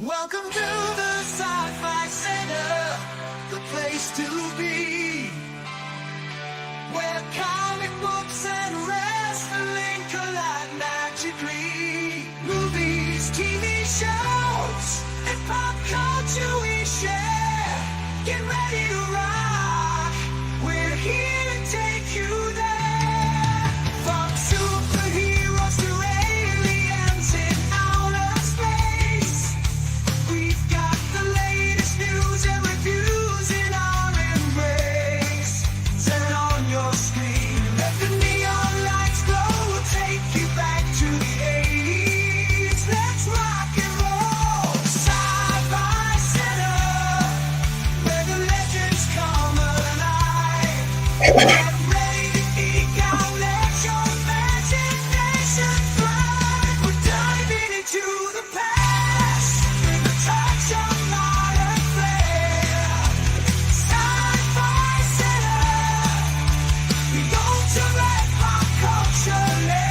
Welcome to the Sci-Fi Center, the place to be, where comic books and wrestling collide magically. Movies, TV shows, and pop culture we share. Get ready to rock, we're here to take you there. From superheroes to aliens in outer space, we've got the latest news and reviews in our embrace. Turn on your screen, let the neon lights glow. We'll take you back to the 80s. Let's rock and roll. Sci-Fi Center, where the legends come alive. Get ready to geek out, let your imagination fly. We're diving into the past with a touch of modern flair. Sci-Fi Center, the ultimate pop culture lair.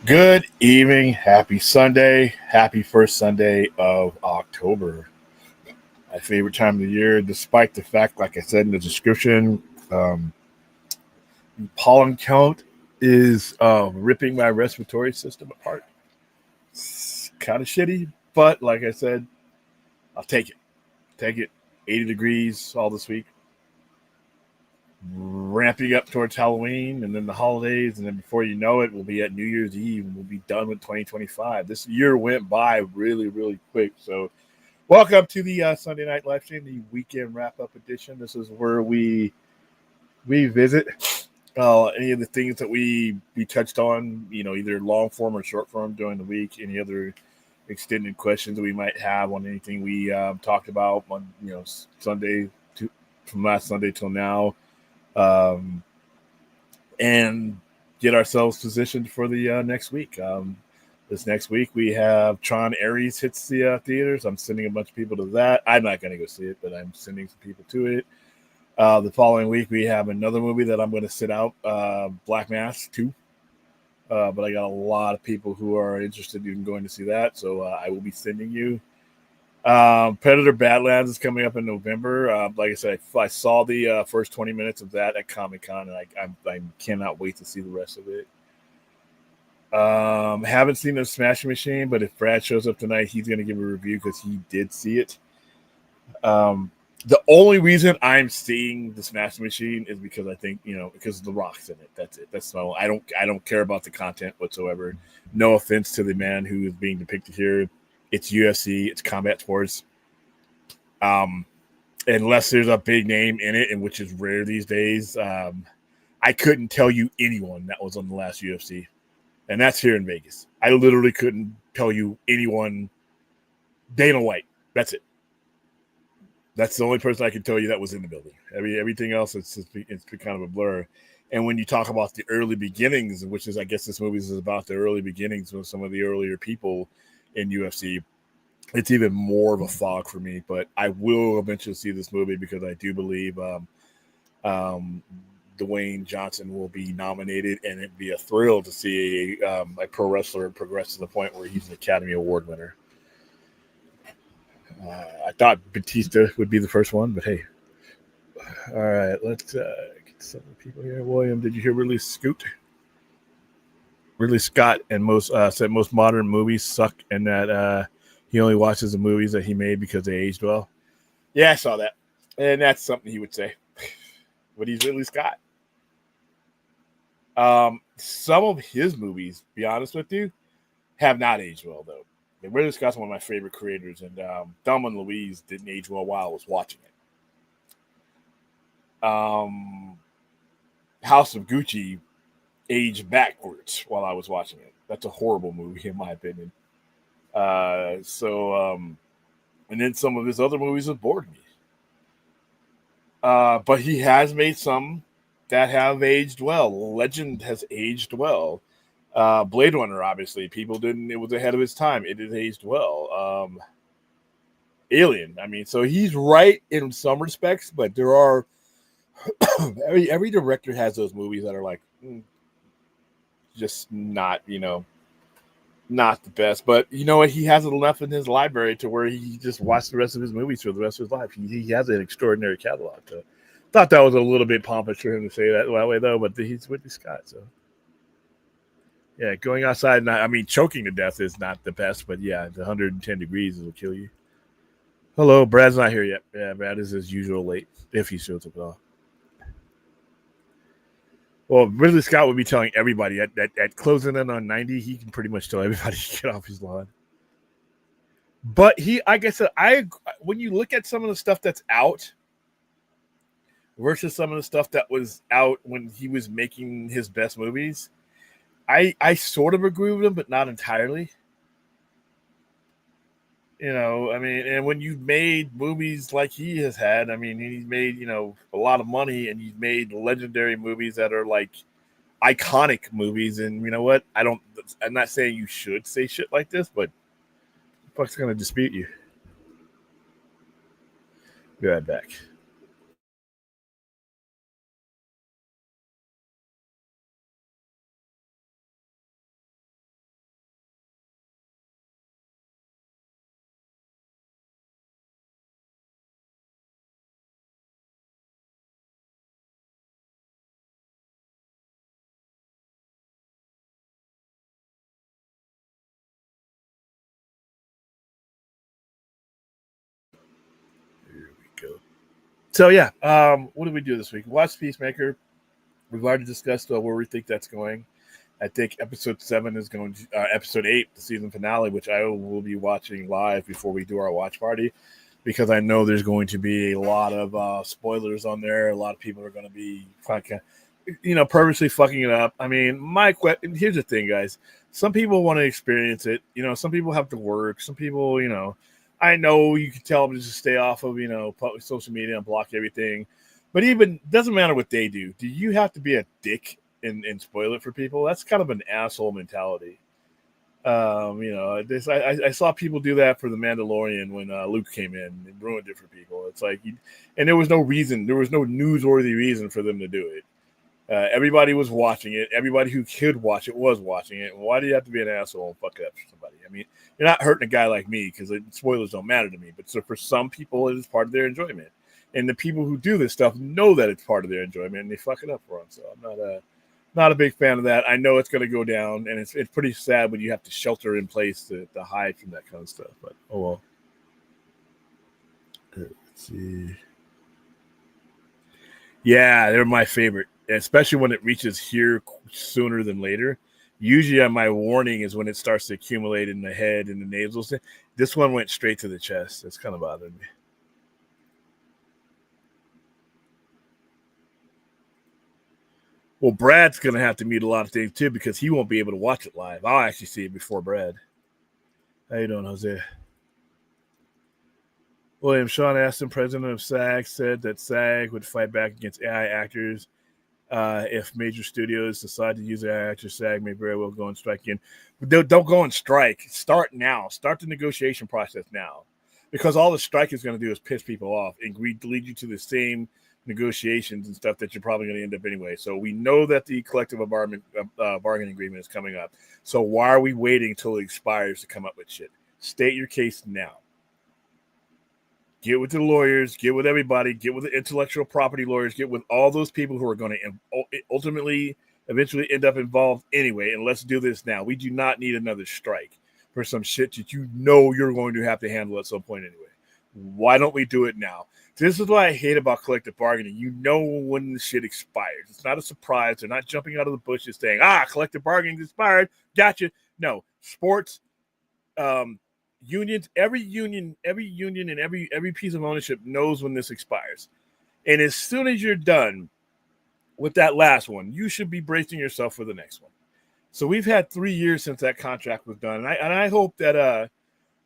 Good evening. Happy Sunday. Happy first Sunday of October. My favorite time of the year, despite the fact, like I said in the description, pollen count is ripping my respiratory system apart. It's kind of shitty, but like I said, I'll take it. Take it. 80 degrees all this week. Ramping up towards Halloween and then the holidays, and then before you know it, we'll be at New Year's Eve and we'll be done with 2025. This year went by really, really quick. So welcome to the Sunday night live stream, the weekend wrap-up edition. This is where we visit any of the things that we touched on, either long form or short form during the week, any other extended questions that we might have on anything we talked about on Sunday from last Sunday till now. And get ourselves positioned for the next week. This next week we have Tron Ares hits the theaters. I'm sending a bunch of people to that. I'm not going to go see it, but I'm sending some people to it. The following week we have another movie that I'm going to sit out, Black Mass 2. But I got a lot of people who are interested in going to see that, so I will be sending you. Predator Badlands is coming up in November. Like I said, I saw the first 20 minutes of that at Comic-Con, and I cannot wait to see the rest of it. Haven't seen the Smashing Machine, but if Brad shows up tonight, he's going to give a review because he did see it. The only reason I'm seeing the Smashing Machine is because I think, because The Rock's in it. That's it. That's no. I don't care about the content whatsoever. No offense to the man who is being depicted here. It's UFC, it's combat sports. Unless there's a big name in it, and which is rare these days, I couldn't tell you anyone that was on the last UFC. And that's here in Vegas. I literally couldn't tell you anyone. Dana White. That's it. That's the only person I can tell you that was in the building. Everything else, it's kind of a blur. And when you talk about the early beginnings, which is, I guess this movie is about the early beginnings with some of the earlier people in UFC, it's even more of a fog for me. But I will eventually see this movie because I do believe Dwayne Johnson will be nominated, and it'd be a thrill to see a pro wrestler progress to the point where he's an Academy Award winner. I thought Batista would be the first one, but hey. All right, let's get some people here. William, did you hear Ridley Scott and said most modern movies suck, and that he only watches the movies that he made because they aged well. Yeah, I saw that, and that's something he would say. But he's Ridley Scott. Some of his movies, be honest with you, have not aged well though. Ridley Scott's one of my favorite creators, and Thelma and Louise didn't age well while I was watching it. House of Gucci aged backwards while I was watching it. That's a horrible movie in my opinion. And then some of his other movies have bored me. But he has made some that have aged well. Legend has aged well. Blade Runner, obviously, people didn't. It was ahead of its time. It has aged well. Alien. I mean, so he's right in some respects, but there are every director has those movies that are like just not, not the best. But you know what? He has enough in his library to where he just watched the rest of his movies for the rest of his life. He has an extraordinary catalog. So thought that was a little bit pompous for him to say that way, though. But he's Ridley Scott, so. Yeah, going outside, choking to death is not the best, but yeah, the 110 degrees will kill you. Hello, Brad's not here yet. Yeah, Brad is as usual late, if he shows up at all. Well, Ridley Scott would be telling everybody at closing in on 90, he can pretty much tell everybody to get off his lawn. But when you look at some of the stuff that's out versus some of the stuff that was out when he was making his best movies, I sort of agree with him, but not entirely. And when you've made movies like he has had, he's made, a lot of money, and he's made legendary movies that are like iconic movies. And you know what? I'm not saying you should say shit like this, but the fuck's going to dispute you. Be right back. Here we go. So yeah, what did we do this week? Watch Peacemaker. We've already discussed where we think that's going. I think episode 7 is going to episode 8, the season finale, which I will be watching live before we do our watch party, because I know there's going to be a lot of spoilers on there. A lot of people are going to be purposely fucking it up. Here's the thing, guys. Some people want to experience it. Some people have to work. Some people, I know you can tell them to just stay off of, social media and block everything. But even doesn't matter what they do. Do you have to be a dick and spoil it for people? That's kind of an asshole mentality. I saw people do that for The Mandalorian when Luke came in and ruined it for people. It's like, and there was no reason, there was no newsworthy reason for them to do it. Everybody was watching it. Everybody who could watch it was watching it. Why do you have to be an asshole and fuck it up for somebody? You're not hurting a guy like me because spoilers don't matter to me. But so for some people, it is part of their enjoyment. And the people who do this stuff know that it's part of their enjoyment, and they fuck it up for them. So I'm not a big fan of that. I know it's going to go down, and it's pretty sad when you have to shelter in place to hide from that kind of stuff. But oh well. Let's see. Yeah, they're my favorite, especially when it reaches here sooner than later. Usually, my warning is when it starts to accumulate in the head and the nasal. This one went straight to the chest. It's kind of bothering me. Well, Brad's going to have to mute a lot of things, too, because he won't be able to watch it live. I'll actually see it before Brad. How you doing, Jose? William Sean Astin, president of SAG, said that SAG would fight back against AI actors. If major studios decide to use AI actors, SAG may very well go on strike again. Don't go on strike. Start now. Start the negotiation process now. Because all the strike is going to do is piss people off and lead you to the same negotiations and stuff that you're probably going to end up anyway. So we know that the collective bargaining agreement is coming up. So why are we waiting until it expires to come up with shit? State your case now. Get with the lawyers, get with everybody, get with the intellectual property lawyers, get with all those people who are going to ultimately, eventually end up involved anyway. And let's do this now. We do not need another strike for some shit that you know you're going to have to handle at some point anyway. Why don't we do it now? This is what I hate about collective bargaining. You know when the shit expires. It's not a surprise. They're not jumping out of the bushes saying, collective bargaining expired. Gotcha. No. Sports, unions, every union and every piece of ownership knows when this expires. And as soon as you're done with that last one, you should be bracing yourself for the next one. So we've had 3 years since that contract was done. And I hope that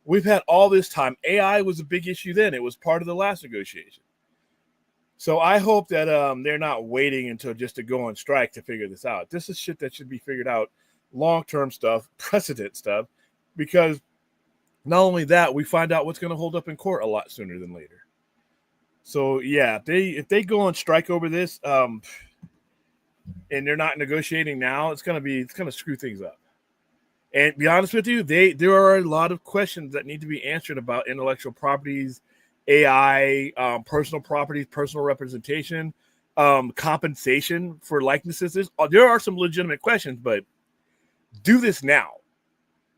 we've had all this time. AI was a big issue then. It was part of the last negotiation. So I hope that they're not waiting until just to go on strike to figure this out. This is shit that should be figured out, long-term stuff, precedent stuff, because not only that, we find out what's going to hold up in court a lot sooner than later. So yeah, if they go on strike over this, and they're not negotiating now, it's going to screw things up. And to be honest with you, there are a lot of questions that need to be answered about intellectual properties, AI, personal properties, personal representation, compensation for likenesses. There are some legitimate questions, but do this now.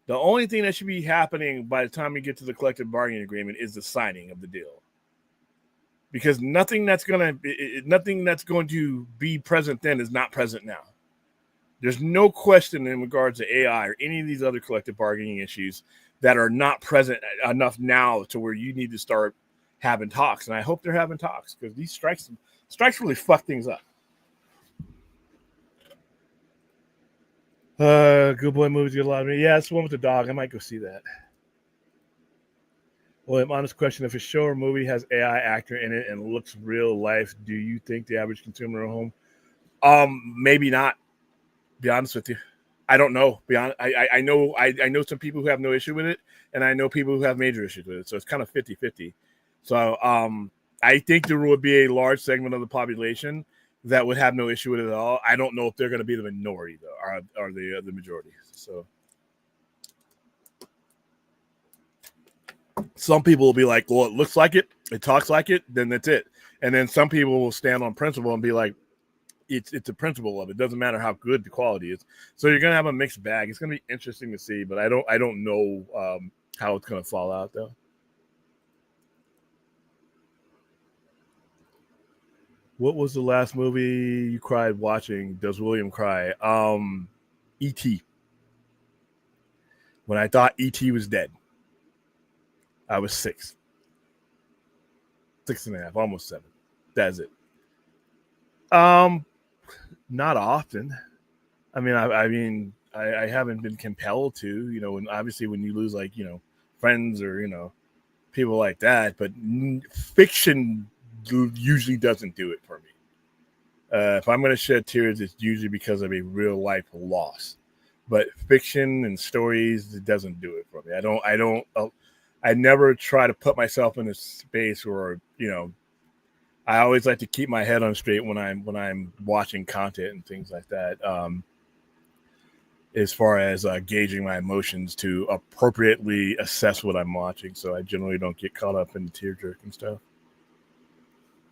The only thing that should be happening by the time we get to the collective bargaining agreement is the signing of the deal. Because nothing that's going to be present then is not present now. There's no question in regards to AI or any of these other collective bargaining issues that are not present enough now to where you need to start having talks. And I hope they're having talks, because these strikes really fuck things up. Good Boy movies get a lot of me. Yeah, it's the one with the dog. I might go see that. Well, honest question: if a show or movie has AI actor in it and looks real life, do you think the average consumer at home? Maybe not. Be honest with you, I don't know. I know some people who have no issue with it, and I know people who have major issues with it. So it's kind of 50-50. So I think there would be a large segment of the population that would have no issue with it at all. I don't know if they're going to be the minority though, or the majority. So some people will be like, well, it looks like it talks like it, then that's it. And then some people will stand on principle and be like, it's a principle of it. Doesn't matter how good the quality is. So you're gonna have a mixed bag. It's gonna be interesting to see, but I don't know how it's gonna fall out though. What was the last movie you cried watching? Does William cry? E.T. When I thought E.T. was dead, I was 6. 6.5, almost 7. That's it. Not often. I mean, I haven't been compelled to, and obviously when you lose, like, friends or, people like that, but fiction usually doesn't do it for me. If I'm going to shed tears, it's usually because of a real life loss, but fiction and stories, it doesn't do it for me. I never try to put myself in a space where, I always like to keep my head on straight when I'm watching content and things like that. As far as gauging my emotions to appropriately assess what I'm watching, so I generally don't get caught up in the tear jerking stuff.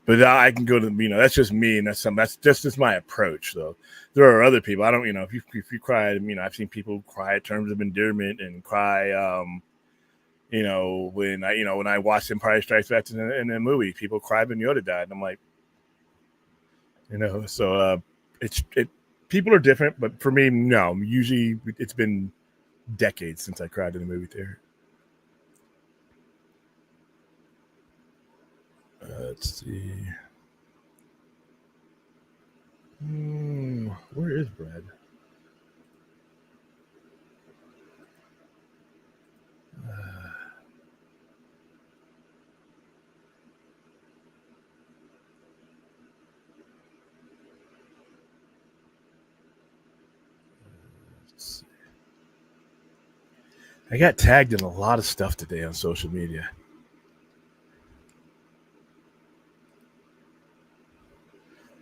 But I can go to that's just me, and that's just my approach. Though there are other people. I don't if you cry, I've seen people cry in terms of endearment and cry. When I watched Empire Strikes Back in the movie, people cried when Yoda died, and I'm like, so people are different, but for me, no. Usually, it's been decades since I cried in a movie theater. Let's see. Where is Brad? I got tagged in a lot of stuff today on social media.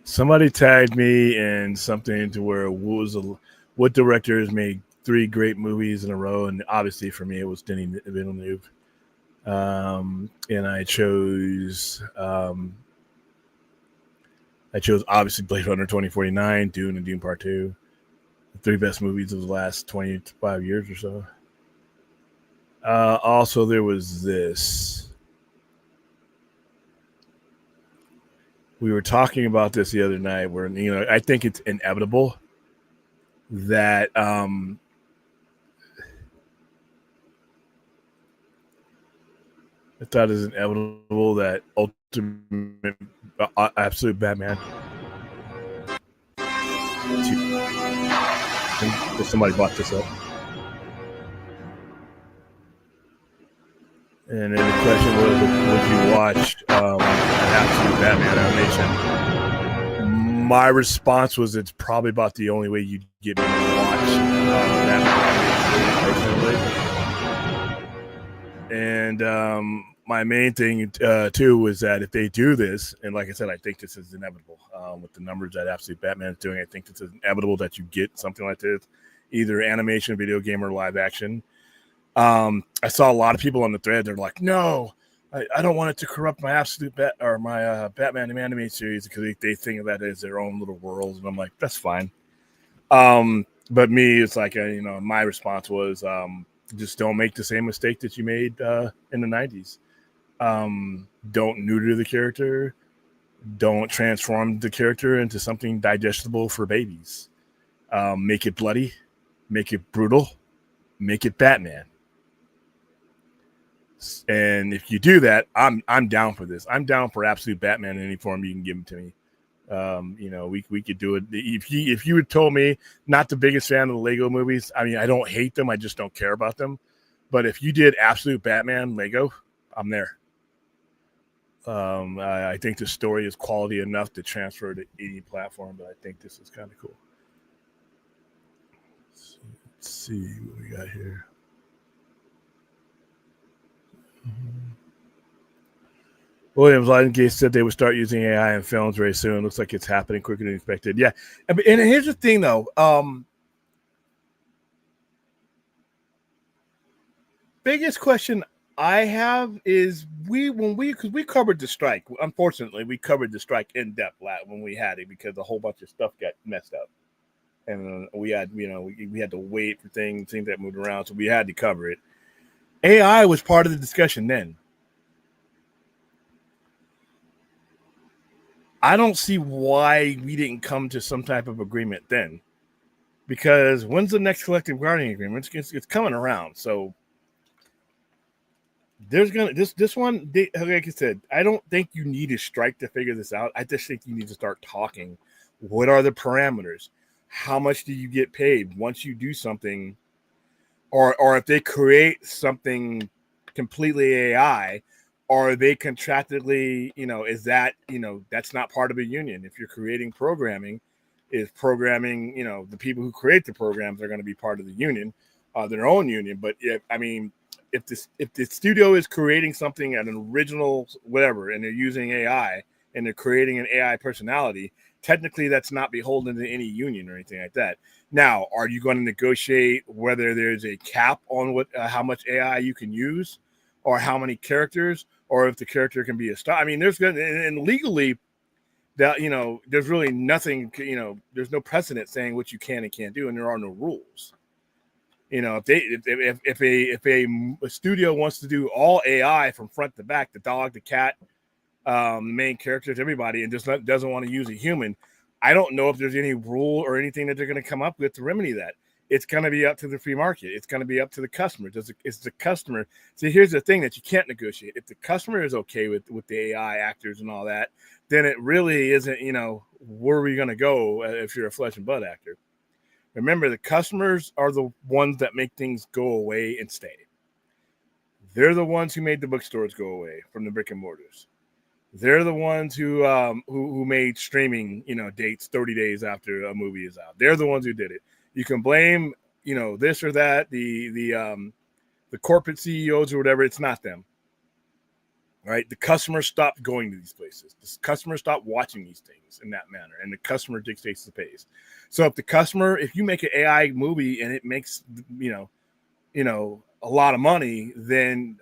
Somebody tagged me in something to where what director has made 3 great movies in a row, and obviously for me it was Denis Villeneuve. And I chose obviously Blade Runner 2049, Dune, and Dune Part 2. The three best movies of the last 25 years or so. Also, there was this. We were talking about this the other night where, I think it's inevitable that I thought it's inevitable that Ultimate Absolute Batman. Somebody bought this up. And then the question was, would you watch an Absolute Batman animation? My response was, it's probably about the only way you'd get me to watch that personally. And my main thing, too, was that if they do this, and like I said, I think this is inevitable with the numbers that Absolute Batman is doing. I think this is inevitable that you get something like this, either animation, video game, or live action. I saw a lot of people on the thread. They're like, no, I don't want it to corrupt my my Batman anime series because they think of that as their own little world. And I'm like, that's fine. But me, it's like, my response was, just don't make the same mistake that you made in the 90s. Don't neuter the character. Don't transform the character into something digestible for babies. Make it bloody. Make it brutal. Make it Batman. And if you do that, I'm down for this. I'm down for Absolute Batman in any form you can give him to me. We could do it. If you had told me, not the biggest fan of the Lego movies, I mean, I don't hate them, I just don't care about them. But if you did Absolute Batman Lego, I'm there. I think the story is quality enough to transfer to any platform, but I think this is kind of cool. Let's see what we got here. Williams Lightengate said they would start using AI in films very soon. Looks like it's happening quicker than expected. Yeah. And here's the thing, though. Biggest question I have is because we covered the strike. Unfortunately, we covered the strike in depth when we had it because a whole bunch of stuff got messed up. And we had, we had to wait for things that moved around. So we had to cover it. AI was part of the discussion then. I don't see why we didn't come to some type of agreement then, because when's the next collective bargaining agreement? It's coming around. So there's this one. Like I said, I don't think you need a strike to figure this out. I just think you need to start talking. What are the parameters? How much do you get paid once you do something, or if they create something completely AI? Are they contractually, is that, that's not part of a union. If you're creating programming, the people who create the programs are going to be part of the union, their own union. But if the studio is creating something, an original whatever, and they're using AI and they're creating an AI personality, technically that's not beholden to any union or anything like that. Now, are you going to negotiate whether there's a cap on how much AI you can use, or how many characters, or if the character can be a star? I mean, and legally, that there's really nothing. There's no precedent saying what you can and can't do, and there are no rules. If a studio wants to do all AI from front to back, the dog, the cat, main characters, everybody, and just doesn't want to use a human, I don't know if there's any rule or anything that they're going to come up with to remedy that. It's going to be up to the free market. It's going to be up to the customer. It's the customer. See, here's the thing that you can't negotiate. If the customer is okay with the AI actors and all that, then it really isn't, where are we going to go if you're a flesh and blood actor? Remember, the customers are the ones that make things go away and stay. They're the ones who made the bookstores go away from the brick and mortars. They're the ones who made streaming, dates 30 days after a movie is out. They're the ones who did it. You can blame, this or that, the corporate CEOs or whatever. It's not them, right? The customer stopped going to these places. The customer stopped watching these things in that manner, and the customer dictates the pace. So if you make an AI movie and it makes, a lot of money, then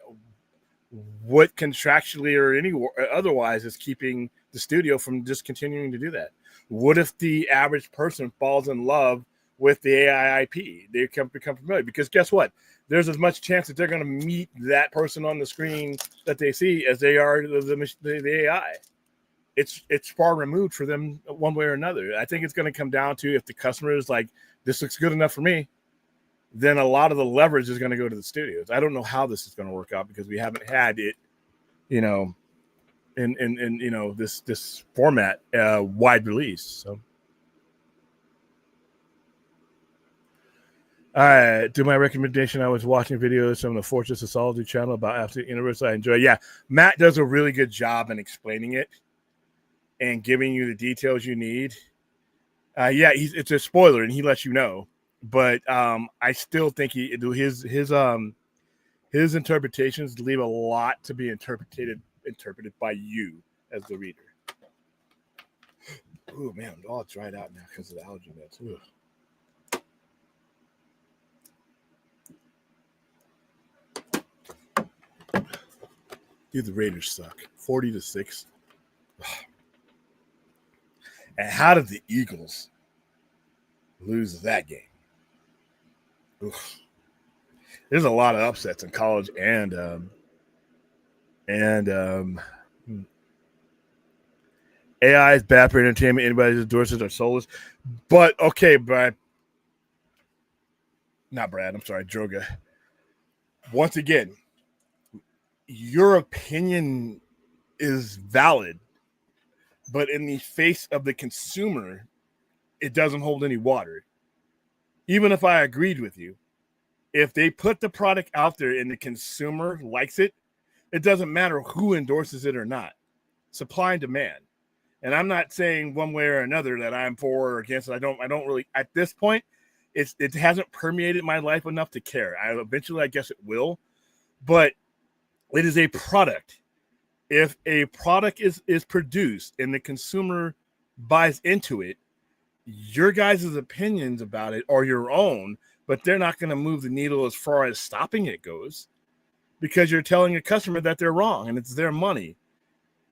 what contractually or any otherwise is keeping the studio from just continuing to do that? What if the average person falls in love with the AI IP? They become familiar, because guess what? There's as much chance that they're going to meet that person on the screen that they see as they are the AI. It's far removed for them one way or another. I think it's going to come down to, if the customer is like, this looks good enough for me, then a lot of the leverage is going to go to the studios. I don't know how this is going to work out, because we haven't had it, in this format wide release. So. All right, do my recommendation. I was watching videos from the Fortress of Solitude channel about Absolute Universe. I enjoy. Yeah, Matt does a really good job in explaining it and giving you the details you need. It's a spoiler, and he lets you know. But I still think his interpretations leave a lot to be interpreted by you as the reader. Oh man, I'm all dried out now because of the allergy meds. Ugh. Dude, the Raiders suck. 40-6. And how did the Eagles lose that game? Oof. There's a lot of upsets in college and AI is bad for entertainment. Anybody who endorses are soulless. But okay, Brad. Not Brad. I'm sorry, Droga. Once again, your opinion is valid, but in the face of the consumer, it doesn't hold any water. Even if I agreed with you, if they put the product out there and the consumer likes it, it doesn't matter who endorses it or not. Supply and demand. And I'm not saying one way or another that I'm for or against it. I don't really, at this point, it hasn't permeated my life enough to care. Eventually, I guess it will, but it is a product. If a product is produced and the consumer buys into it, your guys' opinions about it are your own, but they're not going to move the needle as far as stopping it goes, because you're telling a customer that they're wrong and it's their money.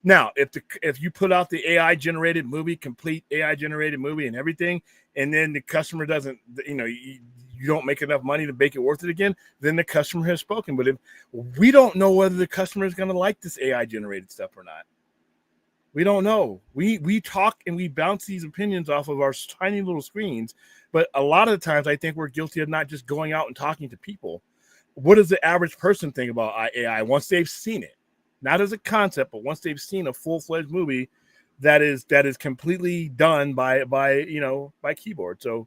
Now, if you put out the AI generated movie, complete AI generated movie and everything, and then the customer doesn't, you don't make enough money to make it worth it again, then the customer has spoken. But if we don't know whether the customer is going to like this AI generated stuff or not, we don't know. We talk and we bounce these opinions off of our tiny little screens, but a lot of the times I think we're guilty of not just going out and talking to people. What does the average person think about AI once they've seen it? Not as a concept, but once they've seen a full-fledged movie that is completely done by keyboard. So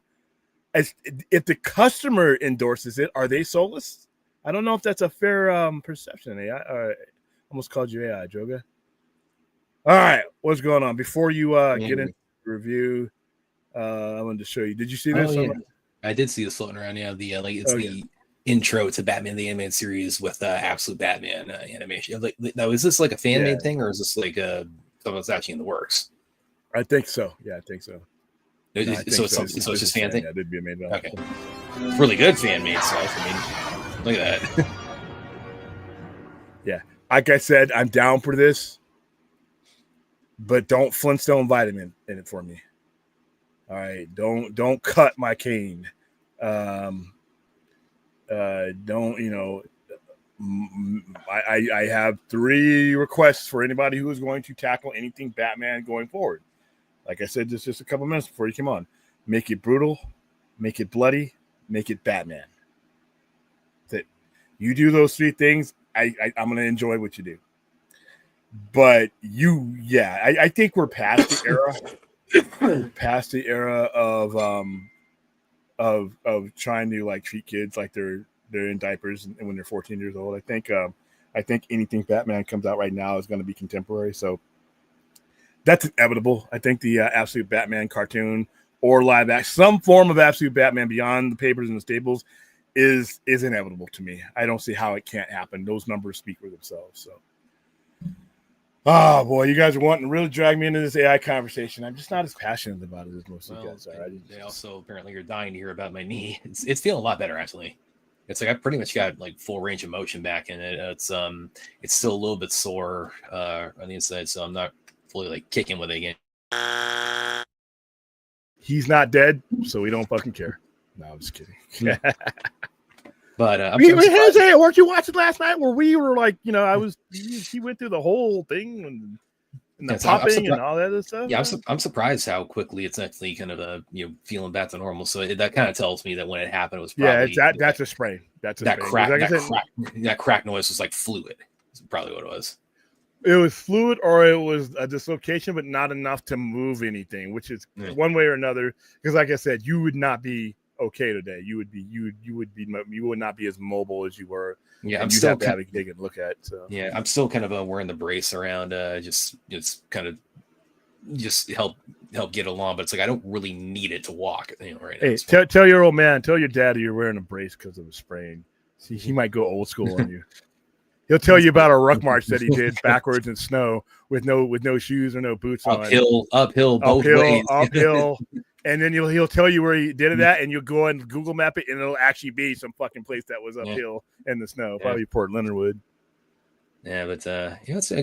if the customer endorses it, are they soulless? I don't know if that's a fair perception. AI, almost called you AI, Joga. All right, what's going on? Before you get into the review, I wanted to show you. Did you see this? Oh, yeah. I did see this floating around. Yeah, the intro to Batman the Animated Series with Absolute Batman animation. Now, is this like a fan made thing, or is this like something that's actually in the works? I think so. Yeah, I think so. So it's just fan thing. Yeah, it'd be made. Okay, it's really good fan made stuff. I mean, look at that. Yeah, like I said, I'm down for this, but don't Flintstone vitamin in it for me. All right, don't cut my cane. I have 3 requests for anybody who is going to tackle anything Batman going forward. Like I said, just a couple minutes before you come on. Make it brutal, make it bloody, make it Batman. That you do those 3 things, I'm going to enjoy what you do. But I think we're past the era. Past the era of trying to like treat kids like they're in diapers and when they're 14 years old. I think anything Batman comes out right now is going to be contemporary. So that's inevitable. I think the Absolute Batman cartoon or live action, some form of Absolute Batman beyond the papers and the staples is inevitable to me. I don't see how it can't happen. Those numbers speak for themselves. So, oh boy, you guys are wanting to really drag me into this AI conversation. I'm just not as passionate about it as most of you guys are. They also apparently are dying to hear about my knee. It's feeling a lot better, actually. It's like I pretty much got like full range of motion back in it. It's still a little bit sore on the inside, so I'm not fully like kicking with it again. He's not dead, so we don't fucking care. No, I'm just kidding. But weren't you watching last night where we were like, he went through the whole thing and the popping and all that other stuff? Yeah, I'm surprised how quickly it's actually kind of feeling back to normal. So that kind of tells me that when it happened, it was probably that's a sprain. That's that crack. That crack noise was like fluid. That's probably what it was. It was fluid, or it was a dislocation, but not enough to move anything, which is one way or another. Because, like I said, you would not be okay today. You would not be as mobile as you were. Yeah, I'm still having to take a look at. So yeah, I'm still kind of wearing the brace around, just kind of just help get along. But it's like I don't really need it to walk. Right now. Hey, tell your old man, tell your daddy you're wearing a brace because of a sprain. See, he might go old school on you. He'll tell you about a ruck march that he did backwards in snow with no shoes or no boots on. Uphill, both ways. Uphill. And then he'll tell you where he did it at, and you'll go and Google map it, and it'll actually be some fucking place that was uphill in the snow, probably Port Leonard Wood. Yeah, but I guess I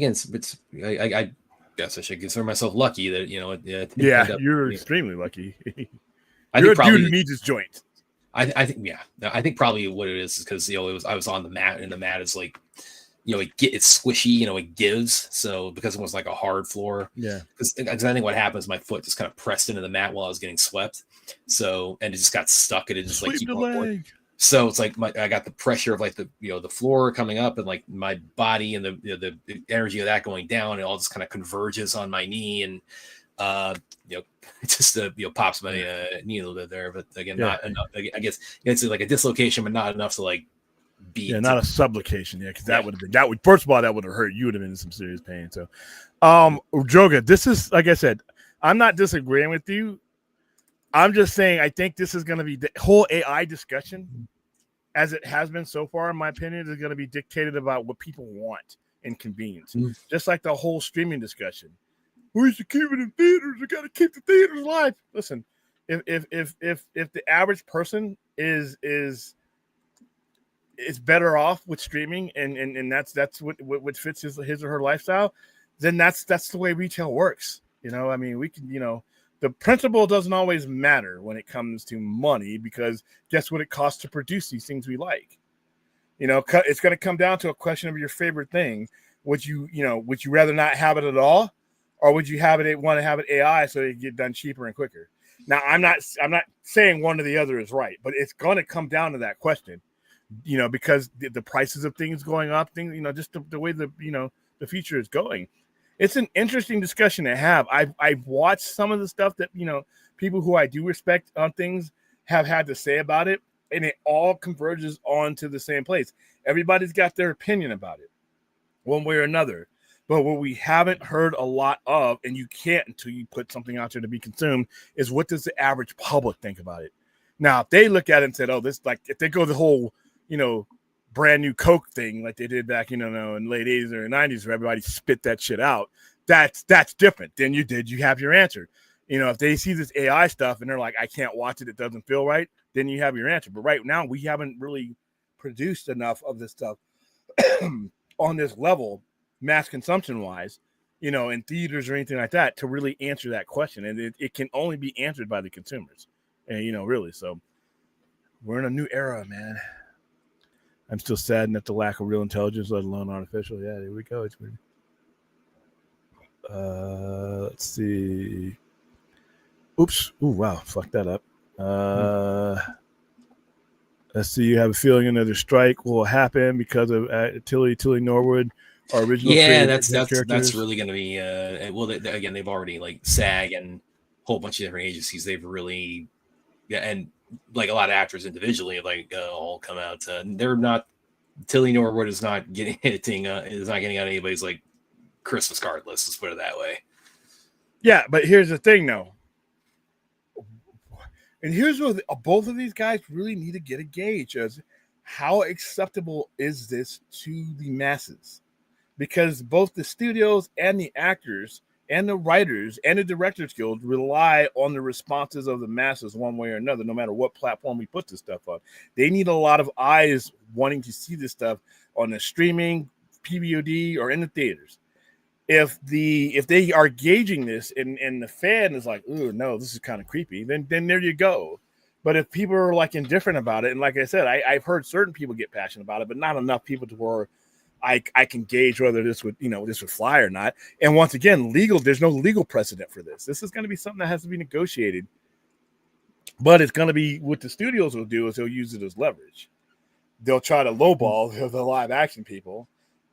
should consider myself lucky that you're extremely lucky. You're a dude who needs his joints. I think probably what it is because I was on the mat, and the mat is like it's squishy, it gives. So because it was like a hard floor, because I think what happened is my foot just kind of pressed into the mat while I was getting swept. So, and it just got stuck, and it just like keep going. So it's like I got the pressure of like the floor coming up, and like my body and the energy of that going down, and it all just kind of converges on my knee, and it just pops my knee a little bit there. But again, not enough. I guess it's like a dislocation, but not enough to like. Not a subluxation, because that would first of all that would have hurt. You would have been in some serious pain. So, Droga, this is like I said, I'm not disagreeing with you. I'm just saying I think this is going to be the whole AI discussion, as it has been so far, in my opinion, is going to be dictated about what people want and convenience. Just like the whole streaming discussion. We should keep it in theaters. We got to keep the theaters alive. Listen, if the average person is better off with streaming and that's what fits his or her lifestyle, then that's the way retail works. I mean, we can, the principle doesn't always matter when it comes to money, because guess what it costs to produce these things we like. It's going to come down to a question of your favorite thing. Would you rather not have it at all, or would you want to have it AI so it get done cheaper and quicker? Now, I'm not saying one or the other is right, but it's going to come down to that question. Because the prices of things going up, just the way the future is going. It's an interesting discussion to have. I've watched some of the stuff that, people who I do respect on things have had to say about it, and it all converges onto the same place. Everybody's got their opinion about it, one way or another. But what we haven't heard a lot of, and you can't until you put something out there to be consumed, is what does the average public think about it? Now, if they look at it and said, oh, this, like, if they go the whole brand new Coke thing like they did back, in the late 80s or 90s, where everybody spit that shit out, that's different. Then you have your answer. If they see this AI stuff and they're like, I can't watch it, it doesn't feel right, then you have your answer. But right now, we haven't really produced enough of this stuff on this level, mass consumption wise, in theaters or anything like that, to really answer that question. And it can only be answered by the consumers. And, really, so we're in a new era, man. I'm still saddened at the lack of real intelligence, let alone artificial. Yeah, there we go. It's weird. Let's see. Oops. Ooh, wow. Fucked that up. Let's see. You have a feeling another strike will happen because of Tilly Norwood, our original. Yeah, that's really going to be. Again, they've already like SAG and a whole bunch of different agencies. They've really, and like a lot of actors individually, like all come out. They're not. Tilly Norwood is not getting on anybody's like Christmas card list. Let's put it that way. Yeah, but here's the thing, though, and here's what both of these guys really need to get a gauge as how acceptable is this to the masses, because both the studios and the actors and the writers and the directors guild rely on the responses of the masses one way or another, no matter what platform we put this stuff on. They need a lot of eyes wanting to see this stuff on the streaming, PVOD, or in the theaters. If they are gauging this and the fan is like, oh no, this is kind of creepy, then there you go. But if people are like indifferent about it, and like I said, I've heard certain people get passionate about it, but not enough people to where I can gauge whether this would fly or not. And once again, there's no legal precedent for this. This is going to be something that has to be negotiated. But it's going to be what the studios will do is they'll use it as leverage. They'll try to lowball the live action people,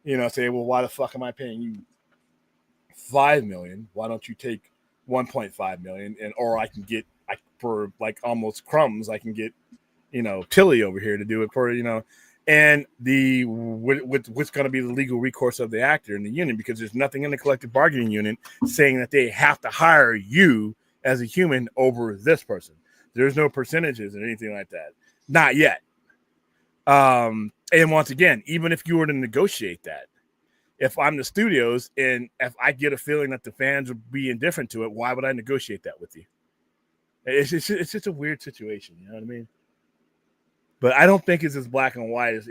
say, well, why the fuck am I paying you $5 million? Why don't you take $1.5 million? Or I can get for like almost crumbs, I can get Tilly over here to do it for and what's going to be the legal recourse of the actor in the union, because there's nothing in the collective bargaining unit saying that they have to hire you as a human over this person. There's no percentages or anything like that, not yet. And once again, even if you were to negotiate that, if I'm the studios and if I get a feeling that the fans would be indifferent to it, why would I negotiate that with you? It's just a weird situation, you know what I mean? But I don't think it's as black and white as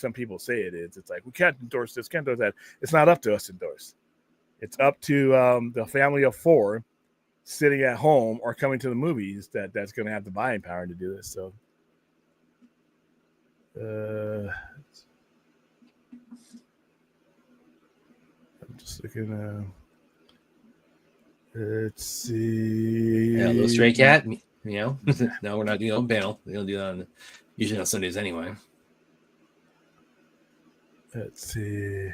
some people say it is. It's like, we can't endorse this, can't endorse that. It's not up to us to endorse. It's up to the family of four sitting at home or coming to the movies that's going to have the buying power to do this. So, I'm just looking. Let's see. Yeah, Little Stray Cat. No, we're not doing it on panel. We don't do that usually on Sundays anyway. Let's see.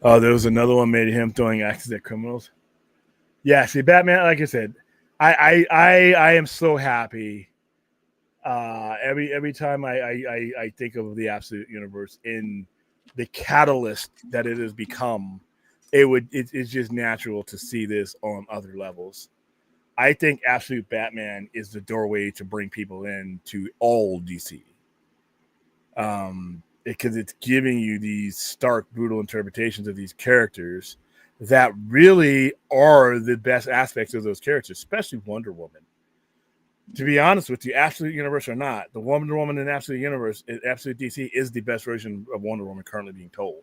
Oh, there was another one made of him throwing axes at criminals. Yeah, see, Batman, like I said, I am so happy. Every time I think of the Absolute Universe in the catalyst that it has become, it's just natural to see this on other levels. I think Absolute Batman is the doorway to bring people in to all DC. Because it's giving you these stark, brutal interpretations of these characters that really are the best aspects of those characters, especially Wonder Woman. To be honest with you, Absolute Universe or not, the Wonder Woman in Absolute Universe, Absolute DC is the best version of Wonder Woman currently being told.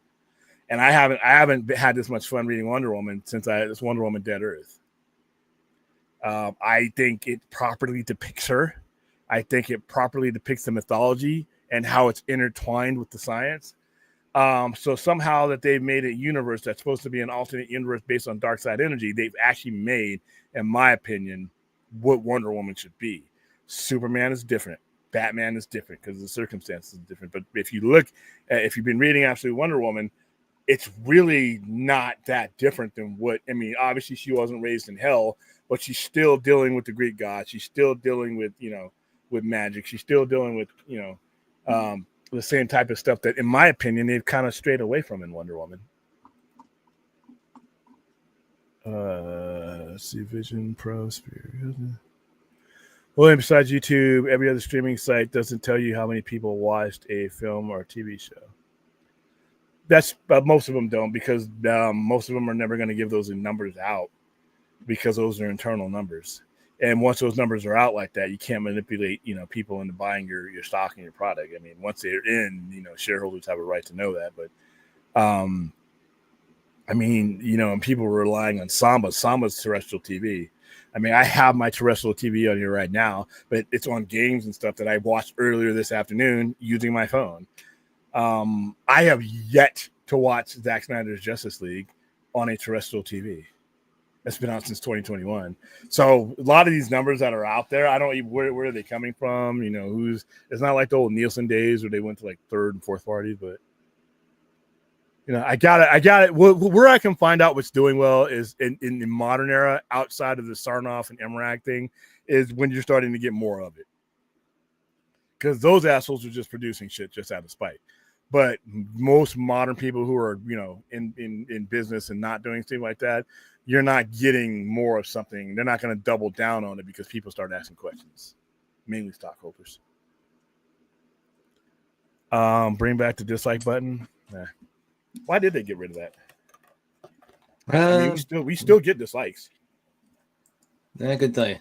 And I haven't had this much fun reading Wonder Woman since this Wonder Woman Dead Earth. I think it properly depicts her. I think it properly depicts the mythology and how it's intertwined with the science. So somehow that they've made a universe that's supposed to be an alternate universe based on dark side energy, they've actually made, in my opinion, what Wonder Woman should be. Superman is different. Batman is different because the circumstances are different. But if you've been reading Absolute Wonder Woman, it's really not that different than obviously she wasn't raised in hell, but she's still dealing with the Greek gods. She's still dealing with, with magic. She's still dealing with, the same type of stuff that, in my opinion, they've kind of strayed away from in Wonder Woman. Let's see, Vision Pro Spirit. Well, and besides YouTube, every other streaming site doesn't tell you how many people watched a film or a TV show. Most of them don't, because most of them are never going to give those numbers out because those are internal numbers. And once those numbers are out like that, you can't manipulate, people into buying your stock and your product. I mean, once they're in, shareholders have a right to know that. But, and people were relying on Samba's terrestrial TV. I mean, I have my terrestrial TV on here right now, but it's on games and stuff that I watched earlier this afternoon using my phone. I have yet to watch Zack Snyder's Justice League on a terrestrial TV. That's been out since 2021. So a lot of these numbers that are out there, I don't even where are they coming from? It's not like the old Nielsen days where they went to like third and fourth parties, but I got it. Where I can find out what's doing well is in the modern era, outside of the Sarnoff and Emmerich thing, is when you're starting to get more of it. Because those assholes are just producing shit just out of spite. But most modern people who are, in business and not doing things like that, you're not getting more of something. They're not going to double down on it because people start asking questions, mainly stockholders. Bring back the dislike button. Nah. Why did they get rid of that? I mean, we still get dislikes. Yeah, good thing.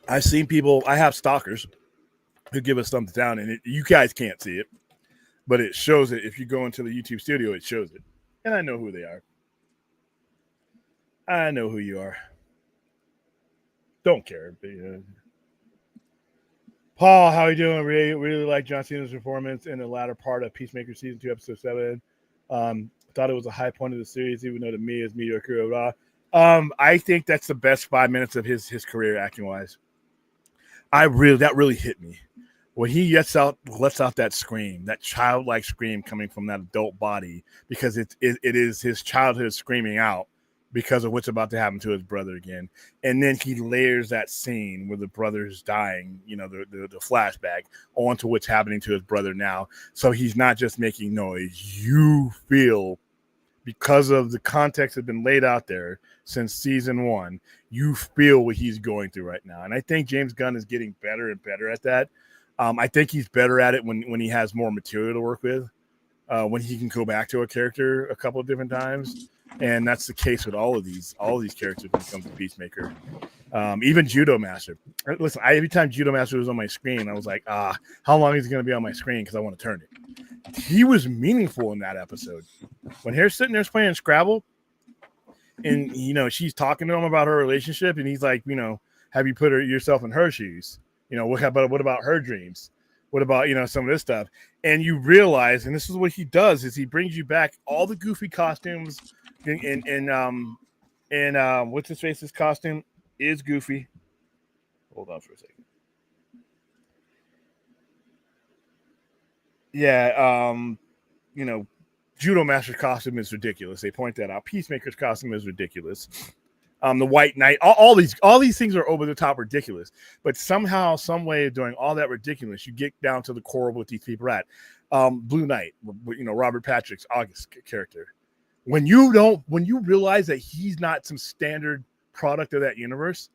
I've seen people. I have stalkers who give us thumbs down, and you guys can't see it, but it shows it. If you go into the YouTube studio, it shows it, and I know who they are. I know who you are. Don't care. But, Paul, how you doing? Really like John Cena's performance in the latter part of Peacemaker season 2, episode 7. Thought it was a high point of the series, even though to me it's mediocre. I think that's the best 5 minutes of his career acting wise. That really hit me when he lets out that scream, that childlike scream coming from that adult body, because it is his childhood screaming out because of what's about to happen to his brother again. And then he layers that scene where the brother's dying, the flashback onto what's happening to his brother now. So he's not just making noise. You feel, because of the context that's been laid out there since season 1, you feel what he's going through right now. And I think James Gunn is getting better and better at that. I think he's better at it when he has more material to work with, when he can go back to a character a couple of different times. And that's the case with all of these characters when it comes to Peacemaker. Even Judo Master. Listen, every time Judo Master was on my screen, I was like, how long is he going to be on my screen? Because I want to turn it. He was meaningful in that episode. When they're sitting there playing Scrabble, and she's talking to him about her relationship, and he's like, have you put yourself in her shoes? What about her dreams? What about some of this stuff? And you realize, and this is what he does, is he brings you back all the goofy costumes, and what's his face's costume is goofy. Hold on for a second. Yeah, Judo Master's costume is ridiculous. They point that out. Peacemaker's costume is ridiculous. The White Knight, all these things are over the top ridiculous. But somehow, some way of doing all that ridiculous, you get down to the core of what these people are at. Blue Knight, Robert Patrick's August character. When you realize that he's not some standard product of that universe,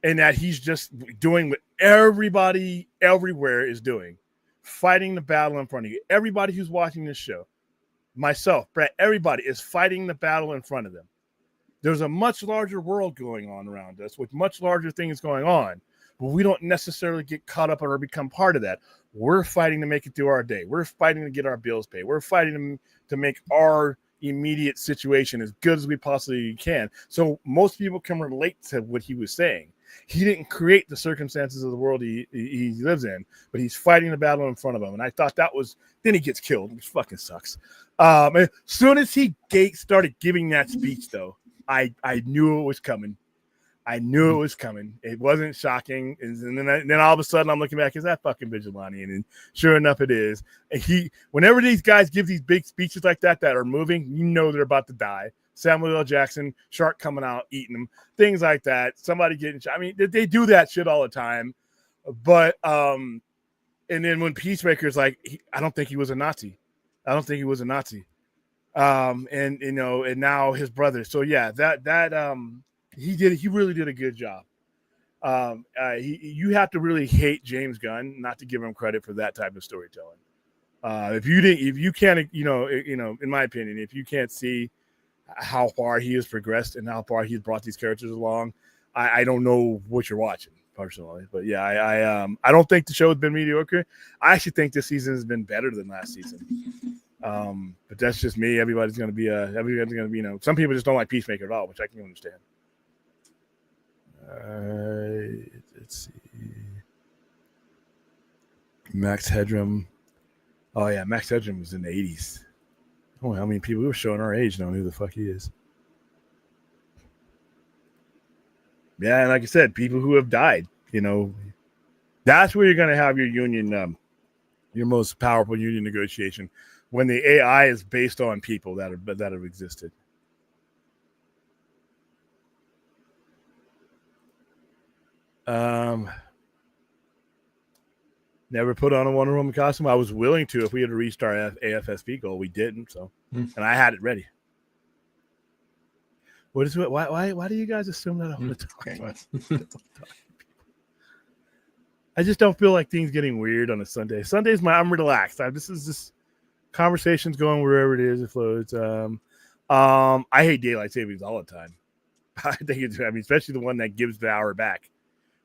and that he's just doing what everybody everywhere is doing, fighting the battle in front of you. Everybody who's watching this show, myself, Brett, everybody is fighting the battle in front of them. There's a much larger world going on around us with much larger things going on, but we don't necessarily get caught up or become part of that. We're fighting to make it through our day. We're fighting to get our bills paid. We're fighting to make our immediate situation as good as we possibly can. So most people can relate to what he was saying. He didn't create the circumstances of the world he lives in, but he's fighting the battle in front of him. And I thought then he gets killed, which fucking sucks. As soon as he started giving that speech, though, I knew it was coming. I knew it was coming. It wasn't shocking. And then all of a sudden I'm looking back, is that fucking Vigilante? And sure enough, it is. And whenever these guys give these big speeches like that are moving, they're about to die. Samuel L. Jackson, shark coming out, eating them, things like that. Somebody getting shot. I mean, they do that shit all the time. But, and then when Peacemaker's like, I don't think he was a Nazi. And now his brother. So yeah, he really did a good job. You have to really hate James Gunn not to give him credit for that type of storytelling. If you can't, in my opinion, if you can't see how far he has progressed and how far he's brought these characters along, I don't know what you're watching personally. But yeah, I don't think the show has been mediocre. I actually think this season has been better than last season. But that's just me. Everybody's going to be, some people just don't like Peacemaker at all, which I can understand. Let's see. Max Headroom. Oh yeah, Max Headroom was in the 80s. Oh, how many people who were showing our age don't know who the fuck he is? Yeah, and like I said, people who have died. That's where you're going to have your union, your most powerful union negotiation, when the AI is based on people that have existed. Never put on a Wonder Woman costume. I was willing to if we had reached our AFSP goal. We didn't, so and I had it ready. What is it? Why do you guys assume that I want to talk about? I just don't feel like things getting weird on a Sunday. Sundays, I'm relaxed. This is Conversations going wherever it is, it flows. I hate daylight savings all the time. I think it's, I mean, especially the one that gives the hour back,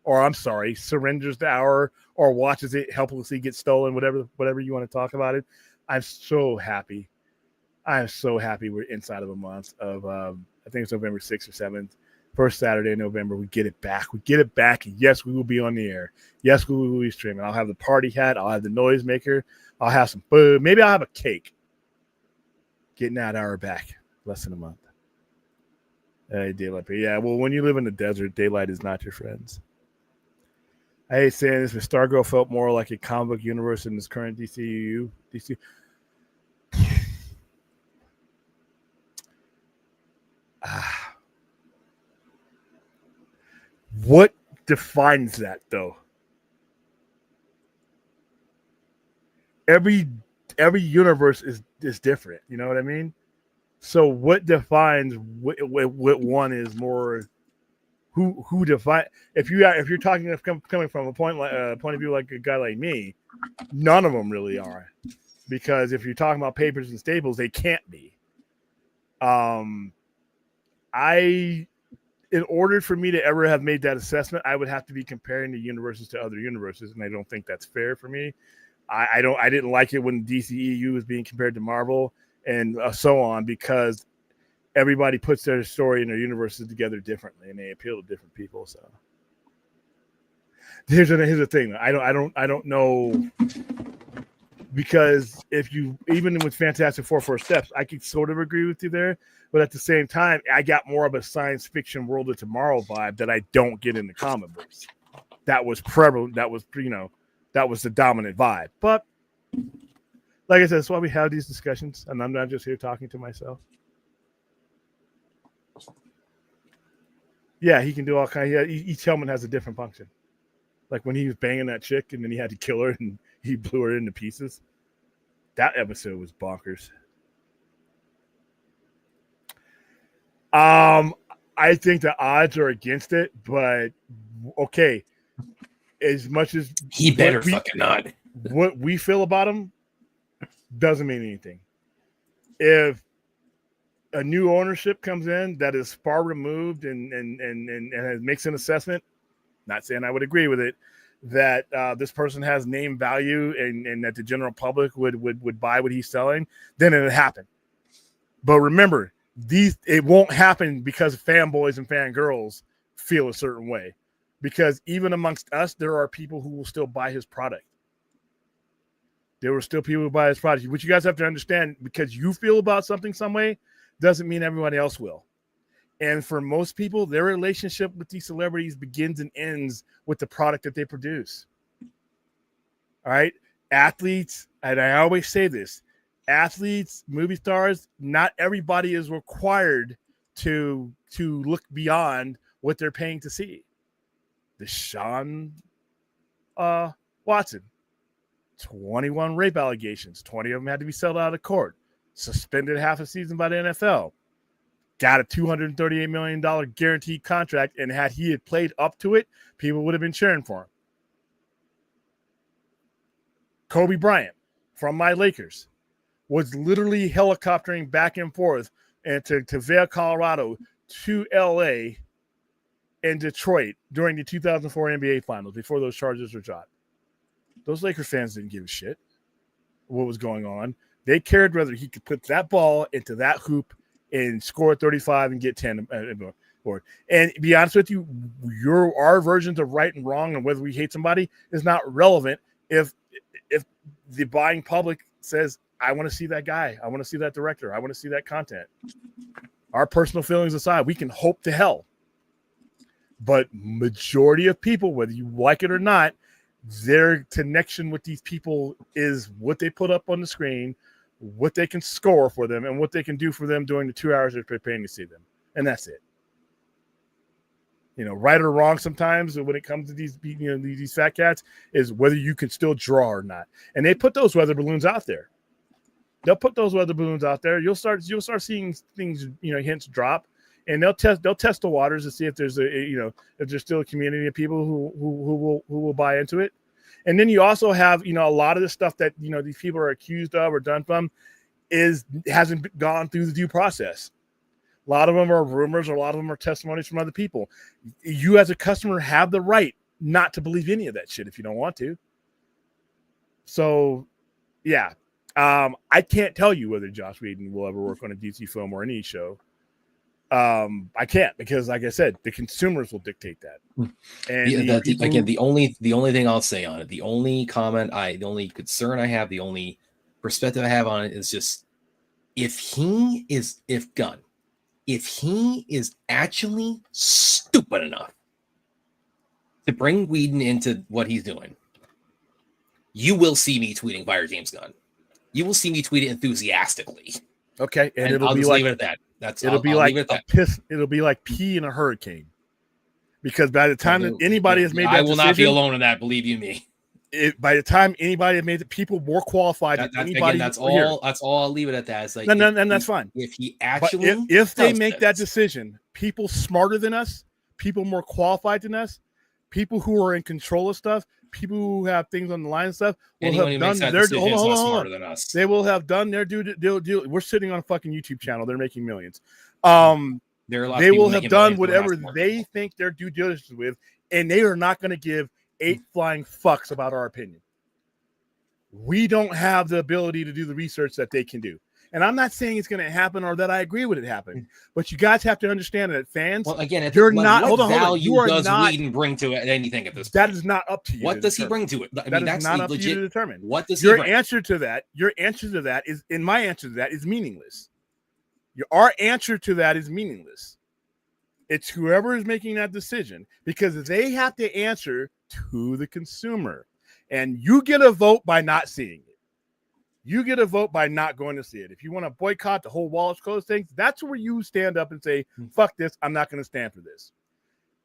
or I'm sorry, surrenders the hour or watches it helplessly get stolen. Whatever you want to talk about it. I'm so happy. I'm so happy we're inside of a month of I think it's November 6th or 7th. First Saturday in November, we get it back. We get it back. Yes, we will be on the air. Yes, we will be streaming. I'll have the party hat. I'll have the noisemaker. I'll have some food. Maybe I'll have a cake. Getting that hour back. Less than a month. Daylight. Yeah, well, when you live in the desert, daylight is not your friends. I hate saying this, but Stargirl felt more like a comic book universe in this current DC. What defines that, though? Every universe is different. You know what I mean? So what defines what one is more? Who define? If you're talking coming from a point of view like a guy like me, none of them really are, because if you're talking about papers and staples, they can't be. In order for me to ever have made that assessment, I would have to be comparing the universes to other universes, and I don't think that's fair for me. I didn't like it when DCEU was being compared to Marvel and so on, because everybody puts their story and their universes together differently, and they appeal to different people. So here's the thing. I don't know, because if you, even with Fantastic Four First Steps, I could sort of agree with you there, but at the same time, I got more of a science fiction World of Tomorrow vibe that I don't get in the comic books. That was prevalent. That was the dominant vibe. But like I said, that's why we have these discussions, and I'm not just here talking to myself. Yeah, he can do all kinds. Yeah, each helmet has a different function. Like when he was banging that chick, and then he had to kill her, and he blew her into pieces. That episode was bonkers. I think the odds are against it, but okay. As much as he better fucking not. What we feel about him doesn't mean anything. If a new ownership comes in that is far removed and makes an assessment, not saying I would agree with it, that this person has name value and that the general public would buy what he's selling, then it'll happen. But remember, it won't happen because fanboys and fangirls feel a certain way. Because even amongst us, there are people who will still buy his product. There were still people who buy his product. What you guys have to understand, because you feel about something some way, doesn't mean everybody else will. And for most people, their relationship with these celebrities begins and ends with the product that they produce. All right? Athletes, and I always say this, athletes, movie stars, not everybody is required to look beyond what they're paying to see. Deshaun Watson, 21 rape allegations. 20 of them had to be settled out of court. Suspended half a season by the NFL. Got a $238 million guaranteed contract, and had he played up to it, people would have been cheering for him. Kobe Bryant from my Lakers was literally helicoptering back and forth and to Vail, Colorado, to LA and Detroit during the 2004 NBA Finals before those charges were dropped. Those Laker fans didn't give a shit what was going on. They cared whether he could put that ball into that hoop and score 35 and get 10 board. And to be honest with you, our versions of right and wrong and whether we hate somebody is not relevant if the buying public says, I want to see that guy. I want to see that director. I want to see that content. Our personal feelings aside, we can hope to hell. But majority of people, whether you like it or not, their connection with these people is what they put up on the screen, what they can score for them, and what they can do for them during the 2 hours they're paying to see them. And that's it. Right or wrong sometimes when it comes to these fat cats is whether you can still draw or not. And they put those weather balloons out there. They'll put those weather balloons out there. You'll start seeing things, hints drop. And they'll test the waters to see if there's if there's still a community of people who will buy into it. And then you also have, a lot of the stuff that, these people are accused of or done from hasn't gone through the due process. A lot of them are rumors, or a lot of them are testimonies from other people. You as a customer have the right not to believe any of that shit if you don't want to. So, yeah. I can't tell you whether Joss Whedon will ever work on a DC film or any show. I can't, because, like I said, the consumers will dictate that. And the only thing I'll say on it, the only concern I have, the only perspective I have on it is just if Gunn is actually stupid enough to bring Whedon into what he's doing, you will see me tweeting fire James Gunn. You will see me tweet it enthusiastically. Okay, and it'll I'll be just like leave it at that. It'll be like pee in a hurricane. Because by the time that anybody has made that decision, I will not be alone in that. Believe you me. By the time anybody has made it, people more qualified than anybody. Again, that's all. That's all. I'll leave it at that. It's like, and that's fine. If he actually, if they make that decision, people smarter than us, people more qualified than us, people who are in control of stuff, people who have things on the line and stuff, will have done their smarter than us. They will have done their due. We're sitting on a fucking YouTube channel. They're making millions. They will have done whatever they think their due diligence with, and they are not going to give 8 flying fucks about our opinion. We don't have the ability to do the research that they can do. And I'm not saying it's going to happen or that I agree with it happening, but you guys have to understand that fans. Well, again, you're not. What hold on. value You are does not, Whedon bring to it anything at this point? That is not up to you. What does he bring to it? I mean, that's not up legit. to you to determine. What does your answer to that? Your answer to that is, in my answer to that is meaningless. Our answer to that is meaningless. It's whoever is making that decision, because they have to answer to the consumer, and you get a vote by not seeing it. You get a vote by not going to see it. If you want to boycott the whole wall of clothes thing, that's where you stand up and say, fuck this, I'm not going to stand for this.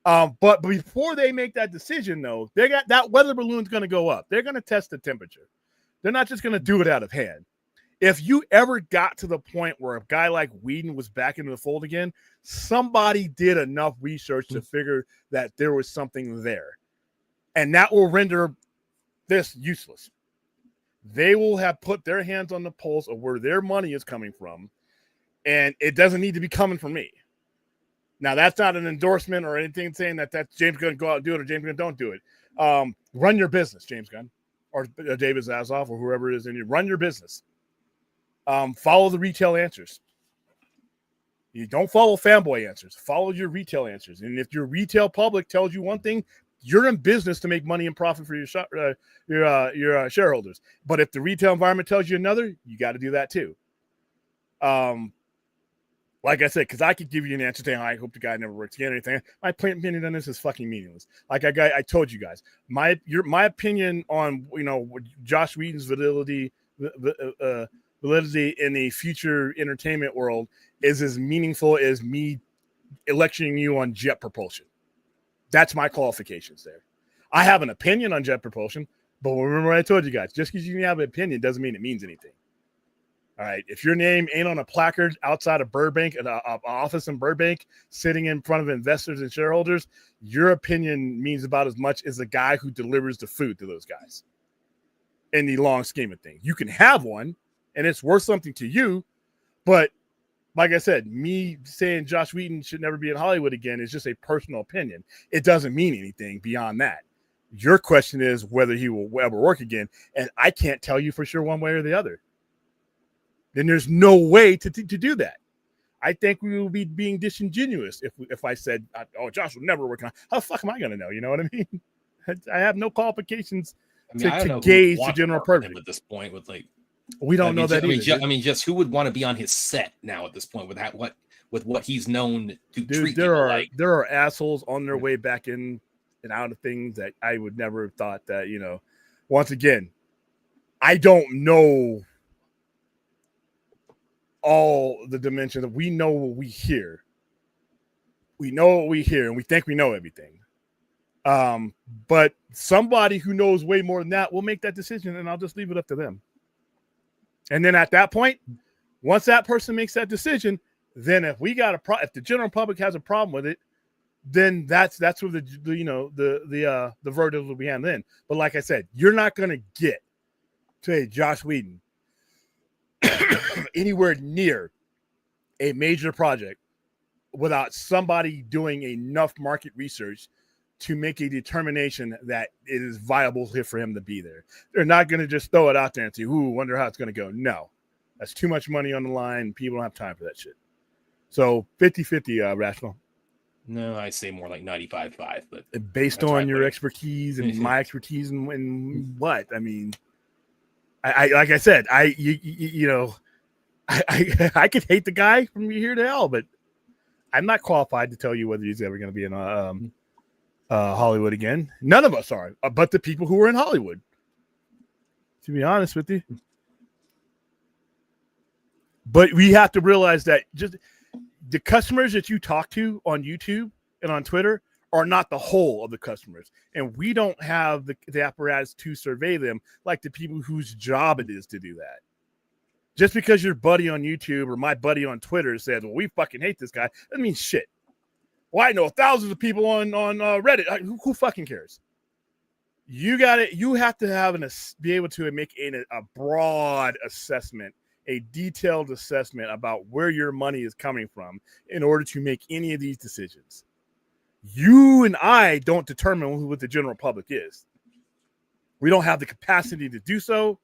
But before they make that decision, though, they got that weather balloon's going to go up. They're going to test the temperature. They're not just going to do it out of hand. If you ever got to the point where a guy like Whedon was back into the fold again, somebody did enough research to figure that there was something there. And that will render this useless. They will have put their hands on the pulse of where their money is coming from, and it doesn't need to be coming from me. Now, that's not an endorsement or anything saying that James Gunn go out and do it or James Gunn don't do it. Run your business, James Gunn, or David Zaslav, or whoever it is in you. Run your business. Follow the retail answers. You don't follow fanboy answers. Follow your retail answers. And if your retail public tells you one thing, you're in business to make money and profit for your shareholders. But if the retail environment tells you another, you got to do that too. Like I said, because I could give you an answer saying, I hope the guy never works again or anything. My opinion on this is fucking meaningless. Like I told you guys, my opinion on Joss Whedon's validity in the future entertainment world is as meaningful as me lecturing you on jet propulsion. That's my qualifications there. I have an opinion on jet propulsion, but remember what I told you guys, just because you have an opinion doesn't mean it means anything. All right. If your name ain't on a placard outside of Burbank, an office in Burbank, sitting in front of investors and shareholders, your opinion means about as much as the guy who delivers the food to those guys. In the long scheme of things, you can have one, and it's worth something to you, but like I said, me saying Joss Whedon should never be in Hollywood again is just a personal opinion. It doesn't mean anything beyond that. Your question is whether he will ever work again, and I can't tell you for sure one way or the other. Then there's no way to do that. I think we will be being disingenuous if I said, "Oh, Josh will never work on." How the fuck am I going to know? You know what I mean? I have no qualifications to gauge the general purpose at this point. With we don't know that either. Just who would want to be on his set now at this point with what he's known to treat there people are like? There are assholes on their way back in and out of things that I would never have thought that, once again, I don't know all the dimensions. We know what we hear. We know what we hear, and we think we know everything. But somebody who knows way more than that will make that decision, and I'll just leave it up to them. And then at that point, once that person makes that decision, then if we got if the general public has a problem with it, then that's where the verdict will be handled in. But like I said, you're not going to get to a Joss Whedon anywhere near a major project without somebody doing enough market research to make a determination that it is viable for him to be there. They're not going to just throw it out there and say, "Ooh, wonder how it's going to go." No, that's too much money on the line. People don't have time for that shit. So 50-50, Rational. No, I say more like 95-5, but based on your expertise and my expertise and what I mean, I like I said, I could hate the guy from here to hell, but I'm not qualified to tell you whether he's ever going to be in Hollywood again. None of us are, but the people who are in Hollywood. To be honest with you, but we have to realize that just the customers that you talk to on YouTube and on Twitter are not the whole of the customers. And we don't have the apparatus to survey them like the people whose job it is to do that. Just because your buddy on YouTube or my buddy on Twitter says, "Well, we fucking hate this guy," that means shit. Well, I know thousands of people on Reddit. Who fucking cares? You have to be able to make a broad assessment, a detailed assessment about where your money is coming from in order to make any of these decisions. You and I don't determine what the general public is. We don't have the capacity to do so.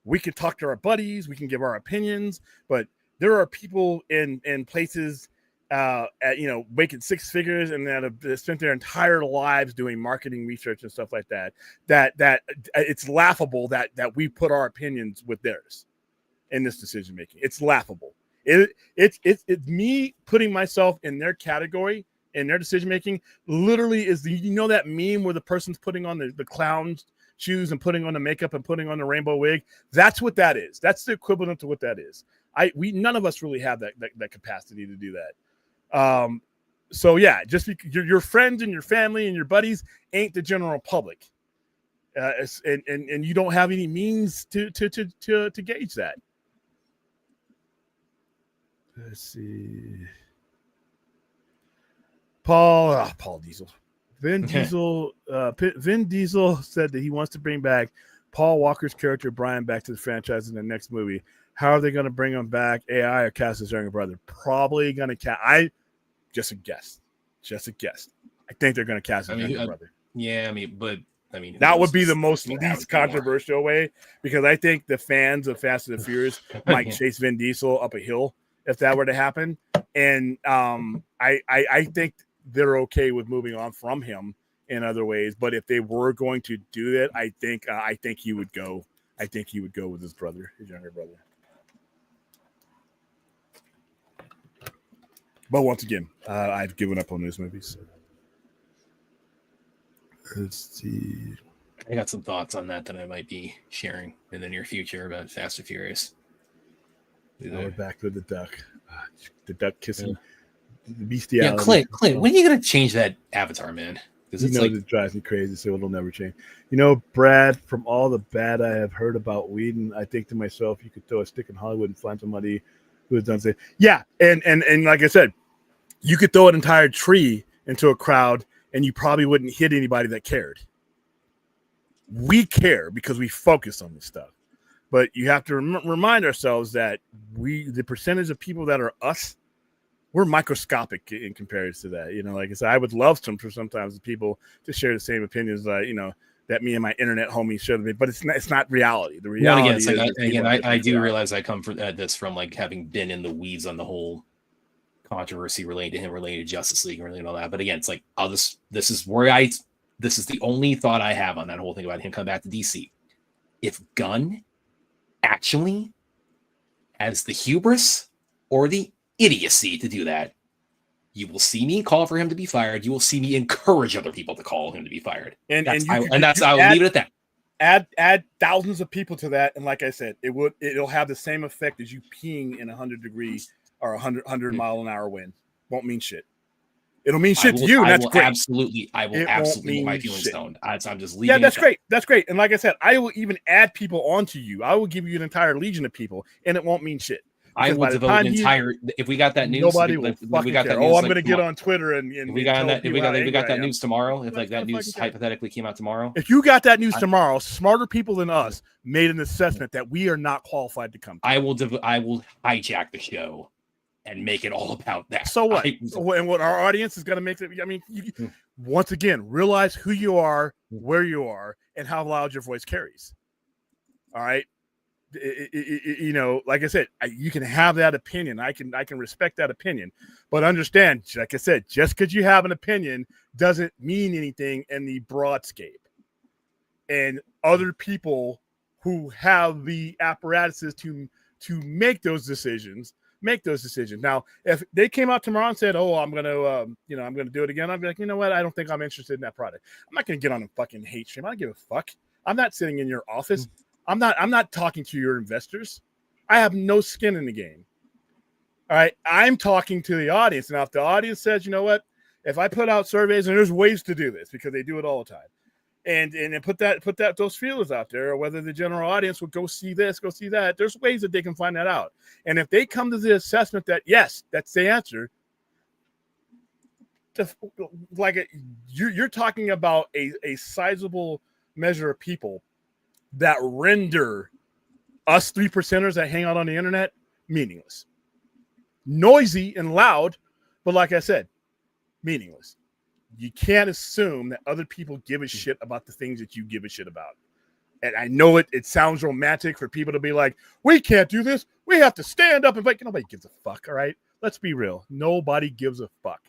We can talk to our buddies, we can give our opinions, but there are people in places making six figures and that have spent their entire lives doing marketing research and stuff like that it's laughable that we put our opinions with theirs in this decision making. It's laughable. It's me putting myself in their category in their decision making. Literally is that meme where the person's putting on the clown's shoes and putting on the makeup and putting on the rainbow wig. That's what that is. That's the equivalent to what that is. None of us really have that capacity to do that. So yeah, just your friends and your family and your buddies ain't the general public, and you don't have any means to gauge that. Let's see. Paul Diesel. Vin Diesel said that he wants to bring back Paul Walker's character Brian back to the franchise in the next movie. How are they going to bring him back? AI or cast his younger brother? Probably going to cast. Just a guess. I think they're going to cast his younger brother. Yeah, that would be the least controversial way, because I think the fans of Fast and the Furious might chase Vin Diesel up a hill if that were to happen, and I think they're okay with moving on from him in other ways. But if they were going to do that, I think he would go. I think he would go with his younger brother. But once again, I've given up on those movies. Let's see. I got some thoughts on that I might be sharing in the near future about Fast and Furious. We're back with the duck. The duck kissing. The bestiality. Yeah, Clint, when are you going to change that avatar, man? Because it drives me crazy, so it'll never change. Brad, from all the bad I have heard about Whedon, I think to myself, you could throw a stick in Hollywood and find somebody who has done something. Yeah, and like I said, you could throw an entire tree into a crowd and you probably wouldn't hit anybody that cared. We care because we focus on this stuff. But you have to remind ourselves that the percentage of people that are us, we're microscopic in comparison to that. Like I said, I would love sometimes people to share the same opinions, that me and my internet homies share, but it's not reality. The reality I do realize I come from this from like having been in the weeds on the whole controversy related to him, related to Justice League, and related to all that. But again, it's like this is the only thought I have on that whole thing about him coming back to DC. If Gunn actually has the hubris or the idiocy to do that, you will see me call for him to be fired. You will see me encourage other people to call him to be fired. I will leave it at that. Add thousands of people to that, and like I said, it'll have the same effect as you peeing in 100 degrees or 100 mile an hour wind. Won't mean shit. It'll mean shit to you. That's great. I will absolutely my feelings stoned. I'm just leaving. Yeah, that's great. That's great. And like I said, I will even add people onto you. I will give you an entire legion of people, and it won't mean shit. I will devote an entire. If we got that news, nobody will fucking care. Oh, I'm going to get on Twitter and if we got that news tomorrow, if like that news hypothetically came out tomorrow, if you got that news tomorrow, smarter people than us made an assessment that we are not qualified to come to. I will hijack the show and make it all about that. So what? And what our audience is going to make it. I mean, once again, realize who you are, where you are, and how loud your voice carries. All right. You know, like I said, you can have that opinion. I can respect that opinion, but understand, like I said, just because you have an opinion doesn't mean anything in the broadscape. And other people who have the apparatuses to make those decisions. Now, if they came out tomorrow and said, "Oh, I'm gonna do it again," I'd be like, you know what? I don't think I'm interested in that product. I'm not gonna get on a fucking hate stream. I don't give a fuck. I'm not sitting in your office. I'm not talking to your investors. I have no skin in the game. All right. I'm talking to the audience. Now, if the audience says, you know what, if I put out surveys, and there's ways to do this because they do it all the time, and put those feelers out there, or whether the general audience would go see this, go see that, there's ways that they can find that out. And if they come to the assessment that yes, that's the answer, you're talking about a sizable measure of people that render us 3%ers that hang out on the internet meaningless. Noisy and loud, but like I said, meaningless. You can't assume that other people give a shit about the things that you give a shit about. And I know it sounds romantic for people to be like, we can't do this. We have to stand up and fight. Nobody gives a fuck, all right? Let's be real. Nobody gives a fuck.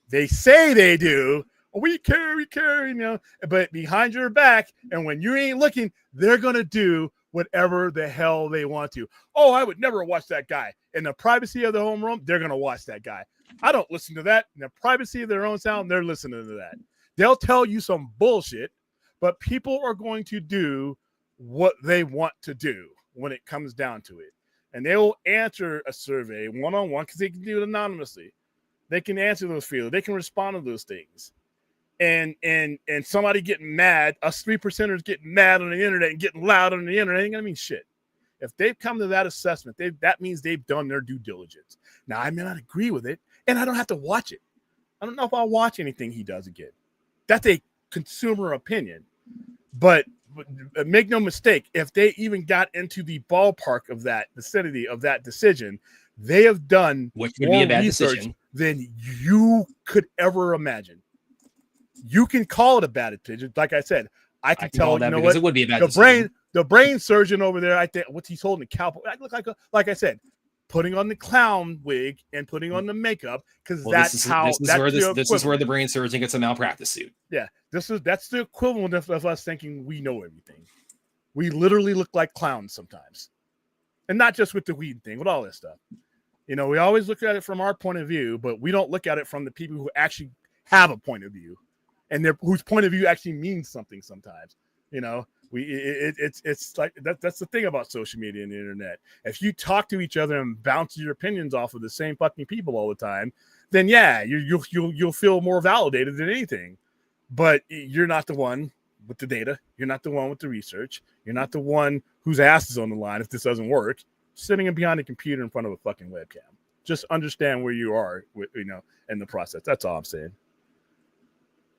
They say they do. We care, you know, but behind your back, and when you ain't looking, they're going to do whatever the hell they want to. Oh, I would never watch that guy. In the privacy of their home room, they're going to watch that guy. I don't listen to that. In the privacy of their own sound, they're listening to that. They'll tell you some bullshit, but people are going to do what they want to do when it comes down to it. And they will answer a survey one-on-one because they can do it anonymously. They can answer those feelers. They can respond to those things. And somebody getting mad, us 3%ers getting mad on the internet and getting loud on the internet ain't gonna mean shit. If they've come to that assessment, that means they've done their due diligence. Now, I may not agree with it, and I don't have to watch it. I don't know if I'll watch anything he does again. That's a consumer opinion. But make no mistake, if they even got into the ballpark of that vicinity of that decision, they have done which would be a bad research decision than you could ever imagine. You can call it a bad decision. Like I said, I can tell that, you know what, it would be a bad decision. The brain surgeon over there, I think what's he's holding a cowboy. I look like I said, putting on the clown wig and putting on the makeup because this is where the brain surgeon gets a malpractice suit. Yeah, that's the equivalent of us thinking we know everything. We literally look like clowns sometimes, and not just with the weed thing, with all this stuff. You know, we always look at it from our point of view, but we don't look at it from the people who actually have a point of view, and whose point of view actually means something sometimes. You know, it's like that's the thing about social media and the internet. If you talk to each other and bounce your opinions off of the same fucking people all the time, then yeah, you'll feel more validated than anything. But you're not the one with the data. You're not the one with the research. You're not the one whose ass is on the line if this doesn't work, sitting behind a computer in front of a fucking webcam. Just understand where you are, in the process. That's all I'm saying.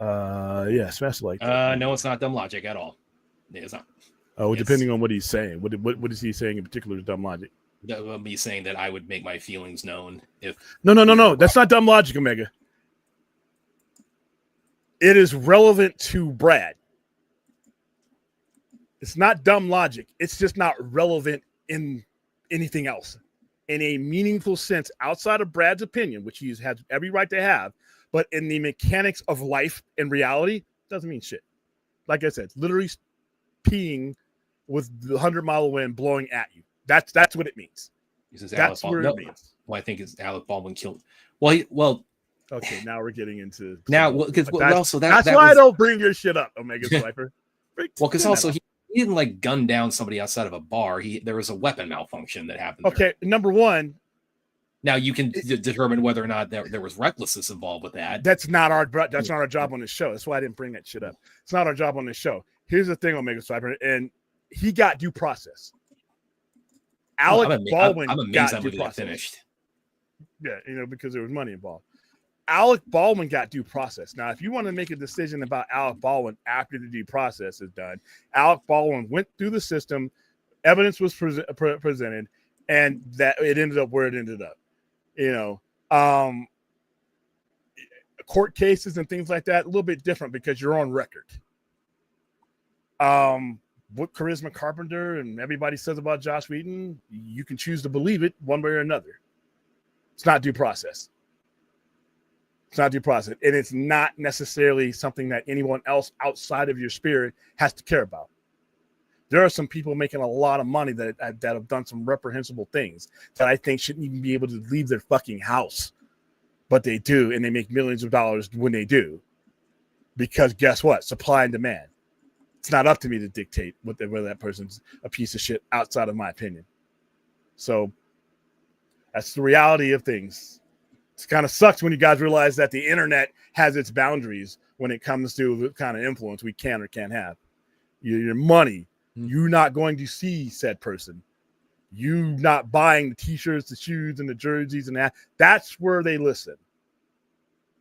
Yeah, smash the like. No, it's not dumb logic at all. It's not. Oh, depending on what he's saying. What is he saying in particular is dumb logic? That would be saying that I would make my feelings known if. No. That's not dumb logic, Omega. It is relevant to Brad. It's not dumb logic. It's just not relevant in anything else. In a meaningful sense, outside of Brad's opinion, which he has every right to have, but in the mechanics of life and reality, doesn't mean shit. Like I said, literally peeing with the 100-mile wind blowing at you. That's what it means. That's what it means. Well, I think it's Alec Baldwin killed. Well. Okay, now we're getting into because that's why I don't bring your shit up, Omega Sniper. Well, because also he didn't like gun down somebody outside of a bar. There was a weapon malfunction that happened. Okay, there. Number one. Now you can determine whether or not there was recklessness involved with that. That's not our job on this show. That's why I didn't bring that shit up. It's not our job on this show. Here's the thing, Omega Sniper, and he got due process. Alec Baldwin I'm amazed got that due movie got process. finished. Yeah, because there was money involved. Alec Baldwin got due process. Now, if you want to make a decision about Alec Baldwin after the due process is done, Alec Baldwin went through the system, evidence was presented, and that it ended up where it ended up. Court cases and things like that, a little bit different because you're on record. What Charisma Carpenter and everybody says about Josh Whedon, you can choose to believe it one way or another. It's not due process. It's not due process. And it's not necessarily something that anyone else outside of your spirit has to care about. There are some people making a lot of money that have done some reprehensible things that I think shouldn't even be able to leave their fucking house. But they do, and they make millions of dollars when they do. Because guess what? Supply and demand. It's not up to me to dictate whether that person's a piece of shit outside of my opinion. So that's the reality of things. It kind of sucks when you guys realize that the internet has its boundaries when it comes to the kind of influence we can or can't have. Your money, you're not going to see said person. You not buying the t-shirts, the shoes, and the jerseys and that. That's where they listen.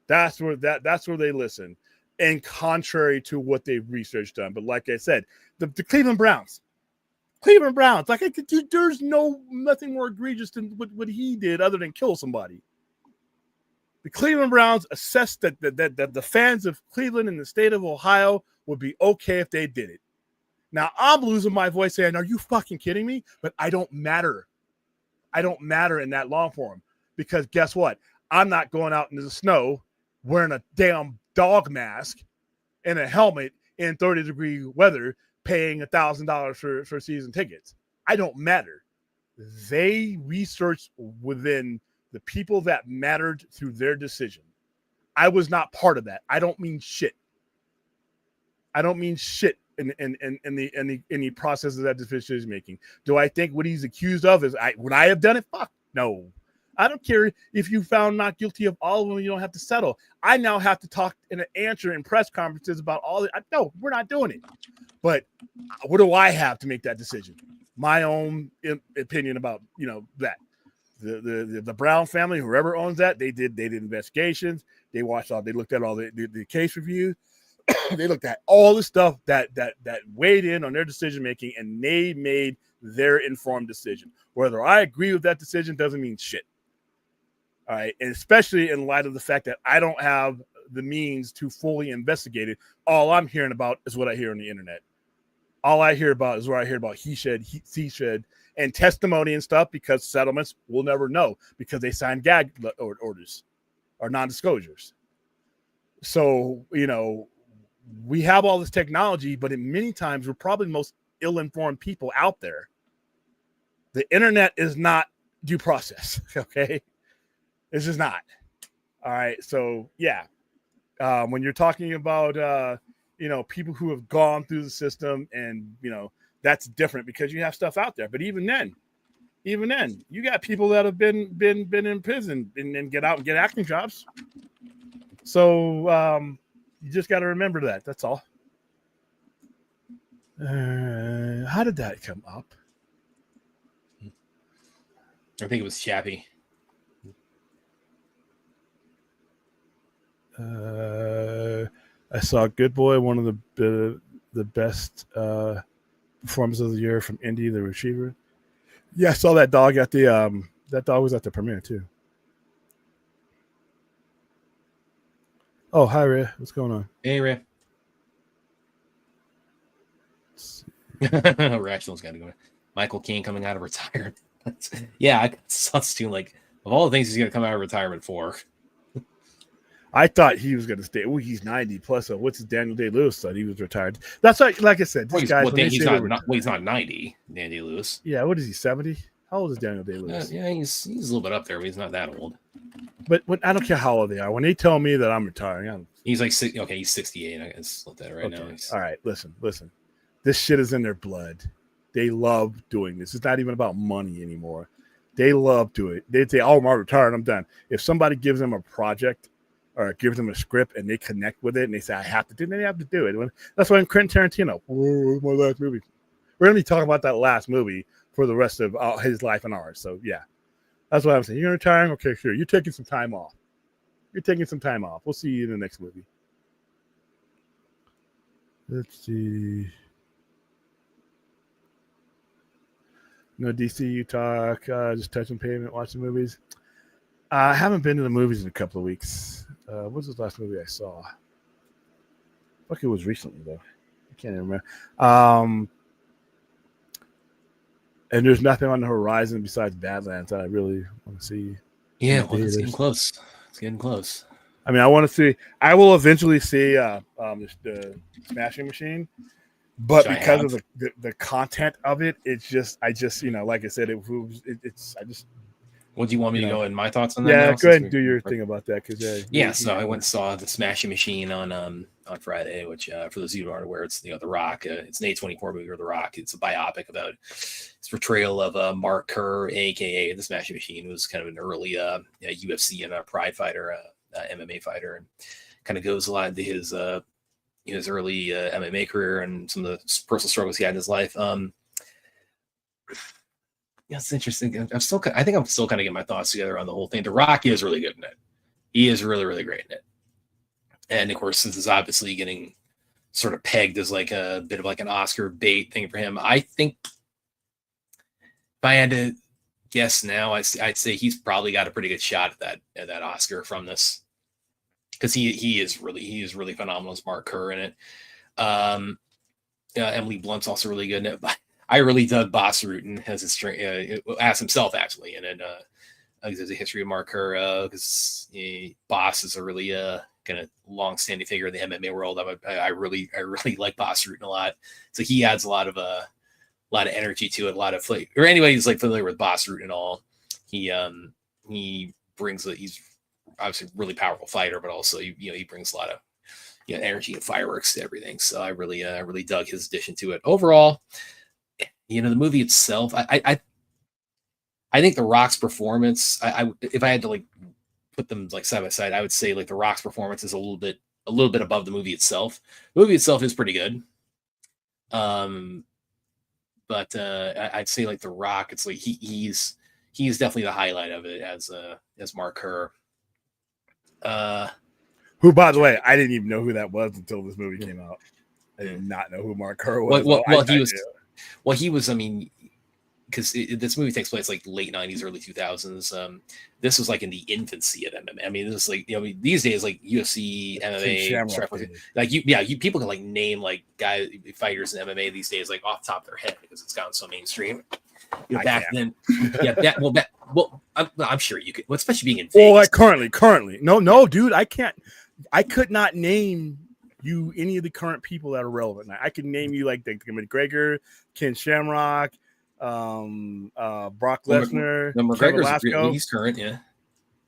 That's where they listen. And contrary to what they've researched done. But like I said, the Cleveland Browns, like there's nothing more egregious than what he did other than kill somebody. The Cleveland Browns assessed that the fans of Cleveland and the state of Ohio would be okay if they did it. Now, I'm losing my voice saying, are you fucking kidding me? But I don't matter. I don't matter in that long form because guess what? I'm not going out into the snow wearing a damn dog mask and a helmet in 30-degree weather paying $1,000 for season tickets. I don't matter. They researched within the people that mattered through their decision. I was not part of that. I don't mean shit. In the process of that decision making. Do I think what he's accused of would I have done it? Fuck no. I don't care if you found not guilty of all of them. You don't have to settle. I now have to talk and answer in press conferences about all it. No, we're not doing it. But what do I have to make that decision? My own opinion about that. The Brown family, whoever owns that, they did investigations. They looked at all the case reviews. They looked at all the stuff that weighed in on their decision making, and they made their informed decision. Whether I agree with that decision doesn't mean shit. All right, and especially in light of the fact that I don't have the means to fully investigate it. All I'm hearing about is what I hear on the internet. All I hear about is where I hear about he said, and testimony and stuff, because settlements we'll never know because they signed gag orders or non-disclosures. So, we have all this technology, but in many times we're probably the most ill-informed people out there. The internet is not due process. Okay. It's just not. All right. So yeah. When you're talking about, people who have gone through the system and, that's different because you have stuff out there. But even then, you got people that have been in prison and get out and get acting jobs. So, you just got to remember that. That's all. How did that come up? I think it was Chappie. I saw Good Boy, one of the best performances of the year from Indy, the Retriever. Yeah, I saw that dog at the that dog was at the premiere too. Oh, hi Ray. What's going on? Hey Ray. Rational's got to go. Michael Caine coming out of retirement. Yeah, I saw this too. Like, of all the things he's going to come out of retirement for. I thought he was going to stay. Well, he's 90 plus. So what's Daniel Day-Lewis said he was retired. That's like I said. This guy's he's not 90. Danny Lewis. Yeah, what is he? 70? How old is Daniel Day-Lewis? Yeah, he's a little bit up there, but he's not that old. But I don't care how old they are. When they tell me that I'm retiring, he's like he's 68. I can split that right now. All right, listen. This shit is in their blood. They love doing this. It's not even about money anymore. They love doing it. They say, "Oh, I'm retired. I'm done." If somebody gives them a project or gives them a script and they connect with it and they say, "I have to do it," then they have to do it. That's why in Quentin Tarantino, my last movie. We're going to be talking about that last movie for the rest of his life and ours. So yeah, that's what I'm saying. You're retiring? Okay, sure. You're taking some time off. You're taking some time off. We'll see you in the next movie. Let's see. No DCU talk. Just touching pavement, watching movies. I haven't been to the movies in a couple of weeks. What was the last movie I saw? Fuck, it was recently though. I can't even remember. And there's nothing on the horizon besides Badlands that I really want to see. Yeah, well, it's getting close. It's getting close. I mean, I want to see. I will eventually see the Smashing Machine, but because of the content of it, I just like I said, it's. Well, do you want me to go in my thoughts on that? Yeah, go ahead and do your thing about that because So I went and saw the Smashing Machine on Friday, which for those of you who aren't aware, it's The Rock. It's an A24 movie, or The Rock. It's a biopic about his portrayal of Mark Kerr, aka the Smashing Machine, who was kind of an early UFC and a Pride fighter, MMA fighter, and kind of goes a lot into his early MMA career and some of the personal struggles he had in his life. Yeah, it's interesting. I think I'm still kind of getting my thoughts together on the whole thing. The Rock is really good in it. He is really, really great in it. And of course, since it's obviously getting sort of pegged as like a bit of like an Oscar bait thing for him, I think if I had to guess now, I'd say he's probably got a pretty good shot at that Oscar from this, because he is really phenomenal as Mark Kerr in it. Emily Blunt's also really good in it. But I really dug Boss Rutan as himself, actually, and then there's a history of Mark Kerr because Boss is a really kind of long-standing figure in the MMA world. I really like Boss Rutan a lot. So he adds a lot of energy to it, a lot of flavor. Or anybody who's like familiar with Boss Rutan and all, he brings he's obviously a really powerful fighter, but also he brings a lot of energy and fireworks to everything. So I really dug his addition to it. Overall, the movie itself, I think The Rock's performance, if I had to like put them like side by side, I would say like The Rock's performance is a little bit above the movie itself. The movie itself is pretty good. But I'd say like The Rock, it's like he's definitely the highlight of it as Mark Kerr. Who, by the way, I didn't even know who that was until this movie came out. I did not know who Mark Kerr was. He was. I mean, because this movie takes place like late '90s, early 2000s. This was like in the infancy of MMA. I mean, this is like these days like UFC, MMA, like people can like name like fighters in MMA these days like off the top of their head because it's gotten so mainstream. Back then, I'm sure you could, especially being in Vegas. Well, like currently, no, dude, I can't. I could not name you any of the current people that are relevant. I could name you like the McGregor, Ken Shamrock, Brock Lesnar, Cain Velasco. He's current, yeah.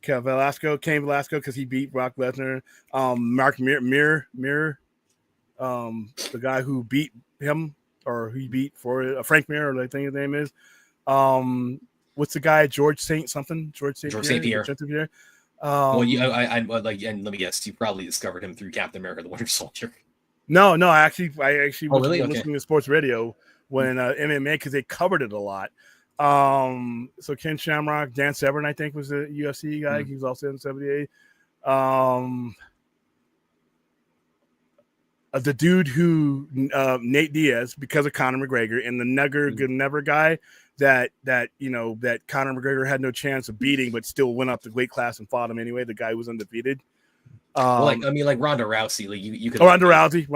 Cain Velasco, because he beat Brock Lesnar. Mark Mir, the guy who beat him, or he beat for Frank Mir, or I think his name is. What's the guy? George St. Pierre. I like, and let me guess, you probably discovered him through Captain America: The Winter Soldier. No, I actually was listening to sports radio when MMA, because they covered it a lot. So Ken Shamrock, Dan Severn, I think, was the UFC guy. He was also in 78. The dude who Nate Diaz, because of Conor McGregor, and the never guy that Conor McGregor had no chance of beating, but still went up the weight class and fought him anyway. The guy was undefeated. Like Ronda Rousey, like you could. Ronda Rousey.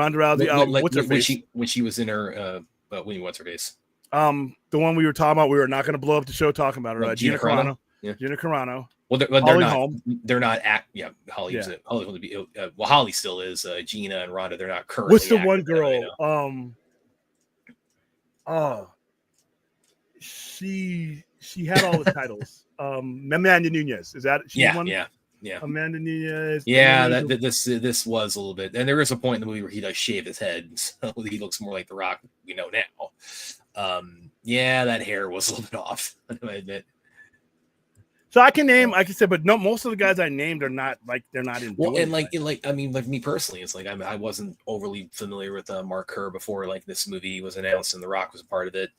What's her face? When she was in her, what's her face? The one we were talking about. We were not going to blow up the show talking about her. Gina Carano. Yeah. Gina Carano. Well, they're not. They're not. Holly Holly still is. Gina and Ronda. They're not currently. What's the one girl? She had all the titles. Amanda Nunes. Is that she? Yeah. Amanda Nunes. Yeah, this was a little bit, and there is a point in the movie where he does shave his head, so he looks more like The Rock we know now. That hair was a little bit off, I admit. So I can name, like I said, but no, most of the guys I named are not like they're not in. Well, and like me personally, it's like I wasn't overly familiar with Mark Kerr before like this movie was announced and The Rock was a part of it.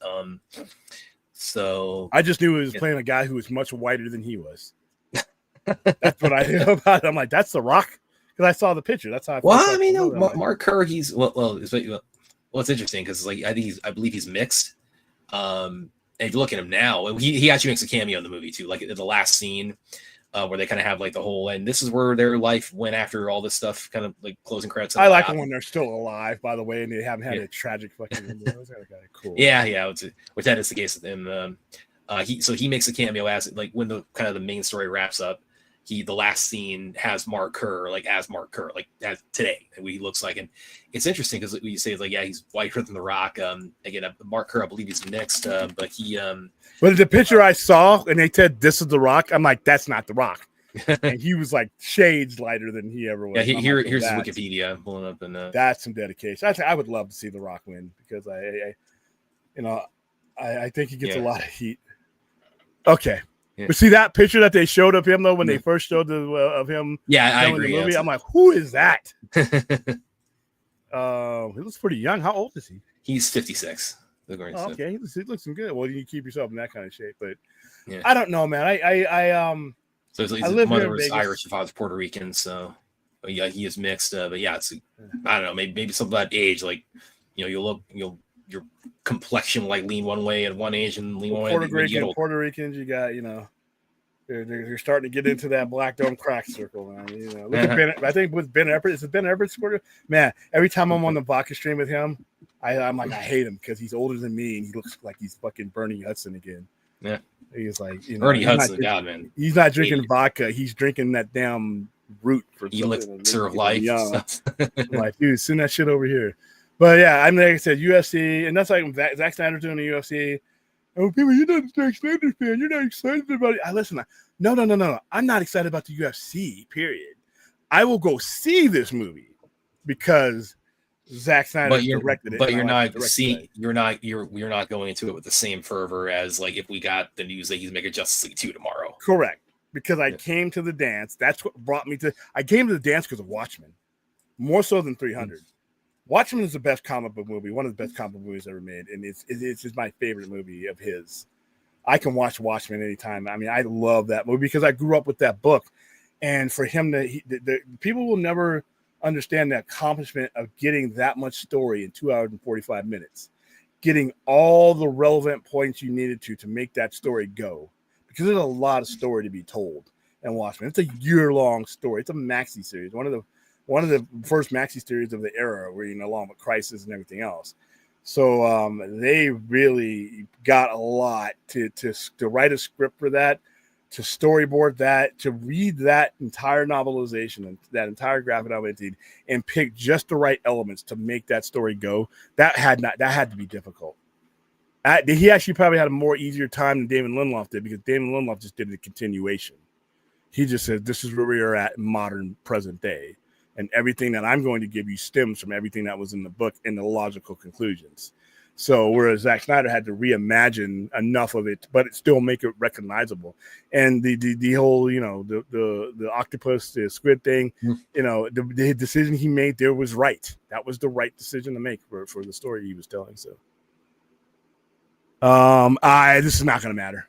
So I just knew he was playing a guy who was much whiter than he was. That's what I knew about it. I'm like, that's The Rock, because I saw the picture. That's how I. Well, I mean, no, Mark Kerr, he's it's interesting because like I believe he's mixed. And if you look at him now, he actually makes a cameo in the movie too, like the last scene where they kind of have like the whole, and this is where their life went after all this stuff, kind of like closing credits. I like them when they're still alive, by the way, and they haven't had a tragic fucking. Those are kind of cool. Yeah, which that is the case with him. He makes a cameo as like when the kind of the main story wraps up. The last scene has Mark Kerr as as today, and what he looks like, and it's interesting because you say like, yeah, he's whiter than The Rock. Again, Mark Kerr, I believe he's mixed, but he. But the picture I saw, and they said this is The Rock, I'm like, that's not The Rock, and he was like shades lighter than he ever was. Yeah, here's his Wikipedia pulling up, and that's some dedication. I would love to see The Rock win because I think he gets a lot of heat. Okay. Yeah. But see that picture that they showed of him though when they first showed of him. Yeah, I agree. The movie, I'm like, who is that? He looks pretty young. How old is he? He's 56. Okay, he looks good. Well, you keep yourself in that kind of shape, but I don't know, man. So his mother was Irish, his father's Puerto Rican, so yeah, he is mixed. But yeah, it's I don't know, maybe something about age, like your complexion will like lean one way at one age and lean one way. Puerto Ricans, you got they're starting to get into that black dome crack circle, man. Look at Ben. I think with Ben Everett, is it Ben Everett? Man, every time I'm on the vodka stream with him, I'm like, I hate him because he's older than me and he looks like he's fucking Bernie Hudson again. Yeah, he's like Bernie Hudson, God, man. He's not drinking vodka; he's drinking that damn root for elixir of life. Like, dude, send that shit over here. But yeah, I'm like I said, UFC, and that's like Zack Snyder's doing the UFC. Oh, people, you're not a Zack Snyder fan. You're not excited about it. Listen, no. I'm not excited about the UFC. Period. I will go see this movie because Zack Snyder directed it. But you're not going into it with the same fervor as like if we got the news that he's making Justice League 2 tomorrow. Correct. Because I came to the dance. That's what brought me to. I came to the dance because of Watchmen, more so than 300. Watchmen is the best comic book movie, one of the best comic book movies ever made, and it's just my favorite movie of his. I can watch Watchmen anytime. I mean, I love that movie because I grew up with that book, and for him the people will never understand the accomplishment of getting that much story in 2 hours and 45 minutes, getting all the relevant points you needed to make that story go, because there's a lot of story to be told in Watchmen. It's a year-long story. It's a maxi series, one of the first maxi series of the era, where along with Crisis and everything else. So they really got a lot to write a script for that, to storyboard that, to read that entire novelization and that entire graphic novel and pick just the right elements to make that story go. That had to be difficult. He actually probably had a more easier time than David Lindelof did, because David Lindelof just did the continuation. He just said, this is where we are at in modern present day. And everything that I'm going to give you stems from everything that was in the book and the logical conclusions. So whereas Zack Snyder had to reimagine enough of it, but it still make it recognizable. And the whole, the octopus, the squid thing, the decision he made there was right. That was the right decision to make for the story he was telling. So this is not going to matter.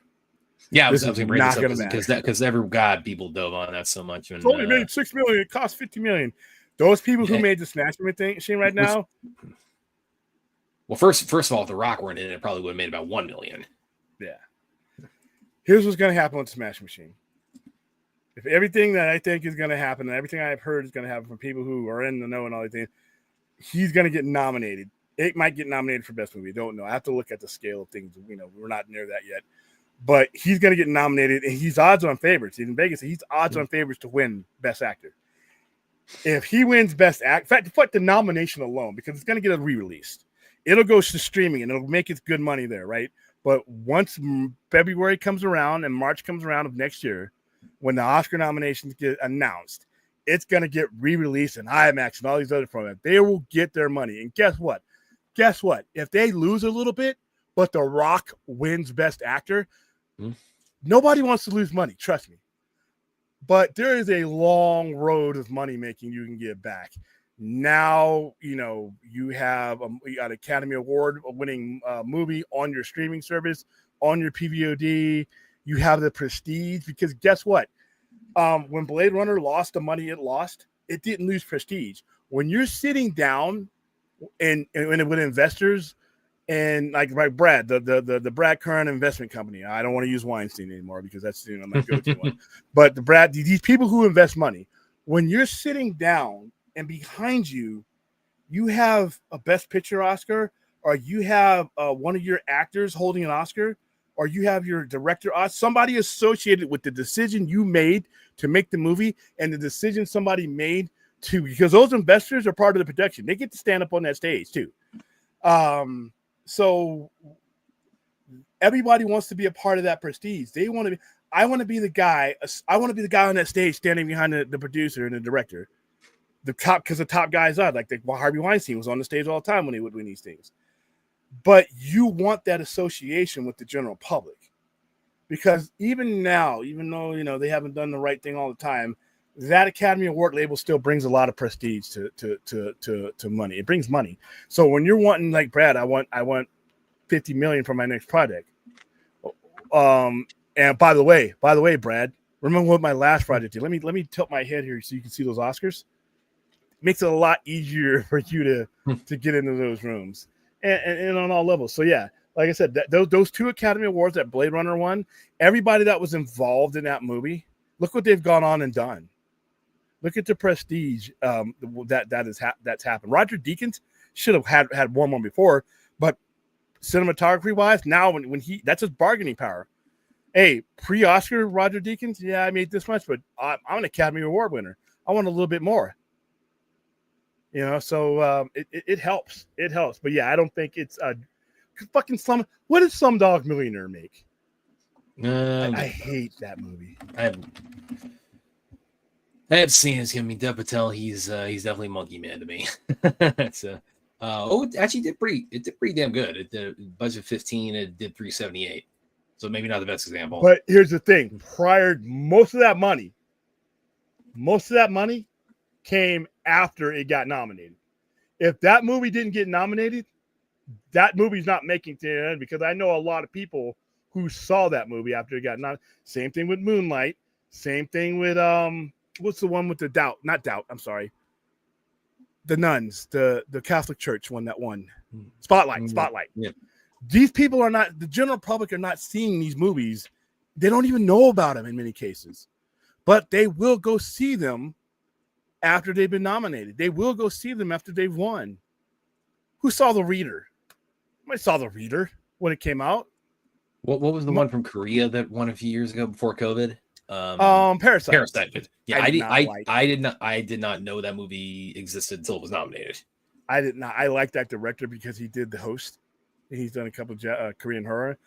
Yeah, I was not going to matter because every people dove on that so much. And, it's only made $6 million. It cost $50 million. Those people who made the Snatch machine right now. Well, first of all, if The Rock weren't in it, probably would have made about $1 million. Yeah. Here's what's going to happen with the Smash Machine. If everything that I think is going to happen and everything I've heard is going to happen from people who are in the know and all these things, he's going to get nominated. It might get nominated for Best Movie. Don't know. I have to look at the scale of things. We're not near that yet. But he's going to get nominated, and he's odds-on favorites. In Vegas, he's odds-on favorites to win Best Actor. If he wins Best Actor, in fact, the nomination alone, because it's going to get re-released. It'll go to streaming, and it'll make its good money there, right? But once February comes around and March comes around of next year, when the Oscar nominations get announced, it's going to get re-released in IMAX and all these other formats. They will get their money. And guess what? If they lose a little bit, but The Rock wins Best Actor, nobody wants to lose money, trust me. But there is a long road of money making you can get back. Now, you got Academy Award winning movie on your streaming service on your PVOD. You have the prestige, because guess what? When Blade Runner lost the money it lost, it didn't lose prestige. When you're sitting down and with investors and like Brad, the Brad Curran investment company. I don't want to use Weinstein anymore because that's my go-to one. But these people who invest money, when you're sitting down and behind you, you have a Best Picture Oscar, or you have one of your actors holding an Oscar, or you have your director, somebody associated with the decision you made to make the movie and the decision somebody made because those investors are part of the production. They get to stand up on that stage too. So everybody wants to be a part of that prestige. I want to be the guy on that stage standing behind the producer and the director. Because the top guys are like Harvey Weinstein was on the stage all the time when he would win these things. But you want that association with the general public, because even now, even though they haven't done the right thing all the time, that Academy Award label still brings a lot of prestige to money. It brings money. So when you're wanting, like Brad, I want $50 million for my next project. And by the way, Brad, remember what my last project did? Let me tilt my head here so you can see those Oscars. It makes it a lot easier for you to get into those rooms. And on all levels. So yeah, like I said, those 2 Academy Awards that Blade Runner won, everybody that was involved in that movie, look what they've gone on and done. Look at the prestige that's happened. Roger Deakins should have had one before, but cinematography wise, now when that's his bargaining power. Hey, pre-Oscar Roger Deakins, yeah, I made this much, but I'm an Academy Award winner. I want a little bit more. So it helps. It helps. But yeah, I don't think it's fucking what did Slumdog Millionaire make? I hate that movie. I have seen it. I mean, Dev Patel, he's definitely Monkey Man to me. So, it actually did pretty damn good. It did budget 15, it did 378. So maybe not the best example. But here's the thing: most of that money came after it got nominated. If that movie didn't get nominated, that movie's not making to the end, because I know a lot of people who saw that movie after it got nominated. Same thing with Moonlight. Same thing with what's the one with the the nuns, the Catholic Church one that won. Spotlight. Yeah. These people are not, the general public are not seeing these movies. They don't even know about them in many cases, but they will go see them after they've been nominated. They will go see them after they've won. Who saw The Reader? I saw The Reader when it came out. What was the one from Korea that won a few years ago before COVID? Parasite. Yeah, I did not know that movie existed until it was nominated. I did not. I like that director because he did The Host. He's done a couple of Korean horror.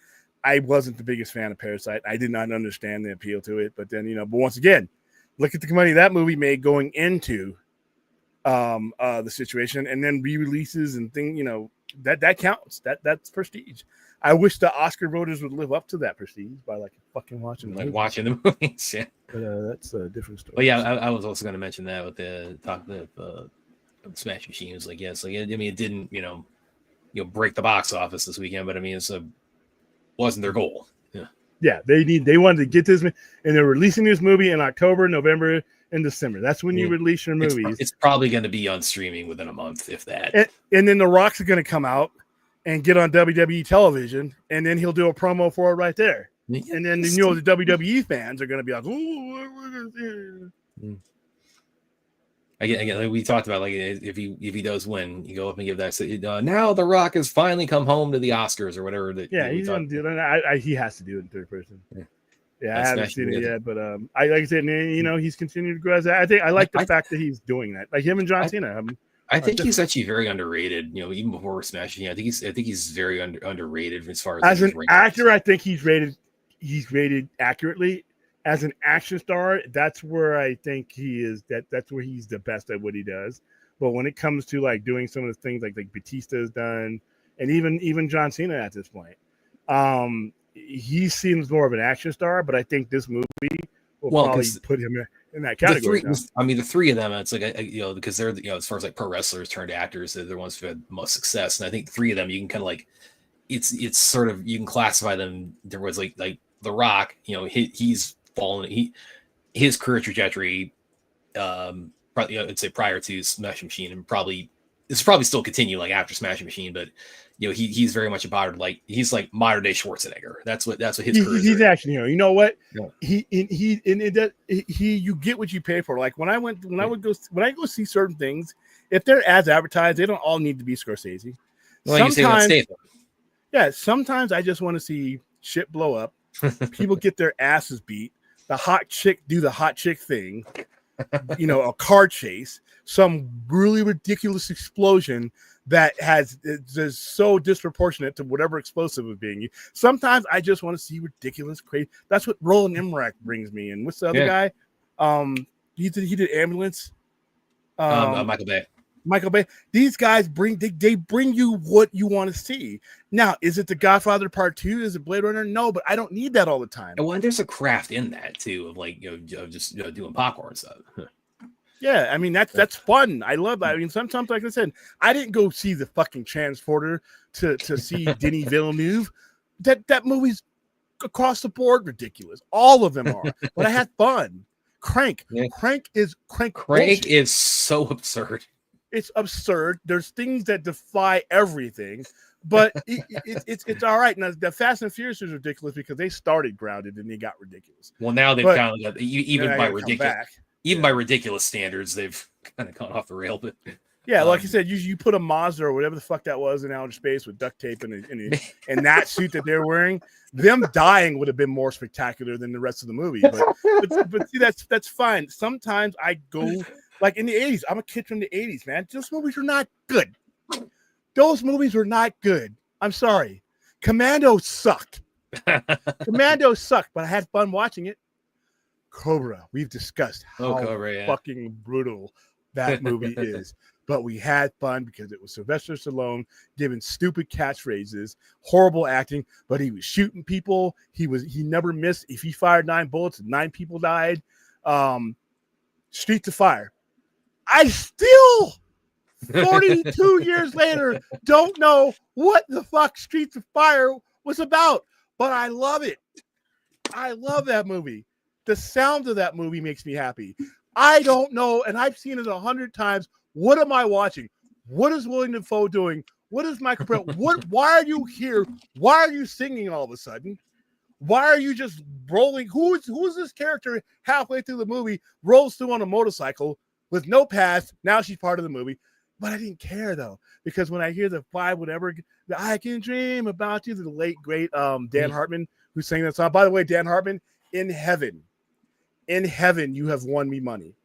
I wasn't the biggest fan of Parasite. I did not understand the appeal to it. But then, but once again, look at the money that movie made going into the situation, and then re-releases and thing. That counts. That's prestige. I wish the Oscar voters would live up to that prestige by fucking watching the movies. Yeah, but that's a different story. But yeah, I was also going to mention that with the talk of Smash Machine. It was it didn't break the box office this weekend, but I mean wasn't their goal. Yeah, they wanted to get this, and they're releasing this movie in October, November, and December. That's when you release your movies. It's probably going to be on streaming within a month, if that. And then The Rock's going to come out and get on WWE television, and then he'll do a promo for it right there. Yeah, and then the WWE fans are going to be like, "Ooh." Again, like we talked about, if he does win, you go up and give that. Now The Rock has finally come home to the Oscars or whatever. He's going to do it. He has to do it in third person. Yeah, I haven't seen it yet, but like I said, he's continued to grow. I like the fact that he's doing that, like him and John Cena. I think he's actually very underrated. Even before Smash, I think he's very underrated as far as an actor. I think he's rated accurately. As an action star, that's where I think he is. That's where he's the best at what he does. But when it comes to doing some of the things like Batista has done, and even John Cena at this point, he seems more of an action star. But I think this movie will probably put him in that category. The three of them, it's because they're as far as pro wrestlers turned actors, they're the ones who had the most success. And I think three of them, you can kind of it's sort of, you can classify them. There was like The Rock, he's fallen. His career trajectory, probably, I'd say prior to Smashing Machine, and probably still continue like after Smashing Machine, but he's very much about like, he's like modern day Schwarzenegger. That's what his career is. He's action hero. You know what? Yeah. He you get what you pay for. Like when I go see certain things, if they're as advertised, they don't all need to be Scorsese. Well, Sometimes I just want to see shit blow up, people get their asses beat, the hot chick do the hot chick thing, a car chase, some really ridiculous explosion that is so disproportionate to whatever explosive is being used. Sometimes I just want to see ridiculous, crazy. That's what Roland Emmerich brings me in. What's the other guy? He did Ambulance. Michael Bay. These guys bring you what you want to see. Now, is it The Godfather Part 2? Is it Blade Runner? No, but I don't need that all the time. Well, and there's a craft in that too, of like, just doing popcorn stuff. Yeah, I mean that's fun. I love that. I mean, sometimes, like I said, I didn't go see the fucking Transporter to see Denis Villeneuve. That movie's across the board ridiculous. All of them are, but I had fun. Crank is so absurd. It's absurd. There's things that defy everything, but it's all right. Now, the Fast and Furious is ridiculous because they started grounded and they got ridiculous. Well, now they've kind of by ridiculous standards, they've kind of gone off the rail. But yeah, like you said, you put a Mazda or whatever the fuck that was in outer space with duct tape and that suit that they're wearing, them dying would have been more spectacular than the rest of the movie. But see, that's fine. Sometimes I go. Like in the 80s, I'm a kid from the 80s, man. Those movies were not good. I'm sorry. Commando sucked. But I had fun watching it. Cobra, we've discussed how fucking brutal that movie is. But we had fun because it was Sylvester Stallone giving stupid catchphrases, horrible acting, but he was shooting people. He never missed. If he fired 9 bullets, 9 people died. Streets of Fire. I still, 42 years later, don't know what the fuck Streets of Fire was about, but I love it. I love that movie. The sound of that movie makes me happy. I don't know, and I've seen it 100 times. What am I watching? What is William Dafoe doing? What is Michael Pratt? Why are you here? Why are you singing all of a sudden? Why are you just rolling? Who's this character halfway through the movie rolls through on a motorcycle with no past? Now she's part of the movie. But I didn't care though, because when I hear the I can dream about you, the late great Dan Hartman who sang that song. By the way, Dan Hartman, in heaven, you have won me money.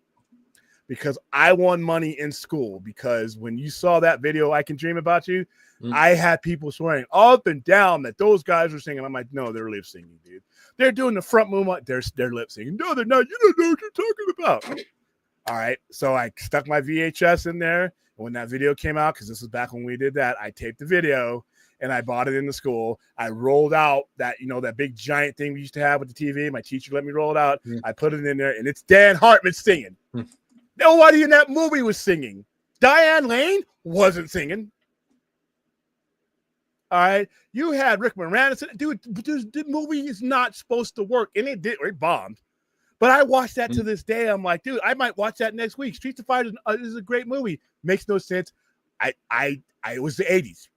Because I won money in school. Because when you saw that video, I Can Dream About You, I had people swearing up and down that those guys were singing. I'm like, no, they're lip singing, dude. They're doing the front movement. They're lip singing. No, they're not. You don't know what you're talking about. All right. So I stuck my VHS in there. And when that video came out, because this was back when we did that, I taped the video and I bought it in the school. I rolled out that, that big giant thing we used to have with the TV. My teacher let me roll it out. I put it in there and it's Dan Hartman singing. Nobody in that movie was singing. Diane Lane wasn't singing. All right. You had Rick Moranis. Dude, the movie is not supposed to work. And it did. It bombed. But I watched that to this day. I'm like, dude, I might watch that next week. Streets of Fire is a great movie. Makes no sense. It was the 80s.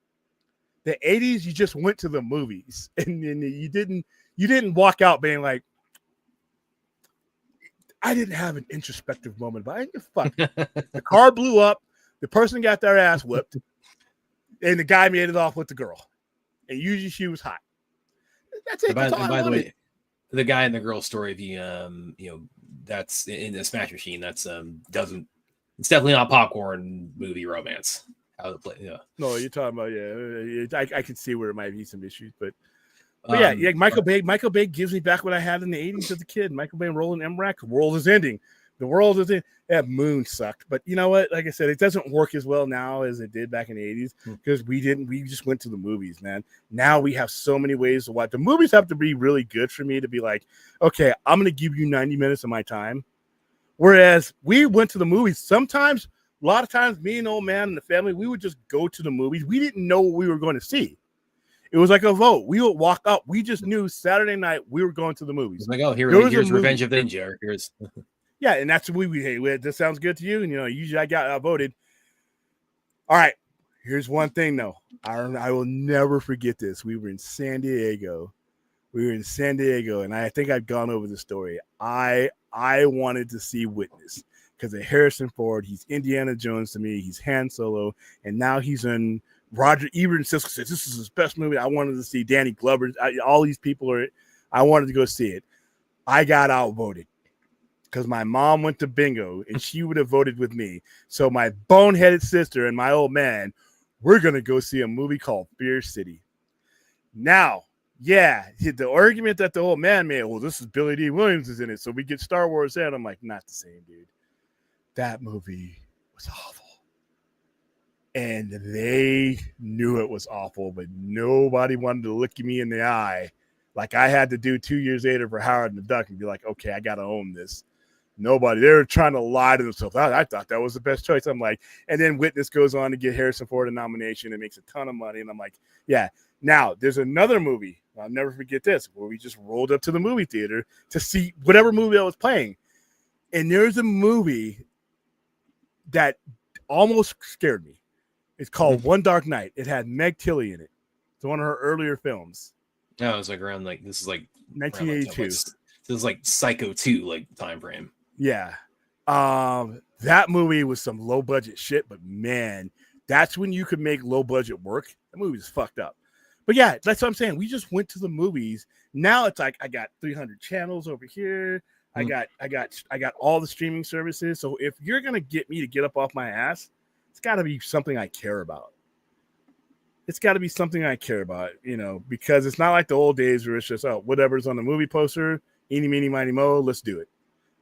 The 80s, you just went to the movies. And you didn't walk out being like, I didn't have an introspective moment, but I didn't give a fuck. The car blew up. The person got their ass whipped. And the guy made it off with the girl. And usually she was hot. That's it. By the way, the guy and the girl story, that's in the Smash Machine. That's it's definitely not popcorn movie romance. How to play, No, you're talking about I can see where it might be some issues, but yeah, Michael Bay gives me back what I had in the 80s as a kid. Michael Bay and Roland Emmerich. The world is ending. That Moon sucked, but you know what? Like I said, it doesn't work as well now as it did back in the 80s because we just went to the movies, man. Now we have so many ways to watch. The movies have to be really good for me to be like, okay, I'm going to give you 90 minutes of my time. Whereas we went to the movies sometimes, a lot of times, me and old man and the family, we would just go to the movies. We didn't know what we were going to see. It was like a vote. We would walk up. We just knew Saturday night we were going to the movies. It's like, oh, here's a Revenge of the Ninja. Or here's yeah, and that's what hey, this sounds good to you. And usually I got outvoted. All right, here's one thing though. I will never forget this. We were in San Diego. And I think I've gone over the story. I wanted to see Witness because of Harrison Ford. He's Indiana Jones to me. He's Han Solo, and now he's in. Roger Ebert says this is his best movie. I wanted to see Danny Glover. All these people are. I wanted to go see it. I got outvoted because my mom went to bingo and she would have voted with me. So my boneheaded sister and my old man, we're gonna go see a movie called Fear City. Now, yeah, the argument that the old man made. Well, this is Billy D. Williams is in it, so we get Star Wars in. I'm like, not the same, dude. That movie was awful. And they knew it was awful, but nobody wanted to look me in the eye like I had to do 2 years later for Howard and the Duck and be like, okay, I got to own this. Nobody. They were trying to lie to themselves. I thought that was the best choice. I'm like, and then Witness goes on to get Harrison Ford a nomination and makes a ton of money. And I'm like, yeah. Now, there's another movie. I'll never forget this, where we just rolled up to the movie theater to see whatever movie I was playing. And there's a movie that almost scared me. It's called One Dark Night. It had Meg Tilly in it. It's one of her earlier films. No, it was like around this is like 1982. This is like Psycho 2 like time frame. Yeah. That movie was some low budget shit, but man, that's when you could make low budget work. That movie was fucked up. But yeah, that's what I'm saying. We just went to the movies. Now it's like I got 300 channels over here. I got all the streaming services. So if you're gonna get me to get up off my ass, it's got to be something I care about. Because it's not like the old days where it's just, oh, whatever's on the movie poster, eeny, meeny, miny, mo, let's do it.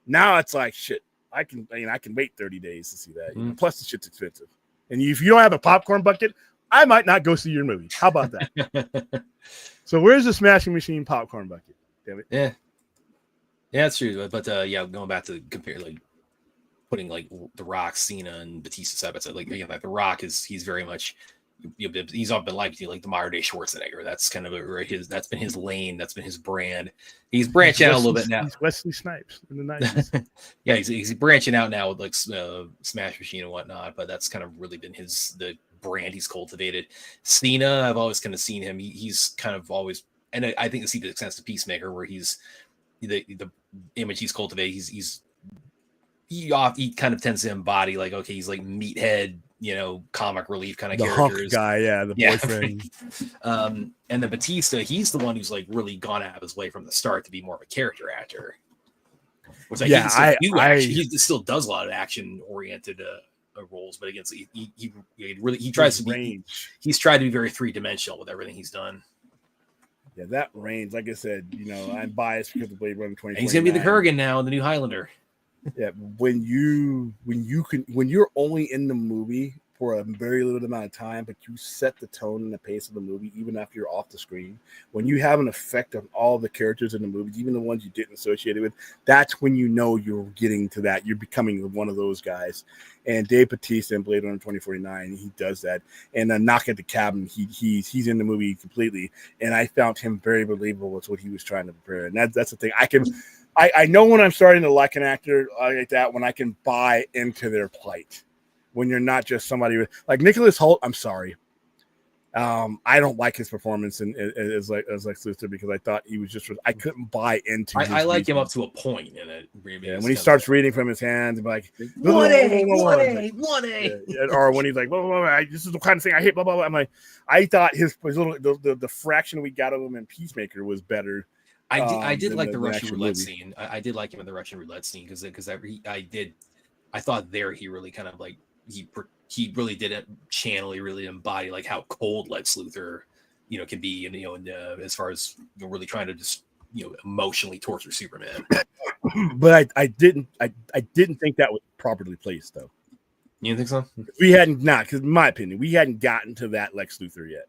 Now it's like, shit, I can wait 30 days to see that. Plus the shit's expensive. And if you don't have a popcorn bucket, I might not go see your movie. How about that? So where's the Smashing Machine popcorn bucket? Damn it. Yeah, that's true. But going back to compare, like, putting like The Rock, Cena, and Batista side by side, like The Rock he's very much he's all been like the modern day Schwarzenegger. That's kind of that's been his lane. That's been his brand. He's branching out a little bit now. He's Wesley Snipes in the 90s. Yeah, he's branching out now with like Smash Machine and whatnot. But that's kind of really been the brand he's cultivated. Cena, I've always kind of seen him. He's kind of always, and I think the Cena extends to Peacemaker, where he's the image he's cultivated. He kind of tends to embody like, okay, he's like meathead, comic relief kind of the characters. Hunk guy, yeah, the boyfriend. And then Batista, he's the one who's like really gone out of his way from the start to be more of a character actor. Which he still does a lot of action oriented roles, but against he tries to be. He's tried to be very 3-dimensional with everything he's done. Yeah, that range, like I said, I'm biased because of Blade Runner 2049. He's gonna be the Kurgan now, the new Highlander. Yeah, when you're only in the movie for a very little amount of time, but you set the tone and the pace of the movie, even after you're off the screen, when you have an effect on all the characters in the movies, even the ones you didn't associate it with, that's when you're getting to that. You're becoming one of those guys. And Dave Bautista in Blade Runner 2049, he does that. And Knock at the Cabin, he's in the movie completely. And I found him very believable with what he was trying to prepare. And that's the thing. I know when I'm starting to like an actor like that, when I can buy into their plight. When you're not just somebody like Nicholas Hoult, I'm sorry. I don't like his performance as Lex Luthor because I thought he was I couldn't buy into. I like him up to a point in it. When he starts reading from his hands and like 1A, or when he's like, blah, blah, blah, this is the kind of thing I hate. Blah blah blah. I'm like, I thought his little the fraction we got of him in Peacemaker was better. I did like the Russian roulette scene. I did like him in the Russian roulette scene because I thought there he really kind of like he really didn't channel. He really embody like how cold Lex Luthor, can be, and as far as really trying to just emotionally torture Superman. But I didn't think that was properly placed though. You think so? We hadn't because in my opinion, we hadn't gotten to that Lex Luthor yet.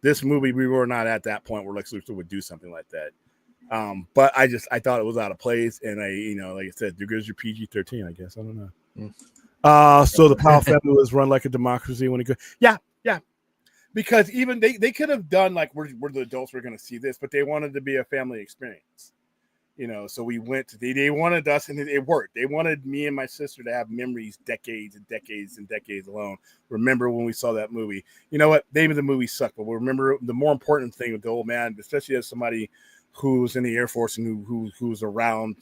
This movie, we were not at that point where Lex Luthor would do something like that. But I thought it was out of place, and like I said, there goes your PG-13. I guess I don't know. So the Powell family was run like a democracy when it goes. Yeah. because even they could have done like we're the adults, we're going to see this, but they wanted to be a family experience. So we went to they wanted us, and it worked. They wanted me and my sister to have memories decades and decades and decades alone. Remember when we saw that movie? You know what? Maybe the movie sucked, but we remember the more important thing with the old man, especially as somebody who was in the Air Force and who was around.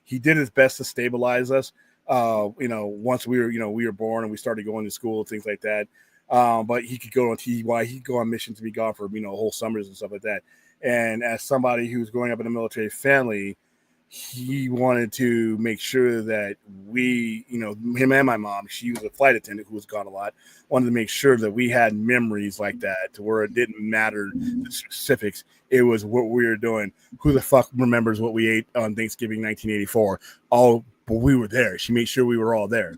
He did his best to stabilize us. Once we were born and we started going to school and things like that. But he could go on TY, he could go on mission to be gone for whole summers and stuff like that. And as somebody who's growing up in a military family, he wanted to make sure that we, him and my mom, she was a flight attendant who was gone a lot, wanted to make sure that we had memories like that to where it didn't matter the specifics. It was what we were doing. Who the fuck remembers what we ate on Thanksgiving 1984? But we were there. She made sure we were all there.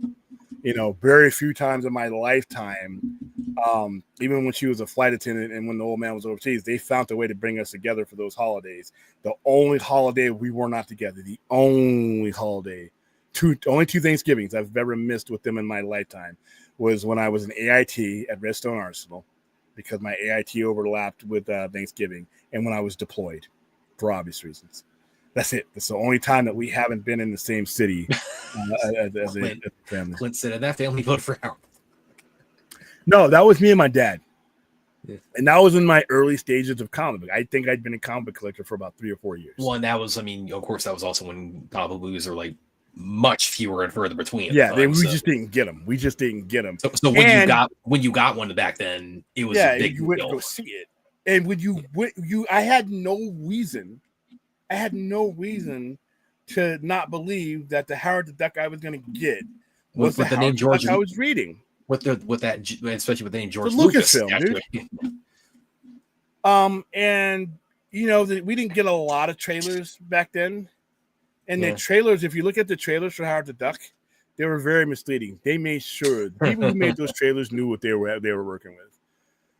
Very few times in my lifetime, even when she was a flight attendant and when the old man was overseas, they found a way to bring us together for those holidays. The only holiday we were not together, the only holiday, only two Thanksgivings I've ever missed with them in my lifetime was when I was an AIT at Redstone Arsenal, because my AIT overlapped with Thanksgiving, and when I was deployed for obvious reasons. That's it. That's the only time that we haven't been in the same city as a family. Clint said, and that family voted for Howard. No, that was me and my dad. Yeah. And that was in my early stages of comic book. I think I'd been a comic book collector for about 3 or 4 years. Well, and that was, of course, that was also when comic book movies are like much fewer and further between. Yeah, we just didn't get them. We just didn't get them. So when you got one back then, it was a big you went deal. to go see it. And when I had no reason to not believe that the Howard the Duck I was going to get was with the name George I was reading. With that, especially with the name George Lucas Lucas film, dude. And we didn't get a lot of trailers back then. And the trailers, if you look at the trailers for Howard the Duck, they were very misleading. They made sure the people who made those trailers knew what they were working with.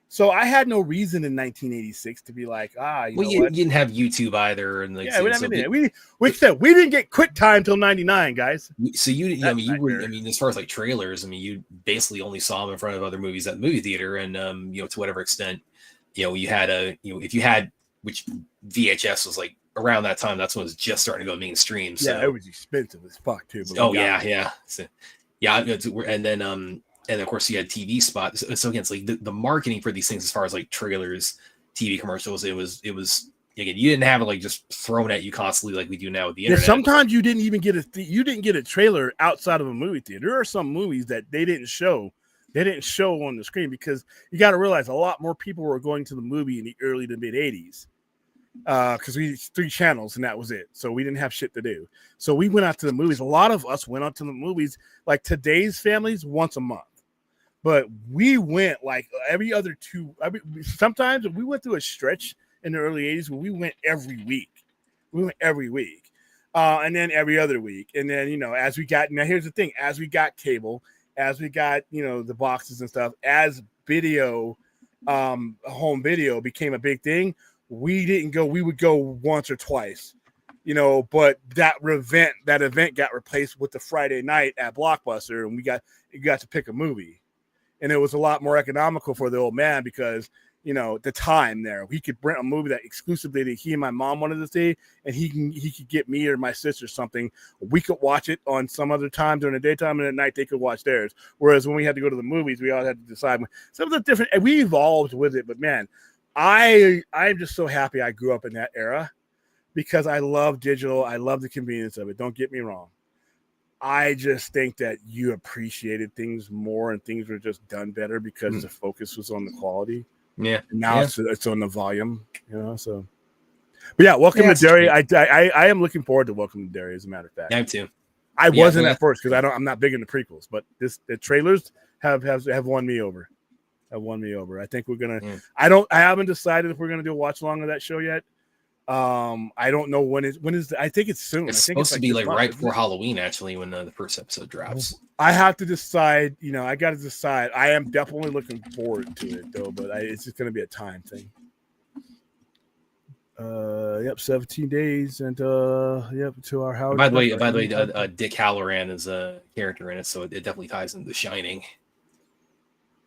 So I had no reason in 1986 to be like, you didn't have YouTube either, and we didn't get QuickTime until '99, guys. So as far as like trailers, you basically only saw them in front of other movies at the movie theater, and to whatever extent, you had if you had, which VHS was like around that time, that's when it was just starting to go mainstream. So. Yeah, it was expensive as fuck too. So, and then and of course you had TV spots. So again, it's like the marketing for these things, as far as like trailers, TV commercials, it was again, you didn't have it like just thrown at you constantly like we do now with the internet. Sometimes you didn't even get a trailer outside of a movie theater. There are some movies that they didn't show on the screen, because you got to realize a lot more people were going to the movie in the early to mid 80s. Because we had 3 channels and that was it. So we didn't have shit to do. So we went out to the movies. A lot of us went out to the movies like today's families once a month. But we went like every other 2. Sometimes we went through a stretch in the early 80s where we went every week. And then every other week. And then, as we got, now here's the thing, as we got cable, as we got, the boxes and stuff, as video, home video became a big thing, we would go once or twice, but that event got replaced with the Friday night at Blockbuster, and you got to pick a movie. And it was a lot more economical for the old man because, the time there, he could rent a movie that exclusively that he and my mom wanted to see, and he could get me or my sister something. We could watch it on some other time during the daytime, and at night they could watch theirs. Whereas when we had to go to the movies, we all had to decide. Some of the different, and we evolved with it, but man, I'm just so happy I grew up in that era, because I love digital. I love the convenience of it. Don't get me wrong. I just think that you appreciated things more and things were just done better because the focus was on the quality. Yeah. And now it's on the volume, so. But yeah, Welcome to Derry. I am looking forward to Welcome to Derry, as a matter of fact. Yeah, me too. I wasn't at first because I'm not big into prequels, but the trailers have won me over. I think we're gonna. I haven't decided if we're gonna do a watch along of that show yet. I don't know when is. I think it's soon. It's supposed to be like right before Halloween, actually, when the first episode drops. I have to decide. I got to decide. I am definitely looking forward to it though, but it's just gonna be a time thing. 17 days, and to our house. By the way, Dick Halloran is a character in it, so it definitely ties into The Shining.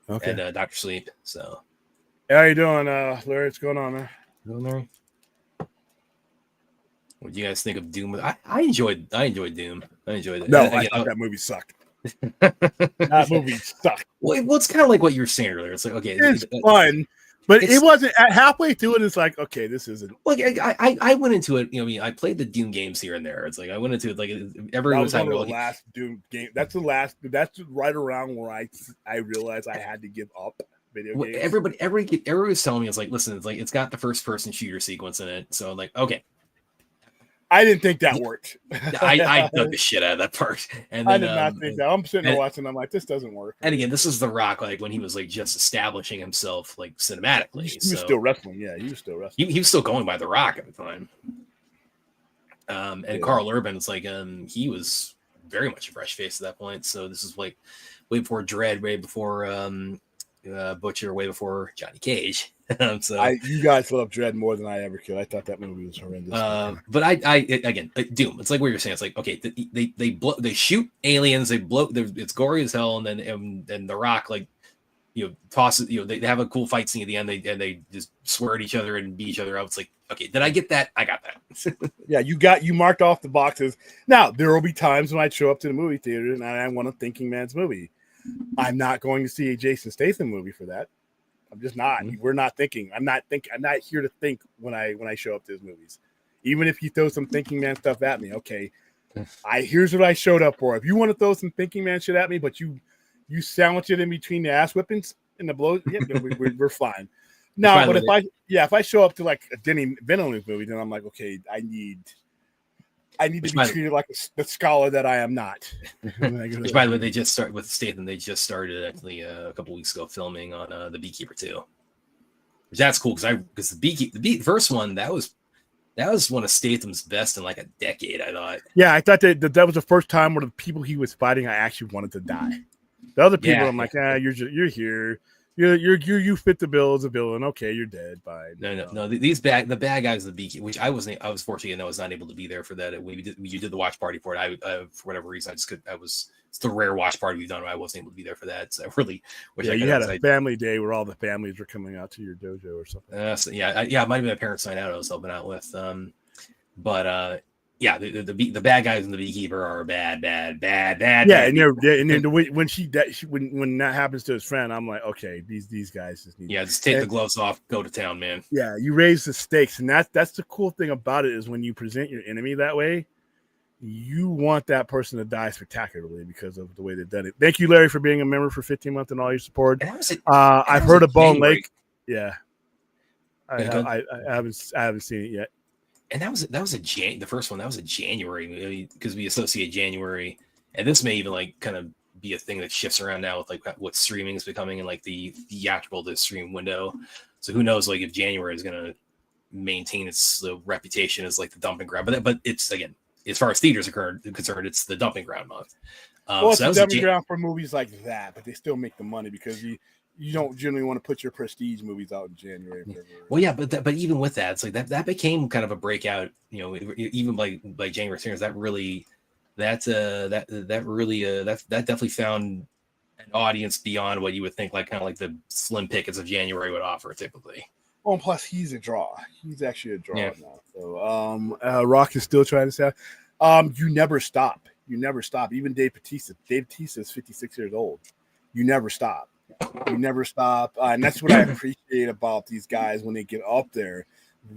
Okay. And Dr. Sleep. So How you doing, Larry? What's going on, man? Hello, Larry. What do you guys think of Doom? I enjoyed Doom. I enjoyed it. No, And I thought that movie sucked. That movie sucked. Well, it's kind of like what you were saying earlier. It's like, okay, It's fun, but it wasn't at halfway through it. It's like, okay, this isn't. Like I went into it. You know, I mean, I played the Doom games here and there. It's like I went into it like every That was time. one of the last Doom game. That's the last. That's right around where I realized I had to give up video games. Everybody was telling me, it's like, listen, it's like it's got the first person shooter sequence in it. So I'm like, okay. I didn't think that worked. I dug the shit out of that part. And then, I did not think that. I'm sitting there watching. I'm like, this doesn't work. And again, this is The Rock, like when he was like just establishing himself like cinematically. He was still wrestling. Yeah, he was still wrestling. He was still going by The Rock at the time. And Carl Urban, it's like he was very much a fresh face at that point. So this is like way before Dredd, way before Butcher, way before Johnny Cage. So you guys love Dredd more than I ever could. I thought that movie was horrendous. But again, Doom. It's like what you're saying. It's like, okay, they shoot aliens, they blow. It's gory as hell, and then The Rock, like, you know, tosses. You know, they have a cool fight scene at the end. They just swear at each other and beat each other up. It's like, okay, did I get that? I got that. Yeah, you marked off the boxes. Now there will be times when I show up to the movie theater and I want a thinking man's movie. I'm not going to see a Jason Statham movie for that. I'm just not. Mm-hmm. We're not thinking. I'm not here to think when I show up to his movies. Even if you throw some thinking man stuff at me, okay. Here's what I showed up for. If you want to throw some thinking man shit at me, but you sandwich it in between the ass whippings and the blows, yeah, we're fine. No, but if I show up to like a Denny Villeneuve movie, then I'm like, okay, I need to be treated like the scholar that I am not. Which, by the way, they just started with Statham. They just started actually a couple weeks ago filming on The Beekeeper 2. Which that's cool because the first one that was one of Statham's best in like a decade. I thought. Yeah, I thought that was the first time where the people he was fighting, I actually wanted to die. The other people, I'm like, you're here. You fit the bill as a villain. Okay, you're dead. Bye. No. The bad guys of the Beekeeper, which I was fortunate and I was not able to be there for that. You did the watch party for it. I for whatever reason it's the rare watch party we've done. I wasn't able to be there for that. So I really wish I could. You had a family day where all the families were coming out to your dojo or something. It might have been a parent sign out I was helping out with. Yeah, the bad guys in the Beekeeper are bad. Yeah, and then when that happens to his friend, I'm like, okay, these guys just need. Yeah, just take the gloves off, go to town, man. Yeah, you raise the stakes, and that's the cool thing about it is when you present your enemy that way, you want that person to die spectacularly because of the way they've done it. Thank you, Larry, for being a member for 15 months and all your support. I've heard of Bone Lake. Yeah, I haven't seen it yet. And that was the first one. That was a January because we associate January, and this may even like kind of be a thing that shifts around now with like what streaming is becoming and like the theatrical to stream window. So who knows, like if January is going to maintain its reputation as like the dumping ground, but it's again as far as theaters are concerned, it's the dumping ground month. It's the dumping ground for movies like that, but they still make the money because you don't generally want to put your prestige movies out in January. Well, yeah, but even with that, it's like that became kind of a breakout. You know, even by January series, that definitely found an audience beyond what you would think, like kind of like the slim pickings of January would offer typically. Oh, and plus he's a draw. He's actually a draw now. So, Rock is still trying to say, you never stop. You never stop. Even Dave Bautista. Dave Bautista is 56 years old. You never stop. You never stop, and that's what I appreciate about these guys when they get up there.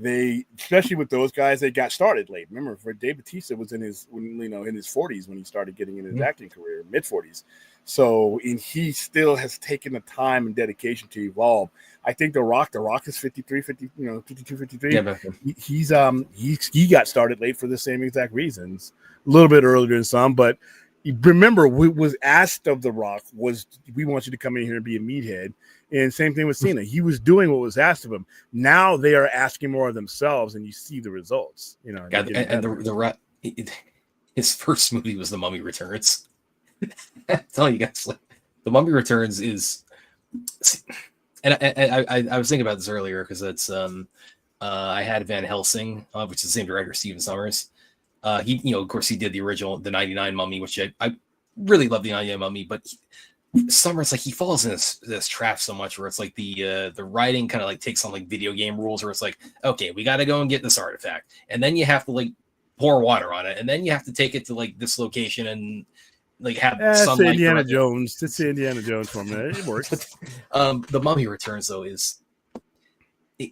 They, especially with those guys, they got started late. Remember, for Dave Bautista was in his 40s when he started getting in his acting career, mid 40s. So, and he still has taken the time and dedication to evolve. I think The Rock is 52, 53. Yeah, he got started late for the same exact reasons. A little bit earlier than some, but. Remember, what was asked of The Rock was, we want you to come in here and be a meathead. And same thing with Cena. He was doing what was asked of him. Now they are asking more of themselves, and you see the results. You know, his first movie was The Mummy Returns. I'm telling you guys, like, The Mummy Returns is, and I was thinking about this earlier because it's I had Van Helsing, which is the same director, Steven Sommers. He, of course, he did the original, the 99 Mummy, which I really love the 99 Mummy, but Summer, it's like he falls in this trap so much where it's like the writing kind of like takes on like video game rules where it's like, okay, we got to go and get this artifact, and then you have to like pour water on it, and then you have to take it to like this location and like have sunlight. Indiana Jones. It's Indiana Jones for me. It works. The Mummy Returns though is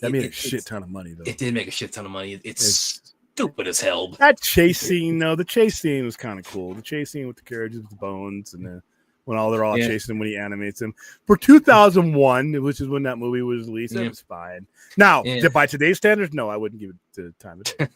that made a shit ton of money though. It did make a shit ton of money. It's stupid as hell. That chase scene though, the chase scene was kind of cool. The chase scene with the carriages with the bones and the when they're all chasing him when he animates him. For 2001, which is when that movie was released, it was fine. Now, by today's standards, no, I wouldn't give it the time of day.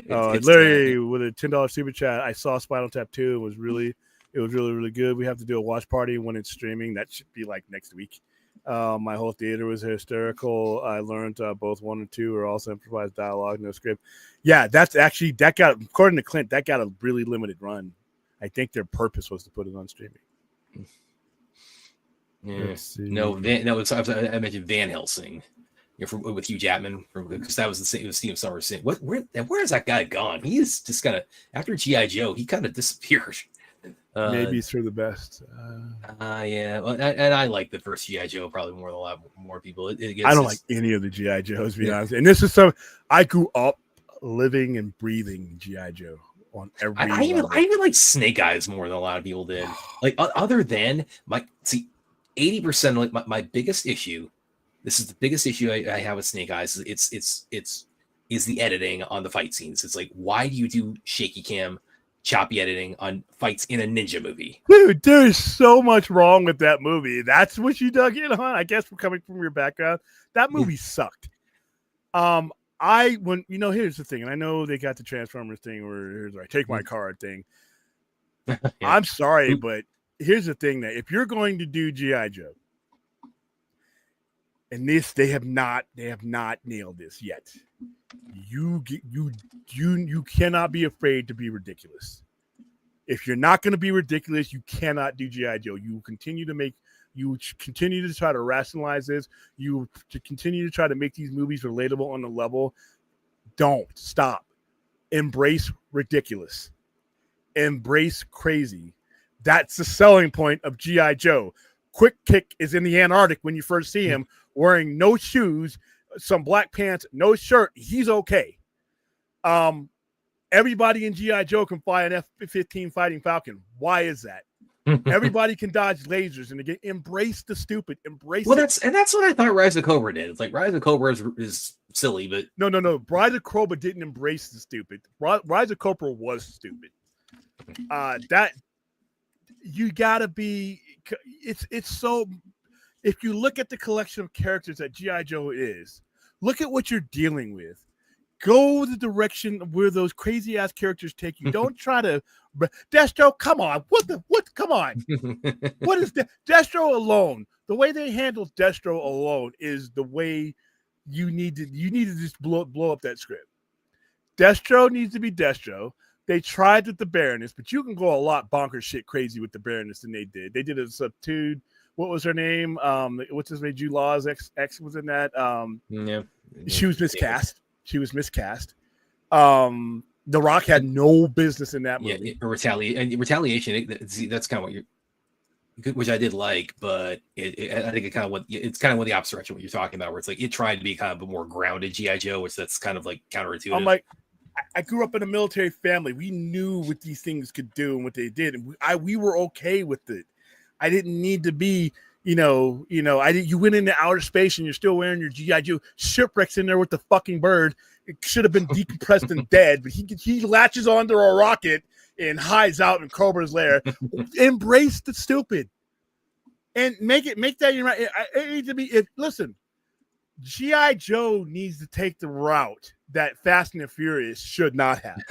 Larry, with a $10 super chat, I saw Spinal Tap 2. It was really, really good. We have to do a watch party when it's streaming. That should be like next week. My whole theater was hysterical. I learned both 1 and 2 are also improvised dialogue, no script. Yeah, that got, according to Clint, that got a really limited run. I think their purpose was to put it on streaming. Yeah. I mentioned Van Helsing, with Hugh Jackman, because that was the same. It was Steve Summers saying, where has that guy gone? He is just kind of after G.I. Joe. He kind of disappeared. Maybe it's for the best. Yeah, well, and I like the first G.I. Joe probably more than a lot more people. I don't like any of the G.I. Joes, to be honest. And this is I grew up living and breathing G.I. Joe. On every I even like Snake Eyes more than a lot of people did. Like other than 80% like my biggest issue. This is the biggest issue I have with Snake Eyes. Is the editing on the fight scenes. It's like, why do you do shaky cam, choppy editing on fights in a ninja movie? Dude, there's so much wrong with that movie. That's what you dug in on. I guess coming from your background, that movie sucked. Here's the thing, and I know they got the Transformers thing where I take my card thing. Yeah. I'm sorry, but here's the thing: that if you're going to do G.I. Joe, and they have not nailed this yet, you cannot be afraid to be ridiculous. If you're not going to be ridiculous, you cannot do G.I. Joe. You continue to try to rationalize this. You continue to try to make these movies relatable on the level. Don't stop. Embrace ridiculous. Embrace crazy. That's the selling point of G.I. Joe. Quick Kick is in the Antarctic when you first see him wearing no shoes, some black pants, no shirt. He's okay. Everybody in G.I. Joe can fly an F-15 Fighting Falcon. Why is that? Everybody can dodge lasers, and again, embrace the stupid. Embrace it. That's what I thought Rise of Cobra did. It's like Rise of Cobra is silly, but no. Rise of Cobra didn't embrace the stupid. Rise of Cobra was stupid. That you gotta be. It's so. If you look at the collection of characters that G.I. Joe is, look at what you're dealing with. Go the direction where those crazy ass characters take you. Don't try to Destro. Come on, what? Come on, what is Destro alone? The way they handle Destro alone is the way you need to just blow up that script. Destro needs to be Destro. They tried with the Baroness, but you can go a lot bonkers shit crazy with the Baroness than they did. They did a subdued. What was her name? What's his name? Jude Law's ex was in that. She was miscast. She was miscast. The Rock had no business in that movie. Yeah, retaliation. That's kind of what you're, which I did like, but I think it's kind of the opposite direction of what you're talking about, where it's like it tried to be kind of a more grounded G.I. Joe, which that's kind of like counterintuitive. I'm like, I grew up in a military family. We knew what these things could do and what they did, and we were okay with it. I didn't need to be. You went into outer space and you're still wearing your G.I. Joe. Shipwreck's in there with the fucking bird. It should have been decompressed and dead, but he latches onto a rocket and hides out in Cobra's lair. Embrace the stupid and make that your right. It needs to be. Listen, G.I. Joe needs to take the route that Fast and the Furious should not have.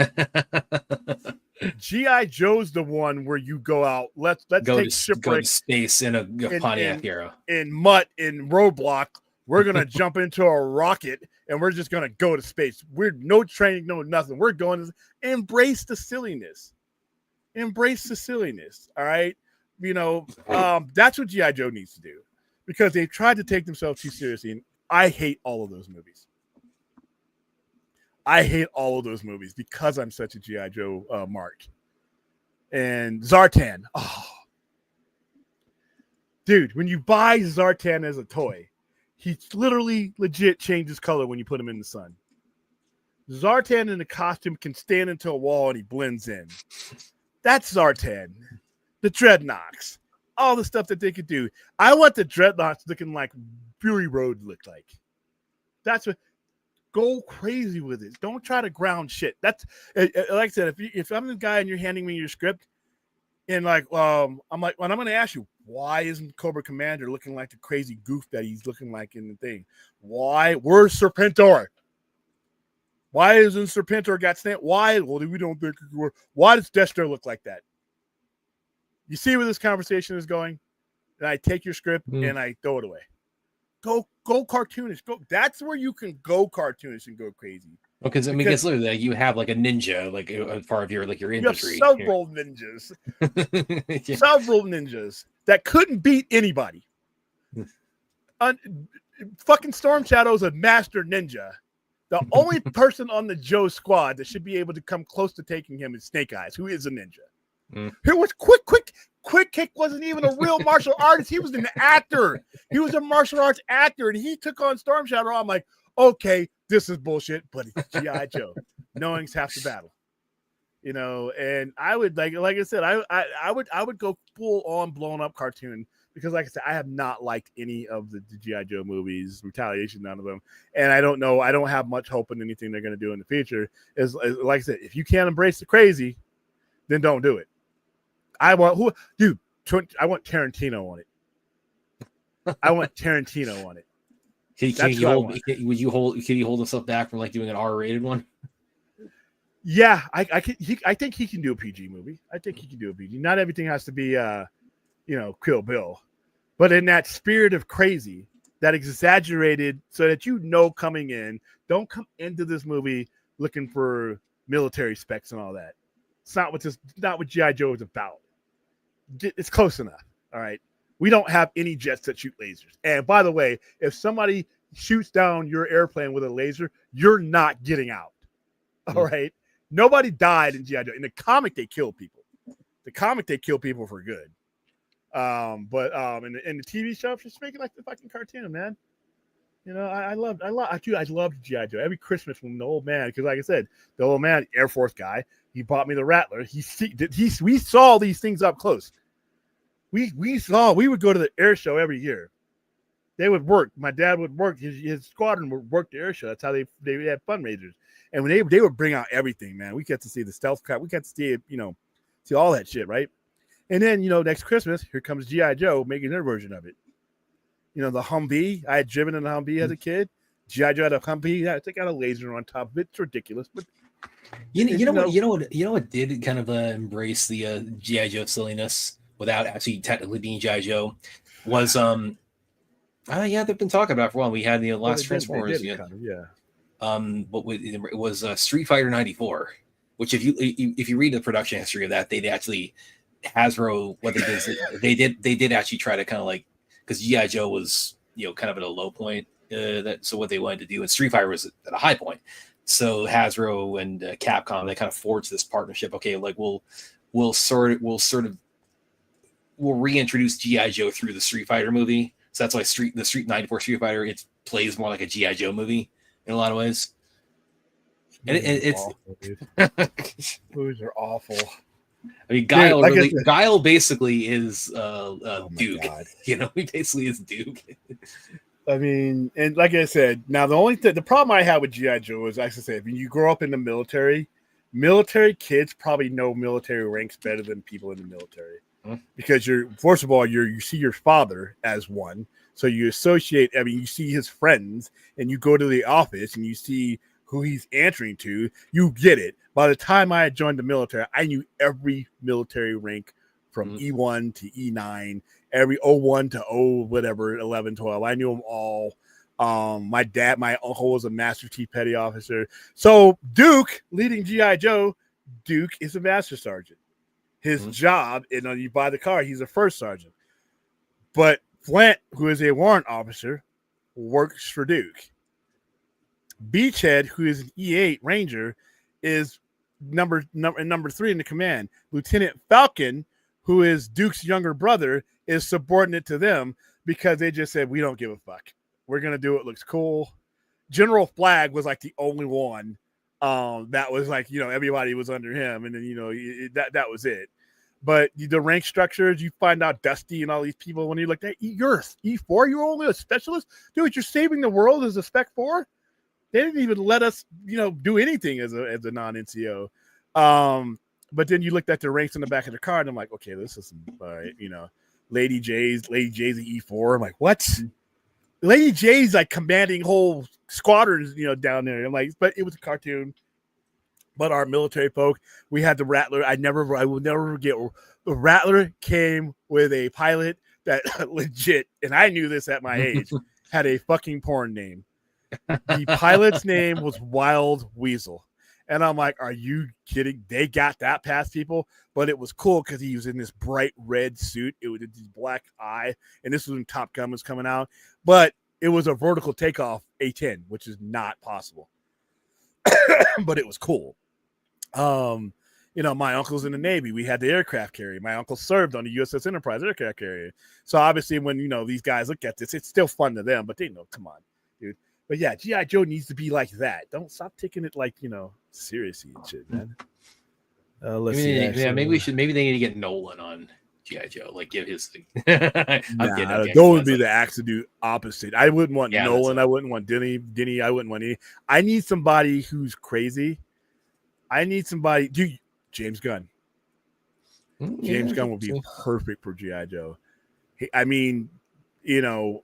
G.I. Joe's the one where you go out. Let's take shipwreck, go to space in a Pontiac era. In Mutt, in Roadblock, we're gonna jump into a rocket and we're just gonna go to space. We're no training, no nothing. We're going to embrace the silliness. Embrace the silliness. All right, that's what G.I. Joe needs to do because they've tried to take themselves too seriously. And I hate all of those movies. I hate all of those movies because I'm such a G.I. Joe mark. And Zartan. Oh, Dude, when you buy Zartan as a toy, he literally legit changes color when you put him in the sun. Zartan in the costume can stand into a wall and he blends in. That's Zartan. The Dreadnoks. All the stuff that they could do. I want the Dreadnoks looking like Fury Road looked like. That's what. Go crazy with it. Don't try to ground shit. That's like I said. If I'm the guy and you're handing me your script, and like I'm like, well, I'm going to ask you, why isn't Cobra Commander looking like the crazy goof that he's looking like in the thing? Why? Where's Serpentor? Why isn't Serpentor got stamped? Why? Well, we don't think. Why does Destro look like that? You see where this conversation is going? And I take your script and I throw it away. Go cartoonish. Go. That's where you can go cartoonish and go crazy. Because I mean, because literally, like, you have like a ninja, like a part of your industry. You have several ninjas, yeah. Several ninjas that couldn't beat anybody. Fucking Storm Shadow's a master ninja. The only person on the Joe squad that should be able to come close to taking him is Snake Eyes, who is a ninja. Here was Quick Kick wasn't even a real martial artist. He was an actor. He was a martial arts actor, and he took on Storm Shadow. I'm like, okay, this is bullshit, but it's G.I. Joe. Knowing's half the battle. You know, and I would like I said, I would go full on blown up cartoon. Because, like I said, I have not liked any of the G.I. Joe movies, Retaliation, none of them. And I don't know. I don't have much hope in anything they're going to do in the future. Is like I said, if you can't embrace the crazy, then don't do it. I want Tarantino on it. I want Tarantino on it. Can you hold himself back from like doing an R-rated one? Yeah, I think he can do a PG movie. I think he can do a PG. Not everything has to be Kill Bill. But in that spirit of crazy, that exaggerated, so that coming in, don't come into this movie looking for military specs and all that. It's not what G.I. Joe is about. It's close enough. All right. We don't have any jets that shoot lasers. And by the way, if somebody shoots down your airplane with a laser, you're not getting out. All right. Nobody died in G.I. Joe. In the comic, they kill people. For good. But in the TV show, just make it like the fucking cartoon, man. You know, I loved G.I. Joe. Every Christmas when the old man, because like I said, the old man, Air Force guy, he bought me the Rattler. We saw these things up close. We would go to the air show every year. They would work. My dad would work. His squadron would work the air show. That's how they had fundraisers. And when they would bring out everything, man, we got to see the stealth crap. We got to see it, see all that shit, right? And then, next Christmas, here comes G.I. Joe making their version of it. The Humvee. I had driven in the Humvee as a kid. G.I. Joe had a Humvee. Yeah, they got a laser on top of it. It's ridiculous. But you know what did kind of embrace the G.I. Joe silliness without actually technically being G.I. Joe was they've been talking about it for a while. We had the last Transformers. But it was Street Fighter 94, which if you read the production history of that, they'd actually Hasbro, what they did is they did actually try to kind of like, because G.I. Joe was kind of at a low point, so what they wanted to do, and Street Fighter was at a high point, so Hasbro and Capcom, they kind of forged this partnership. Okay, like we'll reintroduce G.I. Joe through the Street Fighter movie, so that's why the Street 94 Street Fighter, it plays more like a G.I. Joe movie in a lot of ways, and it's awful, movies are awful. I mean, Guile basically is Duke. He basically is Duke. I mean, and like I said, now the problem I have with G.I. Joe is, like I said, when you grow up in the military kids probably know military ranks better than people in the military. Because first of all, you see your father as one, so you associate. I mean, you see his friends, and you go to the office and you see who he's answering to. You get it. By the time I had joined the military, I knew every military rank from E1 to E9, every 01 to 11, 12. I knew them all. My uncle was a Master Chief Petty Officer. So Duke, leading G.I. Joe, Duke is a Master Sergeant. His job, you buy the car, he's a first sergeant. But Flint, who is a warrant officer, works for Duke. Beachhead, who is an E8 Ranger, is number 3 in the command. Lieutenant Falcon, who is Duke's younger brother, is subordinate to them because they just said, we don't give a fuck. We're going to do what looks cool. General Flag was like the only one that was like, everybody was under him. And then, that was it. But the rank structures, you find out Dusty and all these people when you're like, you're E4, you're only a specialist? Dude, you're saving the world as a Spec 4? They didn't even let us, do anything as a non-NCO. But then you looked at the ranks in the back of the car, and I'm like, okay, this is all right, Lady J's an E4. I'm like, what? Lady J's like commanding whole squadrons, down there. I'm like, but it was a cartoon. But our military folk, we had the Rattler. I will never forget. The Rattler came with a pilot that legit, and I knew this at my age, had a fucking porn name. The pilot's name was Wild Weasel. And I'm like, are you kidding? They got that past people, but it was cool because he was in this bright red suit. It was this black eye, and this was when Top Gun was coming out. But it was a vertical takeoff A-10, which is not possible. But it was cool. My uncle's in the Navy. We had the aircraft carrier. My uncle served on the USS Enterprise aircraft carrier. So obviously when, these guys look at this, it's still fun to them, but they know, come on, dude. But yeah, G.I. Joe needs to be like that. Don't stop taking it like, seriously and shit, man. Let's see. Maybe they need to get Nolan on G.I. Joe, like give his thing. Those would be the absolute opposite. I wouldn't want Nolan. I wouldn't want Denny. I wouldn't want any. I need somebody who's crazy. I need somebody. Dude, James Gunn. James Gunn would be perfect for G.I. Joe.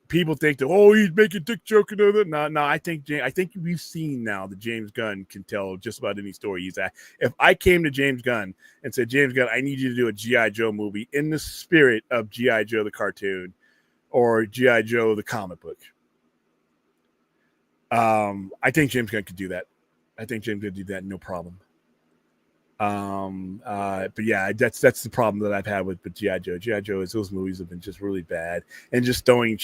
People think that, he's making dick joke and all that. No, I think we've seen now that James Gunn can tell just about any story he's at. If I came to James Gunn and said, James Gunn, I need you to do a G.I. Joe movie in the spirit of G.I. Joe the cartoon or G.I. Joe the comic book, I think James Gunn could do that. I think James Gunn could do that, no problem. But yeah, that's the problem that I've had with G.I. Joe. G.I. Joe is those movies have been just really bad, and just throwing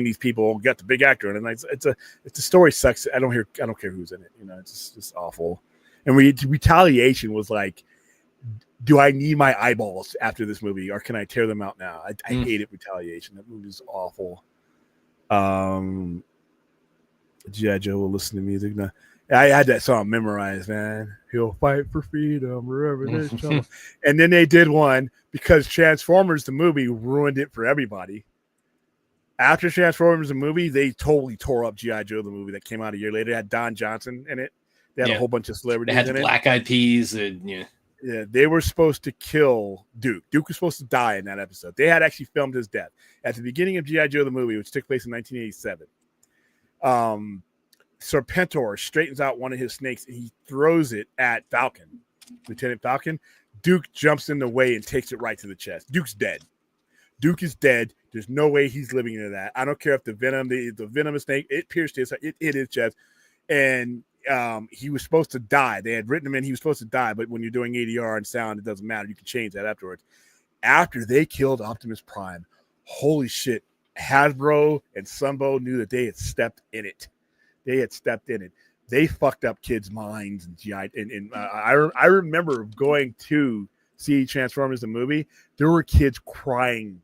these people, got the big actor, and it's the story sucks. I don't care who's in it. It's just awful. And Retaliation was like, do I need my eyeballs after this movie, or can I tear them out now? I hated Retaliation. That movie is awful. G.I. Joe will listen to music now. I had that song memorized, man. He'll fight for freedom wherever there's trouble. And then they did one because Transformers, the movie, ruined it for everybody. After Transformers, the movie, they totally tore up G.I. Joe, the movie that came out a year later. It had Don Johnson in it. They had a whole bunch of celebrities in it. They had Black Eyed Peas. And, Yeah, they were supposed to kill Duke. Duke was supposed to die in that episode. They had actually filmed his death. At the beginning of G.I. Joe, the movie, which took place in 1987, Serpentor straightens out one of his snakes and he throws it at Falcon, Lieutenant Falcon. Duke jumps in the way and takes it right to the chest. Duke's dead. Duke is dead. There's no way he's living into that. I don't care if the venomous snake, it pierced his chest. And he was supposed to die. They had written him in, he was supposed to die, but when you're doing ADR and sound, it doesn't matter. You can change that afterwards. After they killed Optimus Prime, holy shit, Hasbro and Sunbow knew that they had stepped in it. They fucked up kids' minds and GI. And I remember going to see Transformers the movie. There were kids crying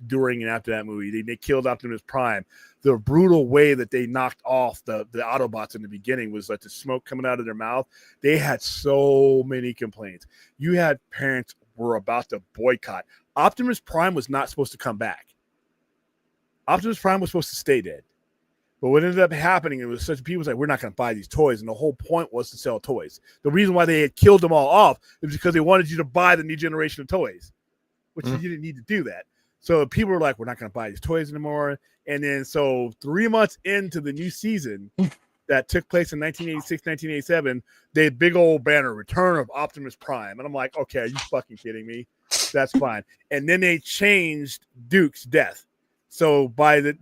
during and after that movie. They killed Optimus Prime. The brutal way that they knocked off the Autobots in the beginning was like the smoke coming out of their mouth. They had so many complaints. You had parents were about to boycott. Optimus Prime was not supposed to come back. Optimus Prime was supposed to stay dead. But what ended up happening, it was such people was like, we're not going to buy these toys. And the whole point was to sell toys. The reason why they had killed them all off is because they wanted you to buy the new generation of toys, which you didn't need to do that. So people were like, we're not going to buy these toys anymore. And then so 3 months into the new season that took place in 1986, 1987, they had big old banner, Return of Optimus Prime. And I'm like, okay, are you fucking kidding me? That's fine. And then they changed Duke's death. So by the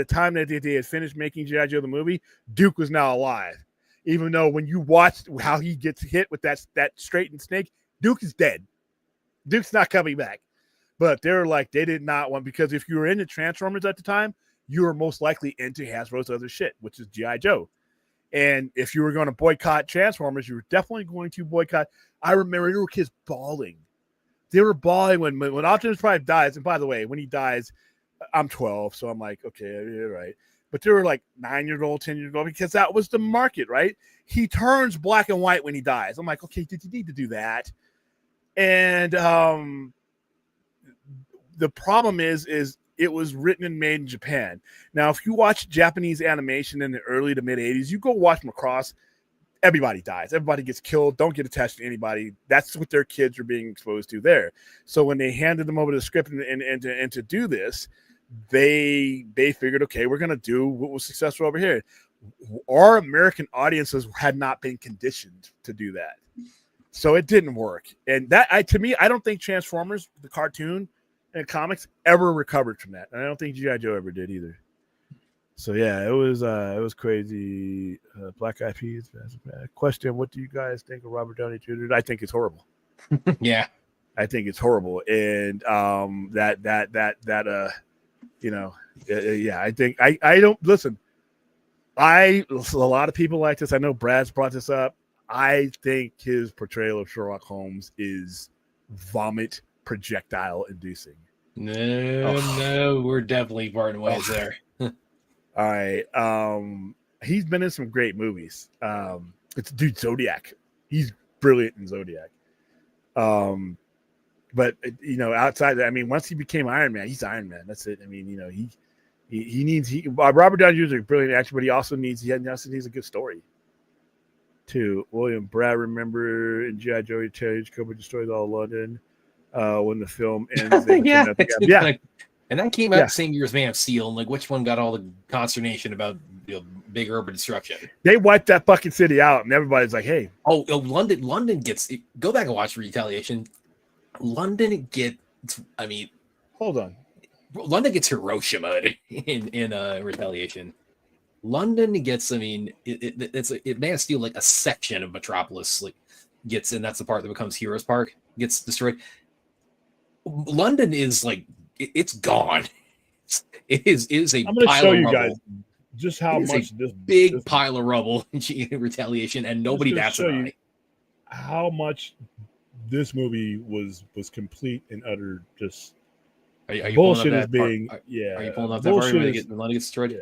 time that they had finished making G.I. Joe the movie, Duke was now alive. Even though when you watched how he gets hit with that straightened snake, Duke is dead. Duke's not coming back. But they're like, they did not want, because if you were into Transformers at the time, you were most likely into Hasbro's other shit, which is G.I. Joe. And if you were going to boycott Transformers, you were definitely going to boycott. I remember there were kids bawling. they were bawling when Optimus Prime dies. And by the way, when he dies, I'm 12, so I'm like, okay, you're right. But they were like 9-year-old, 10-year-old, because that was the market, right? He turns black and white when he dies. I'm like, okay, did you need to do that? And the problem is it was written and made in Japan. Now, if you watch Japanese animation in the early to mid 80s, you go watch Macross, everybody dies. Everybody gets killed. Don't get attached to anybody. That's what their kids are being exposed to there. So when they handed them over to the script and to do this, they figured, okay, we're going to do what was successful over here. Our American audiences had not been conditioned to do that. So it didn't work. And that, to me, I don't think Transformers, the cartoon and comics, ever recovered from that. And I don't think G.I. Joe ever did either. So yeah, it was crazy. Black Eyed Peas. Question: what do you guys think of Robert Downey Jr.? I think it's horrible. Yeah, I think it's horrible, and yeah. I think I don't listen. A lot of people like this. I know Brad's brought this up. I think his portrayal of Sherlock Holmes is vomit projectile inducing. No, we're definitely parting ways there. All right. He's been in some great movies. It's dude Zodiac. He's brilliant in Zodiac. But outside that, I mean, once he became Iron Man, he's Iron Man. That's it. I mean, he needs Robert Downey Jr. is a brilliant actor, but he also needs a good story. Too. William Brad, remember in G.I. Joe, Cobra destroys all London. When the film ends, yeah. And that came out the same year as Man of Steel. And like, which one got all the consternation about big urban destruction? They wiped that fucking city out, and everybody's like, "Hey, London gets." Go back and watch Retaliation. London gets. I mean, hold on. London gets Hiroshima in Retaliation. London gets. I mean, it's Man of Steel, like a section of Metropolis, like gets, and that's the part that becomes Heroes Park, gets destroyed. London is like. It's gone. It is a I'm going to pile show of you rubble. guys just how much this big pile of rubble in Retaliation, and nobody bats an eye. How much this movie was complete and utter just are you bullshit is part? being Are you pulling up that bullshit part when London gets destroyed? Yeah.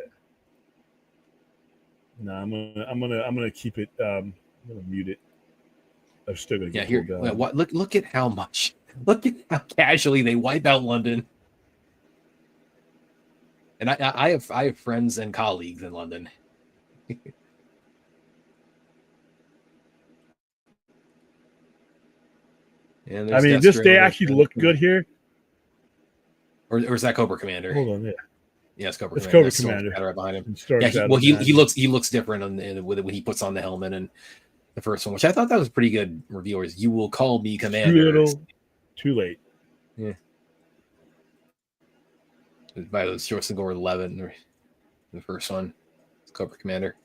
No, I'm gonna keep it. I'm gonna mute it. I'm still gonna get here. Look at how much. Look at how casually they wipe out London. And I have friends and colleagues in London. I mean, they actually look good here. Or is that Cobra Commander? Hold on, yeah. Yeah, it's Cobra Commander. It's Cobra Commander right behind him. Yeah, he looks different when he puts on the helmet and the first one, which I thought that was pretty good. Reviewers, you will call me Commander. Too late. Yeah. By the Schwarzenegger 11, or the first one, it's Cobra Commander.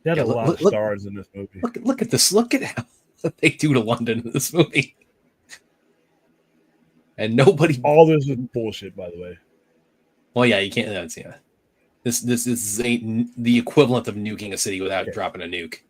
They had a lot of stars in this movie. Look at this. Look at how they do to London in this movie. And nobody. All this is bullshit, by the way. Well, yeah, you can't. Yeah. This is the equivalent of nuking a city without dropping a nuke.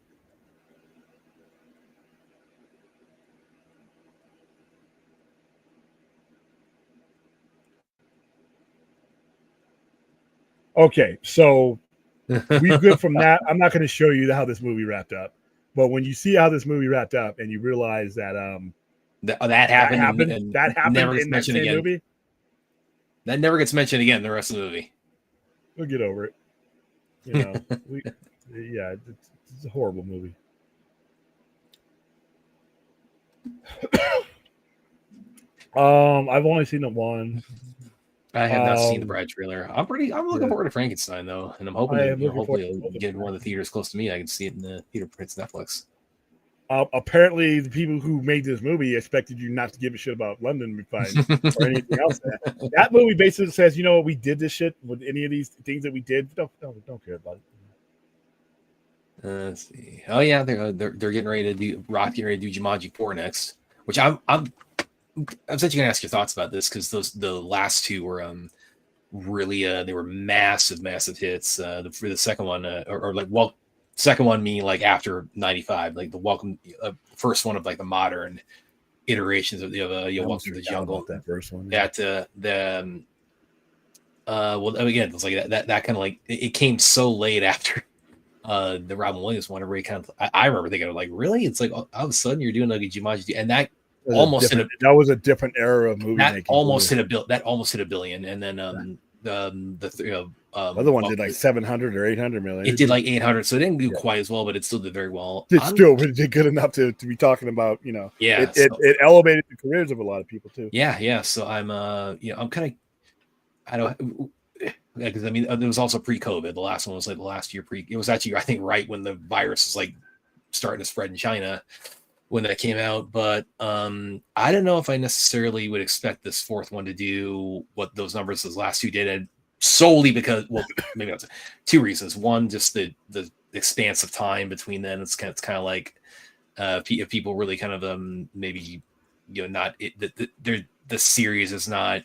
Okay, so we good from that. I'm not going to show you how this movie wrapped up, but when you see how this movie wrapped up and you realize that that happened in that same movie, that never gets mentioned again the rest of the movie. We'll get over it. It's a horrible movie. I've only seen it one. I have not seen the Bride trailer. I'm looking forward to Frankenstein though, and I'm hoping hopefully it'll get one of the theaters close to me. I can see it in the theater. It's Netflix. Apparently, the people who made this movie expected you not to give a shit about London or anything else. That movie basically says, you know what, we did this shit with any of these things that we did. Don't care about it. Let's see. Oh yeah, they're getting ready to do Jumanji 4 next, which I'm essentially gonna ask your thoughts about this because the last two were really they were massive hits. For the second one second one meaning like after 95, like the welcome first one of like the modern iterations of the Walk Through the Jungle. That first one. That well, again, it's like that kind of like it came so late after the Robin Williams one, where he kind of I remember thinking like, really, it's like all of a sudden you're doing like a Jumanji, and that almost that was a different era of movie that making. almost hit $1 billion, and then the other one did like 700 or 800 million. It did like 800, so it didn't do quite as well, but it still did very well. It still did good enough to be talking about, Yeah, it elevated the careers of a lot of people too. Yeah. So I'm I'm kind of, I don't, because I mean it was also pre-COVID. The last one was like the last year it was actually, I think, right when the virus was like starting to spread in China when that came out. But I don't know if I necessarily would expect this fourth one to do what those numbers those last two did, and solely because, well, maybe that's two reasons. One, just the expanse of time between them. It's kind of like if people really kind of maybe not the series is not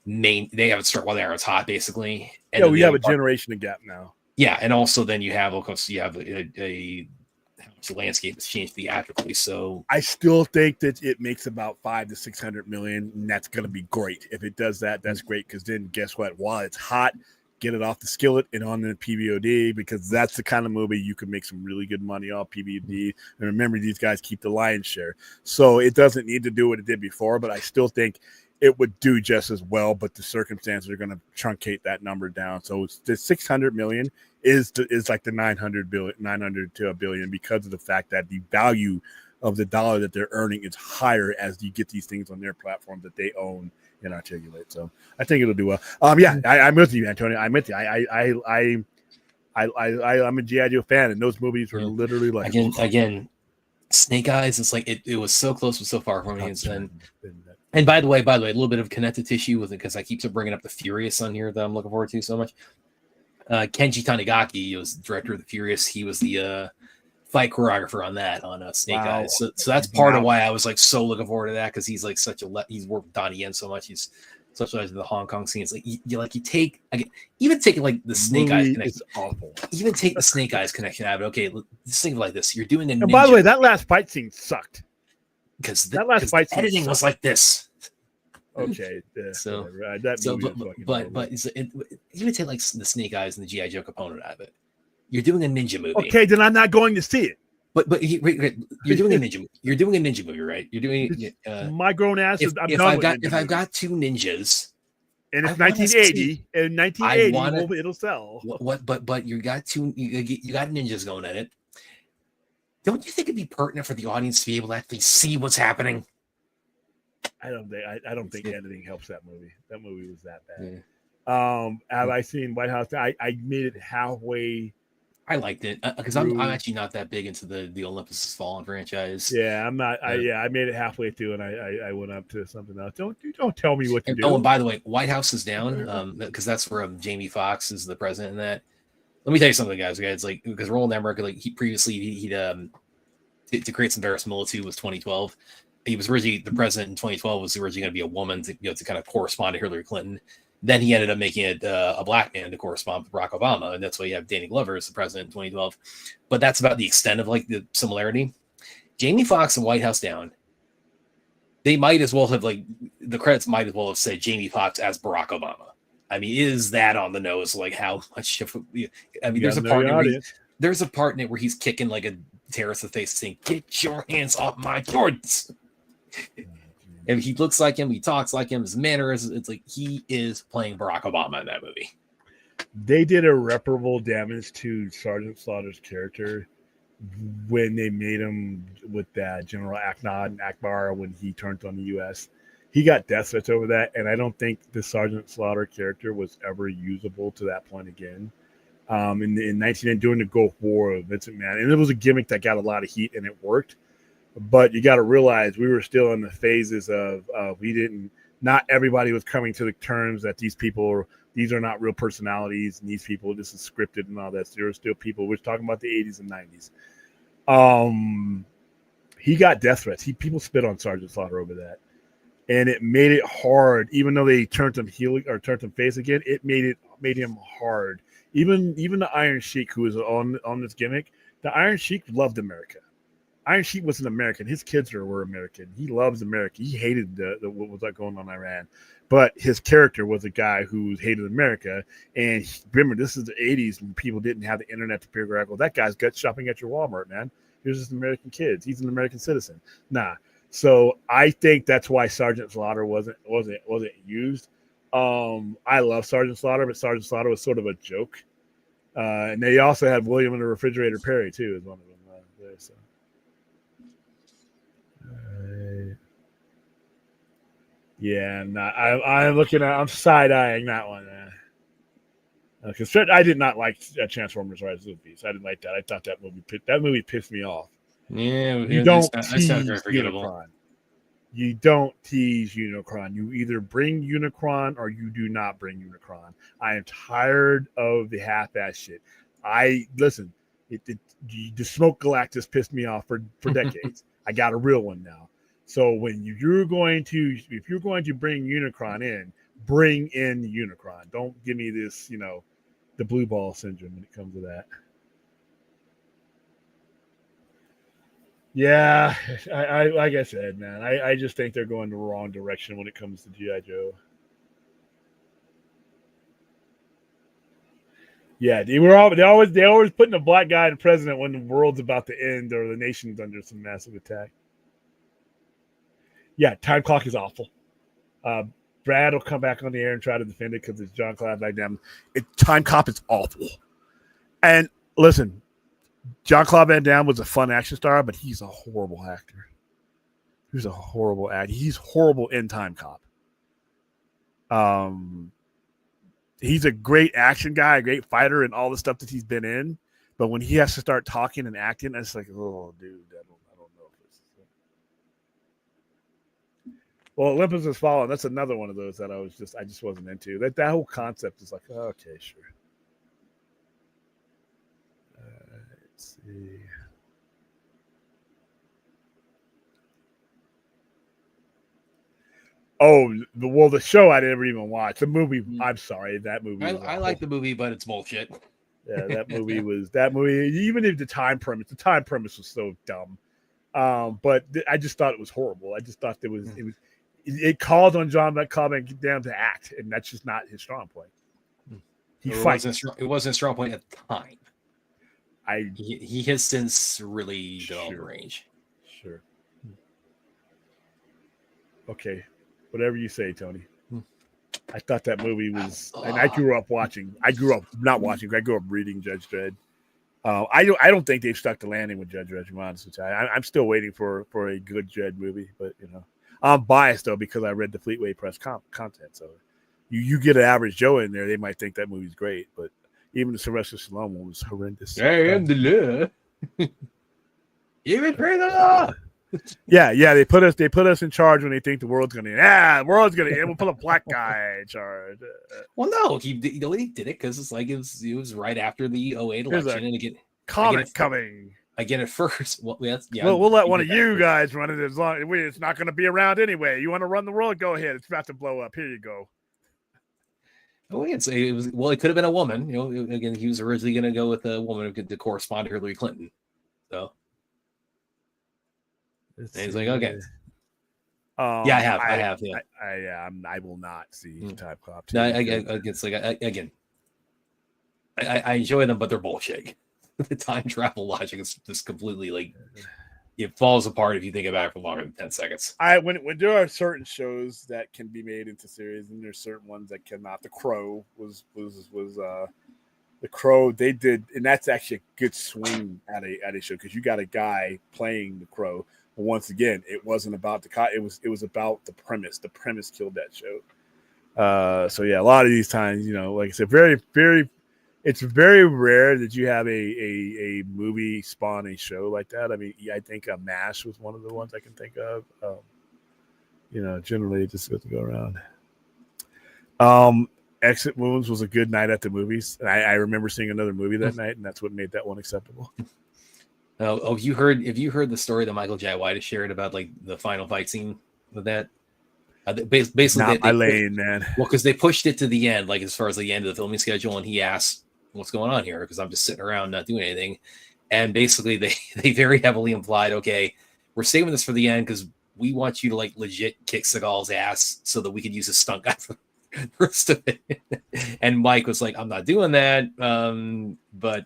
main. They haven't started while they are it's hot, basically. And we have a generation of gap now. Yeah, and also then you have, of course, you have the landscape has changed theatrically. So I still think that it makes about 500 to 600 million, and that's going to be great. If it does that, that's great, because then guess what? While it's hot, get it off the skillet and on the PVOD, because that's the kind of movie you can make some really good money off PVOD. And remember, these guys keep the lion's share, so it doesn't need to do what it did before. But I still think it would do just as well, but the circumstances are going to truncate that number down. So it's the 600 million is like the 900 to a billion, because of the fact that the value of the dollar that they're earning is higher as you get these things on their platform that they own and articulate. So I think it'll do well. I'm with you, Antonio. I'm with you. I'm a G.I. Joe fan, and those movies were literally like again, Snake Eyes. It's like it was so close but so far from me. And by the way, a little bit of connective tissue with it, because I keep bringing up the Furious on here that I'm looking forward to so much. Kenji Tanigaki was the director of the Furious. He was the fight choreographer on that, on Snake Eyes. So that's part of why I was like so looking forward to that, because he's like he's worked with Donnie Yen so much. He's specialized in the Hong Kong scene. It's like you take even taking like the Snake Eyes connection. It's awful. Even take the Snake Eyes connection out of it. Okay, just think of it like this: you're doing and by the way, that last fight scene sucked. Because that last fight editing was like this. Okay, but even take like the Snake Eyes and the G.I. Joe component out of it. You're doing a ninja movie. Okay, then I'm not going to see it. But you're doing a ninja. You're doing a ninja movie, right? You're doing my grown ass. If I've got two ninjas, and it's 1980, and 1980 it'll sell. But you got ninjas going at it. Don't you think it'd be pertinent for the audience to be able to actually see what's happening? I don't think editing helps that movie. That movie was that bad. Yeah. Have I seen White House? I made it halfway. I liked it because I'm actually not that big into the Olympus Has Fallen franchise. Yeah, I'm not. I made it halfway through, and I went up to something else. Don't tell me what to do. Oh, and by the way, White House is down because that's where Jamie Foxx is the president in that. Let me tell you something, guys. It's like, because Roland Emmerich, like he previously to create some verisimilitude was 2012. He was originally the president in 2012 was originally going to be a woman to kind of correspond to Hillary Clinton. Then he ended up making it a black man to correspond with Barack Obama, and that's why you have Danny Glover as the president in 2012. But that's about the extent of like the similarity. Jamie Foxx and White House down. They might as well have the credits might as well have said Jamie Foxx as Barack Obama. I mean, is that on the nose? Like how much? I mean, there's a part in it where he's kicking like a terrorist in the face, saying, "Get your hands off my Jordans." And he looks like him, he talks like him, his manners, it's like he is playing Barack Obama in that movie. They did irreparable damage to Sergeant Slaughter's character when they made him with that General Anodhe and Akbar when he turned on the U.S. He got death threats over that, and I don't think the Sergeant Slaughter character was ever usable to that point again. In 19 during the Gulf War, Vincent Mann, and it was a gimmick that got a lot of heat, and it worked. But you got to realize we were still in the phases of not everybody was coming to the terms that these are not real personalities, and these people, this is scripted and all that. So there were still people, we're talking about the 80s and 90s. He got death threats. People spit on Sergeant Slaughter over that. And it made it hard, even though they turned him heel or turned him face again, it made him hard. Even the Iron Sheik, who was on this gimmick, the Iron Sheik loved America. Iron Sheik was an American. His kids were American. He loves America. He hated the what was going on in Iran, but his character was a guy who hated America. And remember, this is the 80s when people didn't have the internet to figure out, well, that guy's gut shopping at your Walmart, man. Here's just American kids. He's an American citizen. Nah. So I think that's why Sergeant Slaughter wasn't used. I love Sergeant Slaughter, but Sergeant Slaughter was sort of a joke. And they also had William and the Refrigerator Perry too, as one of them there. So. Yeah, I'm looking at. I'm side eyeing that one. Because I did not like Transformers: Rise of the Beast. I didn't like that. I thought that movie pissed me off. Yeah, you don't tease Unicron. You don't tease Unicron. You either bring Unicron or you do not bring Unicron. I am tired of the half-ass shit. Listen. The Smoke Galactus pissed me off for decades. I got a real one now. So when if you're going to bring Unicron in, bring in Unicron. Don't give me this, the blue ball syndrome when it comes to that. Yeah, I like I said, man, I just think they're going the wrong direction when it comes to G.I. Joe. Yeah, they always putting a black guy in president when the world's about to end or the nation's under some massive attack. Yeah, Time Clock is awful. Brad will come back on the air and try to defend it because it's Jean-Claude Van Damme. Time Cop is awful. And listen, Jean-Claude Van Damme was a fun action star, but he's a horrible actor. He's a horrible actor. He's horrible in Time Cop. He's a great action guy, a great fighter, and all the stuff that he's been in. But when he has to start talking and acting, it's like, oh, dude, I don't know if this is it. Well, Olympus Has Fallen. That's another one of those that I just wasn't into. That whole concept is like, okay, sure. Let's see. Oh, the show I never even watched. The movie, I'm sorry, that movie. I like the movie, but it's bullshit. Yeah, that movie. Even if the time premise was so dumb. But I just thought it was horrible. I just thought it called on Jean-Claude Van Damme to act, and that's just not his strong point. He fights. It wasn't a strong point at the time. I He has since really developed range. Sure. Okay. Whatever you say, Tony. I thought that movie was, and I grew up watching. I grew up not watching. I grew up reading Judge Dredd. I don't think they've stuck the landing with Judge Dredd. To be honest with you, I'm still waiting for a good Dredd movie. But I'm biased though because I read the Fleetway Press content. So you get an average Joe in there, they might think that movie's great. But even the Sylvester Stallone one was horrendous. I am the law. You betray the law. Yeah, they put us in charge when they think the world's gonna end. We'll put a black guy in charge. Well, no, he did it because it's like it was right after the 08 election, and again, coming. Again, at first, well, yeah. We'll let one of you guys run it as long. It's not going to be around anyway. You want to run the world? Go ahead. It's about to blow up. Here you go. Oh, it was. Well, it could have been a woman. Again, he was originally going to go with a woman to correspond to Hillary Clinton. So. And he's like, okay. Yeah, I have. Yeah, I will not see Time Cop 2. No, it's like again. I enjoy them, but they're bullshit. The time travel logic is just completely like it falls apart if you think about it for longer than 10 seconds. When there are certain shows that can be made into series, and there's certain ones that cannot. The Crow was the Crow. They did, and that's actually a good swing at a show because you got a guy playing the Crow. But once again, it wasn't about it was about the premise. The premise killed that show. So yeah, a lot of these times, like I said, very, very, it's very rare that you have a movie spawn a show like that. I mean, I think MASH was one of the ones I can think of. Generally it just goes to go around. Exit Wounds was a good night at the movies. And I remember seeing another movie that night, and that's what made that one acceptable. Have you heard the story that Michael J. White has shared about like the final fight scene with that? Basically, not my lane, man. Well, because they pushed it to the end, like as far as the end of the filming schedule, and he asked, "What's going on here?" Because I'm just sitting around not doing anything, And basically they very heavily implied, okay, we're saving this for the end because we want you to like legit kick Seagal's ass so that we could use a stunt guy for the rest of it. And Mike was like, I'm not doing that. But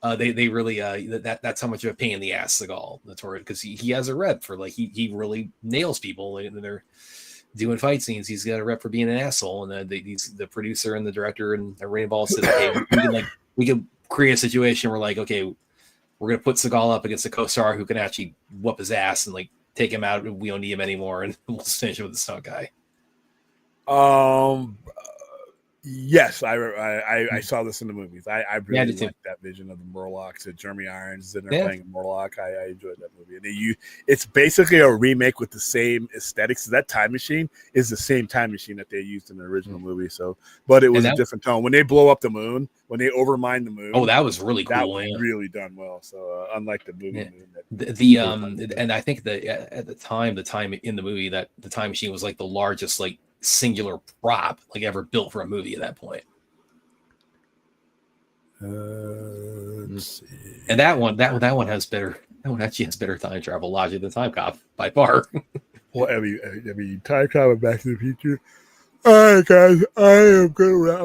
they really that's how much of a pain in the ass Seagal, notorious, because he has a rep for like he really nails people and they're doing fight scenes. He's got a rep for being an asshole, and the producer and the director and everybody involved said, okay, we can create a situation where like, okay, we're gonna put Seagal up against a co-star who can actually whoop his ass and like take him out. We don't need him anymore, and we'll finish it with the stunt guy. Yes, I saw this in the movies. I really liked that vision of the Murlocs. Jeremy Irons is in there playing a Murloc. I enjoyed that movie. And it's basically a remake with the same aesthetics. So that time machine is the same time machine that they used in the original movie. So, but it was a different tone. When they blow up the moon, when they overmine the moon. Oh, that was really cool. That was really done well. So unlike the movie, and I think that at the time in the movie that the time machine was like the largest like singular prop like ever built for a movie at that point. Let's see. And that one actually has better time travel logic than Time Cop by far. Well, I mean, Time Travel, Back to the Future. All right, guys, I'm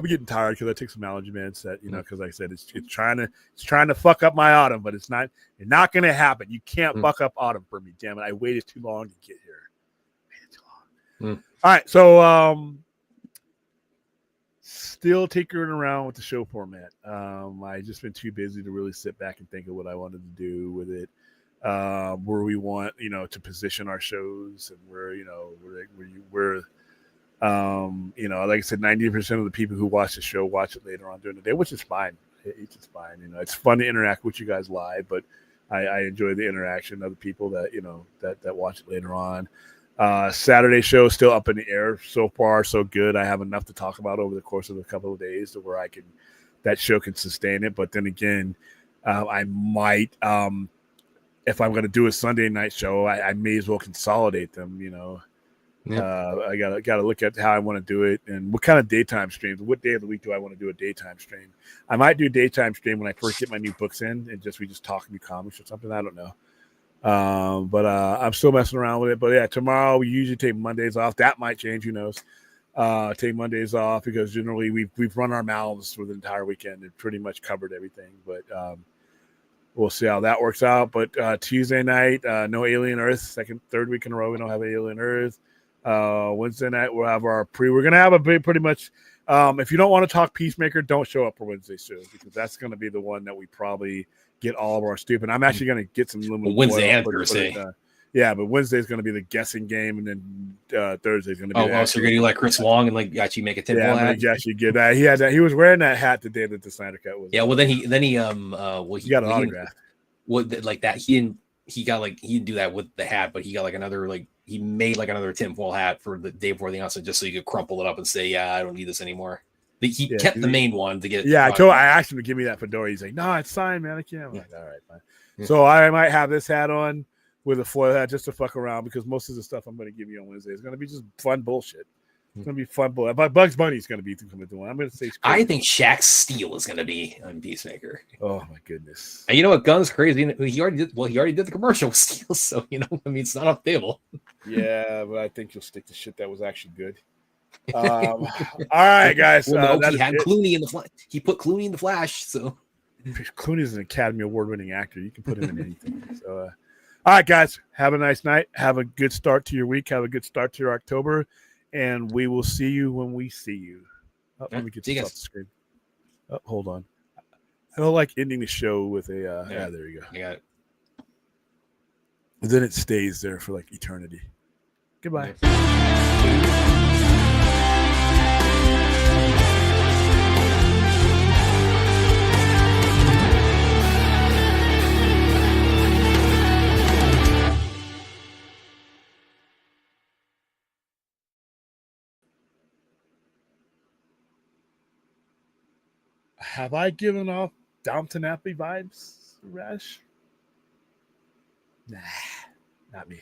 getting tired because I took some allergy meds that because like I said, it's trying to fuck up my autumn, but it's not going to happen. You can't fuck up autumn for me, damn it! I waited too long to get here. All right, so still tinkering around with the show format. I just been too busy to really sit back and think of what I wanted to do with it. Where we want to position our shows, and where like I said, 90% of the people who watch the show watch it later on during the day, which is fine. It's just fine. It's fun to interact with you guys live, but I enjoy the interaction of the people that that watch it later on. Saturday show is still up in the air. So far, so good. I have enough to talk about over the course of a couple of days to where that show can sustain it. But then again, I might, if I'm going to do a Sunday night show, I may as well consolidate them. I gotta look at how I want to do it and what kind of daytime streams. What day of the week do I want to do a daytime stream? I might do a daytime stream when I first get my new books in and we just talk new comics or something. I don't know. But I'm still messing around with it. But yeah, tomorrow we usually take Mondays off. That might change, who knows? Take Mondays off because generally we've run our mouths for the entire weekend and pretty much covered everything. But we'll see how that works out. But Tuesday night, no Alien Earth. Third week in a row we don't have Alien Earth. Wednesday night we'll have our we're gonna have a pretty much. If you don't want to talk Peacemaker, don't show up for Wednesday's show because that's going to be the one that we probably get all of our stupid. I'm actually going to get some Wednesday and Thursday. Yeah, but Wednesday is going to be the guessing game, and then Thursday is going to be. So you're going to do like Chris Wong and like actually make a tinfoil hat. Yeah, actually get that. He had that. He was wearing that hat the day that the Snyder Cut was. Yeah, well he got an autograph. Like that he didn't do that with the hat, but he got like another like he made like another tinfoil hat for the day before the announcement just so you could crumple it up and say, yeah, I don't need this anymore. He kept the main one to get. Yeah, I asked him to give me that fedora. He's like, no, it's signed, man. I can't. I'm like, all right, fine. Yeah. So I might have this hat on with a foil hat just to fuck around because most of the stuff I'm going to give you on Wednesday is going to be just fun bullshit. It's going to be fun bullshit. But Bugs Bunny is going to be coming to one. I'm going to say. I think Shaq Steele is going to be on Peacemaker. Oh my goodness! And you know what? Gun's crazy. He already did the commercial with Steele, so it's not off the table. Yeah, but I think you'll stick to shit that was actually good. All right, guys. He had Clooney in the Flash. He put Clooney in the Flash. So Clooney is an Academy Award-winning actor. You can put him in anything. So, all right, guys. Have a nice night. Have a good start to your week. Have a good start to your October, and we will see you when we see you. Let me get this off the screen. Oh, hold on. I don't like ending the show with a. There you go. I got it. And then it stays there for like eternity. Goodbye. Have I given off Downton Abbey vibes, Rash? Nah, not me.